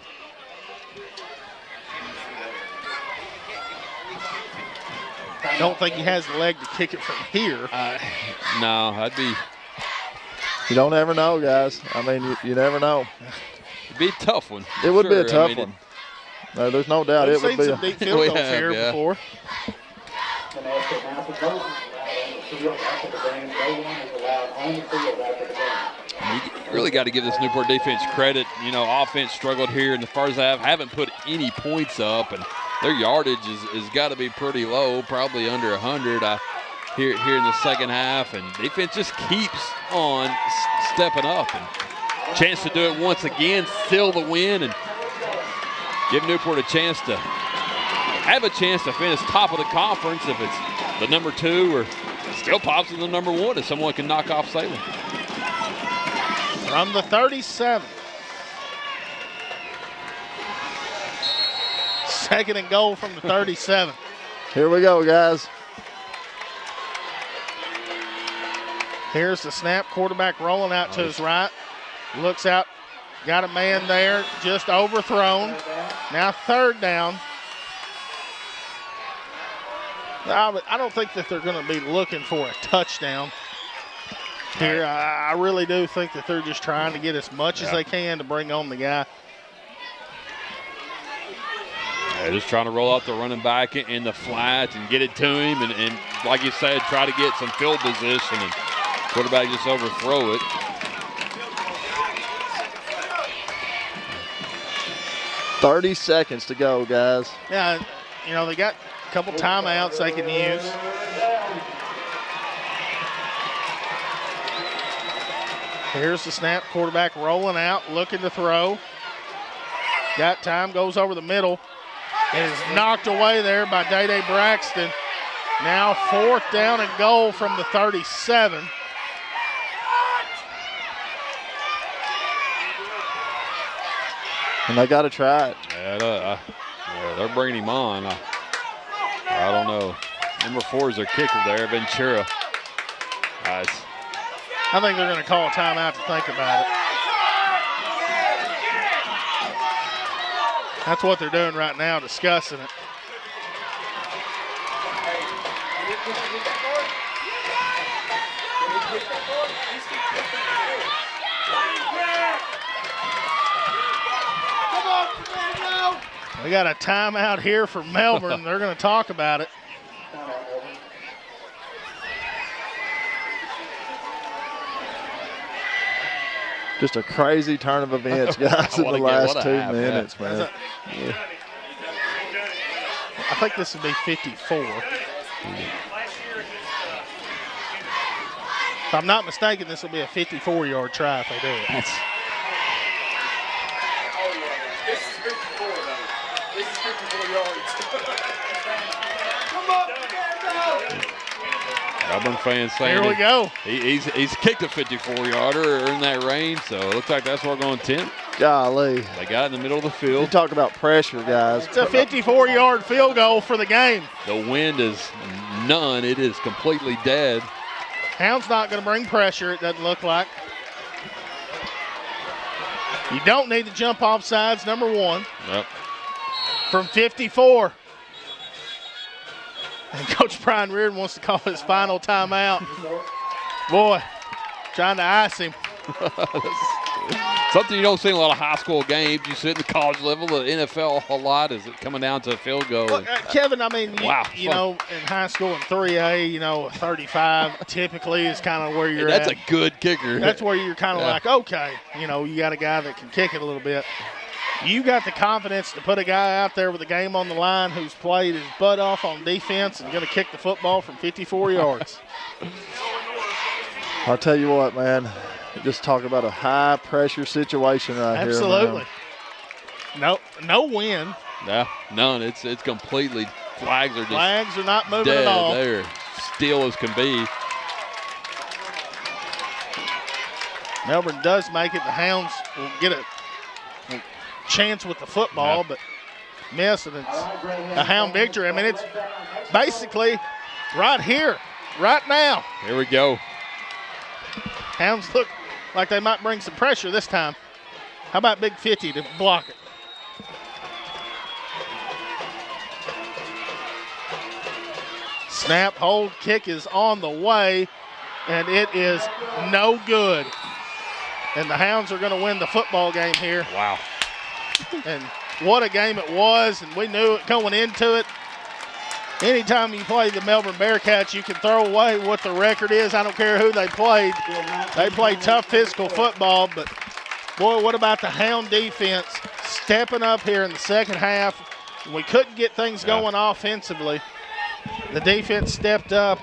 Don't think he has the leg to kick it from here.
No, I'd be.
You don't ever know, guys. I mean, you never know.
It'd be a tough one.
It would be a tough one. No, there's no doubt
We've
it would
seen
be.
some deep field goals here before.
And as the now the goal is allowed on the field after the game, no one is allowed on the field after the game.
You really got to give this Newport defense credit. You know, offense struggled here in the first half, haven't put any points up, and their yardage is got to be pretty low, probably under 100 here in the second half, and defense just keeps on stepping up. And chance to do it once again, seal the win, and give Newport a chance to finish top of the conference if it's the number 2 or still possibly the number 1 if someone can knock off Salem.
From the 37. Second and goal from the 37.
Here we go, guys.
Here's the snap. Quarterback rolling out to his right. Looks out. Got a man there. Just overthrown. Now third down. I don't think that they're going to be looking for a touchdown here. I really do think that they're just trying to get as much as they can to bring on the guy.
Yeah, just trying to roll out the running back in the flat and get it to him. And like you said, try to get some field position. And quarterback just overthrow it.
$30 seconds to go, guys.
Yeah, you know, they got a couple timeouts they can use. Here's the snap. Quarterback rolling out, looking to throw. Got time, goes over the middle. It is knocked away there by Day-Day Braxton. Now fourth down and goal from the 37.
And they got to try it.
Yeah, they're bringing him on. I don't know. Number 4 is their kicker there, Ventura. Nice.
I think they're going to call a timeout to think about it. That's what they're doing right now, discussing it. We got a timeout here for Melbourne. They're going to talk about it.
Just a crazy turn of events, guys, in the last 2 minutes, man.
Yeah. I think this would be 54. If I'm not mistaken, this will be a 54-yard try if they do it.
That's
This is 54, though. This is 54 yards. Come on,
Melbourne fans saying
here we go.
He's kicked a 54-yarder or in that range, so it looks like that's where we're going to attempt.
Golly.
They got it in the middle of the field.
You talk about pressure, guys.
It's a 54-yard field goal for the game.
The wind is none. It is completely dead.
Hound's not going to bring pressure, it doesn't look like. You don't need to jump off sides, number 1.
Yep.
From 54. And Coach Brian Reardon wants to call his final timeout. Boy, trying to ice him.
Something you don't see in a lot of high school games. You see it in the college level, the NFL a lot. Is it coming down to a field goal?
Well, Kevin, I mean, you know, in high school in 3A, you know, 35 typically is kind of where you're
That's
at.
a good kicker.
That's where you're kind of like, okay, you know, you got a guy that can kick it a little bit. You got the confidence to put a guy out there with a game on the line who's played his butt off on defense and going to kick the football from 54 yards.
I'll tell you what, man. Just talk about a high-pressure situation right here.
Absolutely. No win.
Yeah, none. It's completely flags are
not moving
dead
at all.
They're still as can be.
Melbourne does make it. The Hounds will get a chance with the football, but miss, and it's a Hound victory. I mean, it's basically right here, right now.
Here we go.
Hounds look like they might bring some pressure this time. How about Big 50 to block it? Snap, hold, kick is on the way, and it is no good. And the Hounds are going to win the football game here.
Wow.
And what a game it was, and we knew it going into it. Anytime you play the Melbourne Bearkatz, you can throw away what the record is. I don't care who they played. They played tough physical football, but boy, what about the Hound defense stepping up here in the second half? We couldn't get things going offensively. The defense stepped up,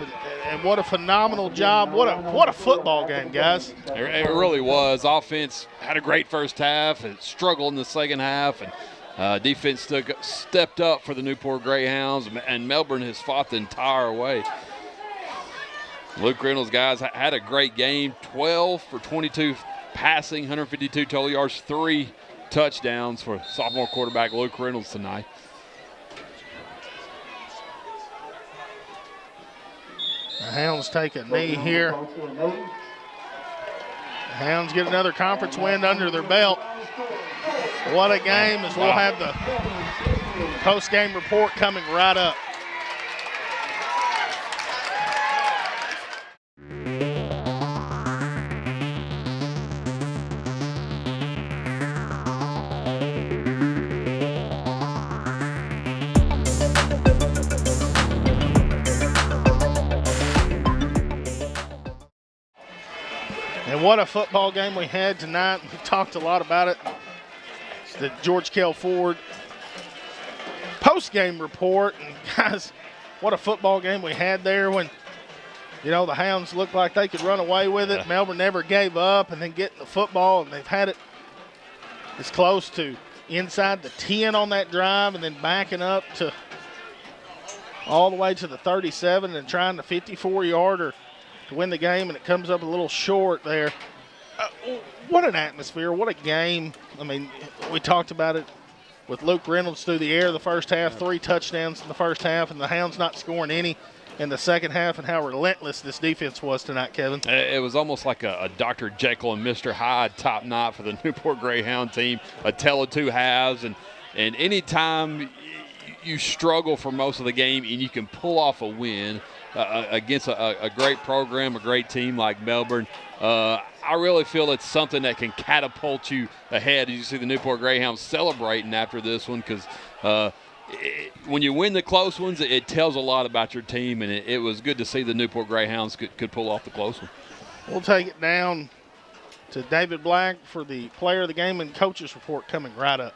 and what a phenomenal job. What a football game, guys.
It really was. Offense had a great first half and struggled in the second half, and defense stepped up for the Newport Greyhounds, and Melbourne has fought the entire way. Luke Reynolds, guys, had a great game. 12 for 22 passing, 152 total yards, 3 touchdowns for sophomore quarterback Luke Reynolds tonight.
The Hounds take a knee here. The Hounds get another conference win under their belt. What a game, as we'll have the post-game report coming right up. And what a football game we had tonight. We talked a lot about it. It's the George Kell Ford post-game report. And guys, what a football game we had there when, you know, the Hounds looked like they could run away with it. Yeah. Melbourne never gave up, and then getting the football, and they've had it as close to inside the 10 on that drive, and then backing up to all the way to the 37 and trying the 54-yarder to win the game, and it comes up a little short there. What an atmosphere. What a game. I mean, we talked about it with Luke Reynolds through the air the first half, 3 touchdowns in the first half, and the Hounds not scoring any in the second half, and how relentless this defense was tonight, Kevin.
It was almost like a Dr. Jekyll and Mr. Hyde top knot for the Newport Greyhound team, a tale of two halves, and anytime you struggle for most of the game and you can pull off a win against a great program, a great team like Melbourne, I really feel it's something that can catapult you ahead. As you see the Newport Greyhounds celebrating after this one, because when you win the close ones, it tells a lot about your team, and it was good to see the Newport Greyhounds could pull off the close one.
We'll take it down to David Black for the player of the game and coaches report coming right up.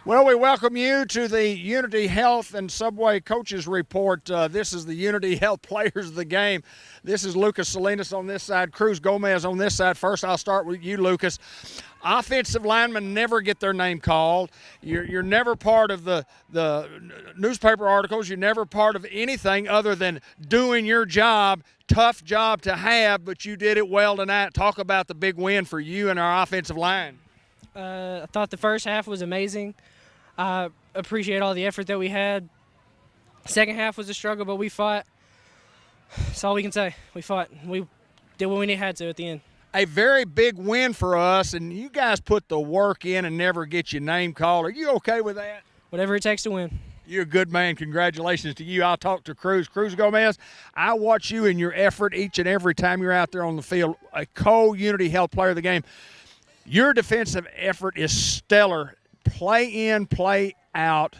Well, we welcome you to the Unity Health and Subway Coaches Report. This is the Unity Health Players of the Game. This is Lucas Salinas on this side, Cruz Gomez on this side. First, I'll start with you, Lucas. Offensive linemen never get their name called. You're never part of the newspaper articles. You're never part of anything other than doing your job. Tough job to have, but you did it well tonight. Talk about the big win for you and our offensive line.
I thought the first half was amazing. I appreciate all the effort that we had. Second half was a struggle, but we fought. That's all we can say. We fought. We did what we had to at the end.
A very big win for us, and you guys put the work in and never get your name called. Are you okay with that?
Whatever it takes to win.
You're a good man. Congratulations to you. I'll talk to Cruz. Cruz Gomez, I watch you and your effort each and every time you're out there on the field. A co-Unity Health Player of the Game. Your defensive effort is stellar. Play in, play out,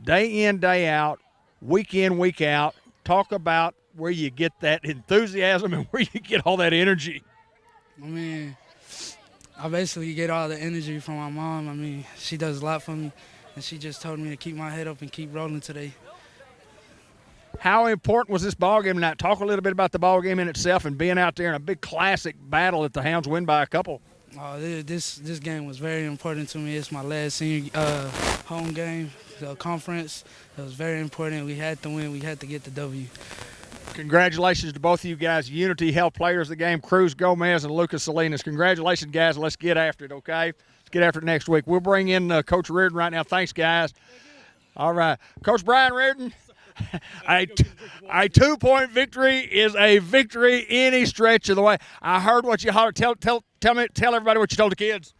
day in, day out, week in, week out. Talk about where you get that enthusiasm and where you get all that energy.
I mean, I basically get all the energy from my mom. I mean, she does a lot for me, and she just told me to keep my head up and keep rolling today.
How important was this ball game tonight? Talk a little bit about the ball game in itself and being out there in a big classic battle that the Hounds win by a couple.
This game was very important to me. It's my last senior home game, the conference. It was very important. We had to win. We had to get the W.
Congratulations to both of you guys, Unity Health Players of the Game, Cruz Gomez and Lucas Salinas. Congratulations, guys. Let's get after it, okay? Let's get after it next week. We'll bring in Coach Reardon right now. Thanks, guys. All right. Coach Brian Reardon, a 2-point victory is a victory any stretch of the way. I heard what you hollered. Tell everybody what you told the kids.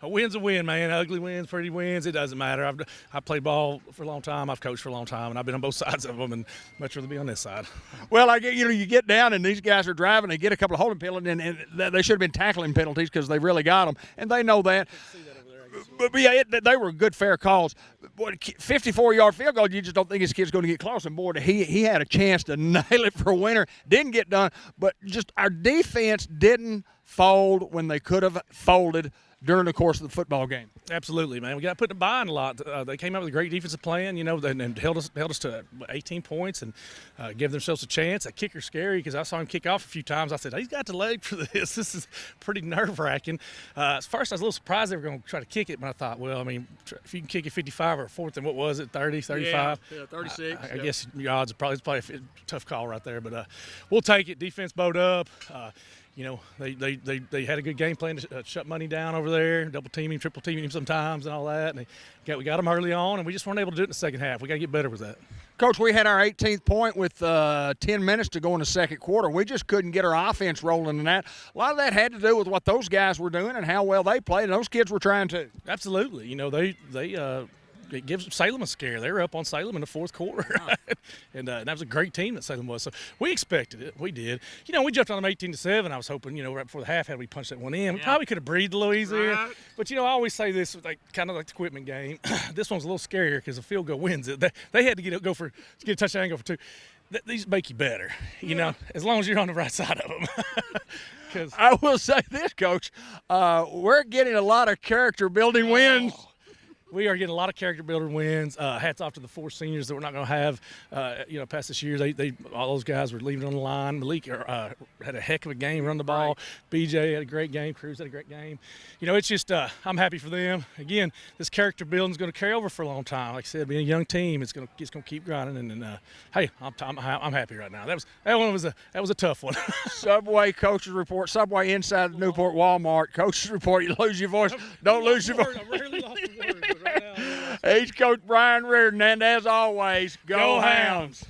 A win's a win, man. Ugly wins, pretty wins, it doesn't matter. I've played ball for a long time. I've coached for a long time, and I've been on both sides of them, and much rather be on this side.
Well, you get down, and these guys are driving. They get a couple of holding penalties, and they should have been tackling penalties because they really got them, and they know that. But yeah, they were good, fair calls. 54-yard field goal, you just don't think his kid's going to get close. And, boy, he had a chance to nail it for a winner. Didn't get done. But just our defense didn't fold when they could have folded during the course of the football game.
Absolutely, man. We got put in a bind a lot. They came out with a great defensive plan, and held us to 18 points and gave themselves a chance. That kicker's scary because I saw him kick off a few times. I said, he's got the leg for this. This is pretty nerve-wracking. At first, I was a little surprised they were going to try to kick it, but I thought, well, I mean, if you can kick it 55 or 4th, then what was it, 30, 35?
Yeah, 36.
I guess your odds are it's probably a tough call right there, but we'll take it. Defense bowed up. They had a good game plan to shut money down over there, double team him, triple team him sometimes and all that. And we got them early on, and we just weren't able to do it in the second half. We got to get better with that.
Coach, we had our 18th point with 10 minutes to go in the second quarter. We just couldn't get our offense rolling in that. A lot of that had to do with what those guys were doing and how well they played, and those kids were trying to.
Absolutely. It gives Salem a scare. They were up on Salem in the fourth quarter, and that was a great team that Salem was. So we expected it. We did. We jumped on them 18-7. I was hoping, right before the half, had we punched that one in, we probably could have breathed a little easier. Right. But I always say this, kind of like the equipment game. This one's a little scarier because the field goal wins it. They had to get a touchdown and go for two. These make you better, as long as you're on the right side of them.
I will say this, Coach, we're getting a lot of character building wins.
We are getting a lot of character builder wins. Hats off to the 4 seniors that we're not going to have, past this year. They all those guys were leaving on the line. Malik had a heck of a game, run the ball. Right. BJ had a great game. Cruz had a great game. It's just I'm happy for them. Again, this character building is going to carry over for a long time. Like I said, being a young team, it's going to keep grinding. And hey, I'm happy right now. That was a tough one.
Subway coaches report. Subway inside the Newport Walmart coaches report. You lose your voice. Don't lose your voice.
I'm really lost for words. Right now.
He's Coach Brian Reardon, and as always, go Hounds.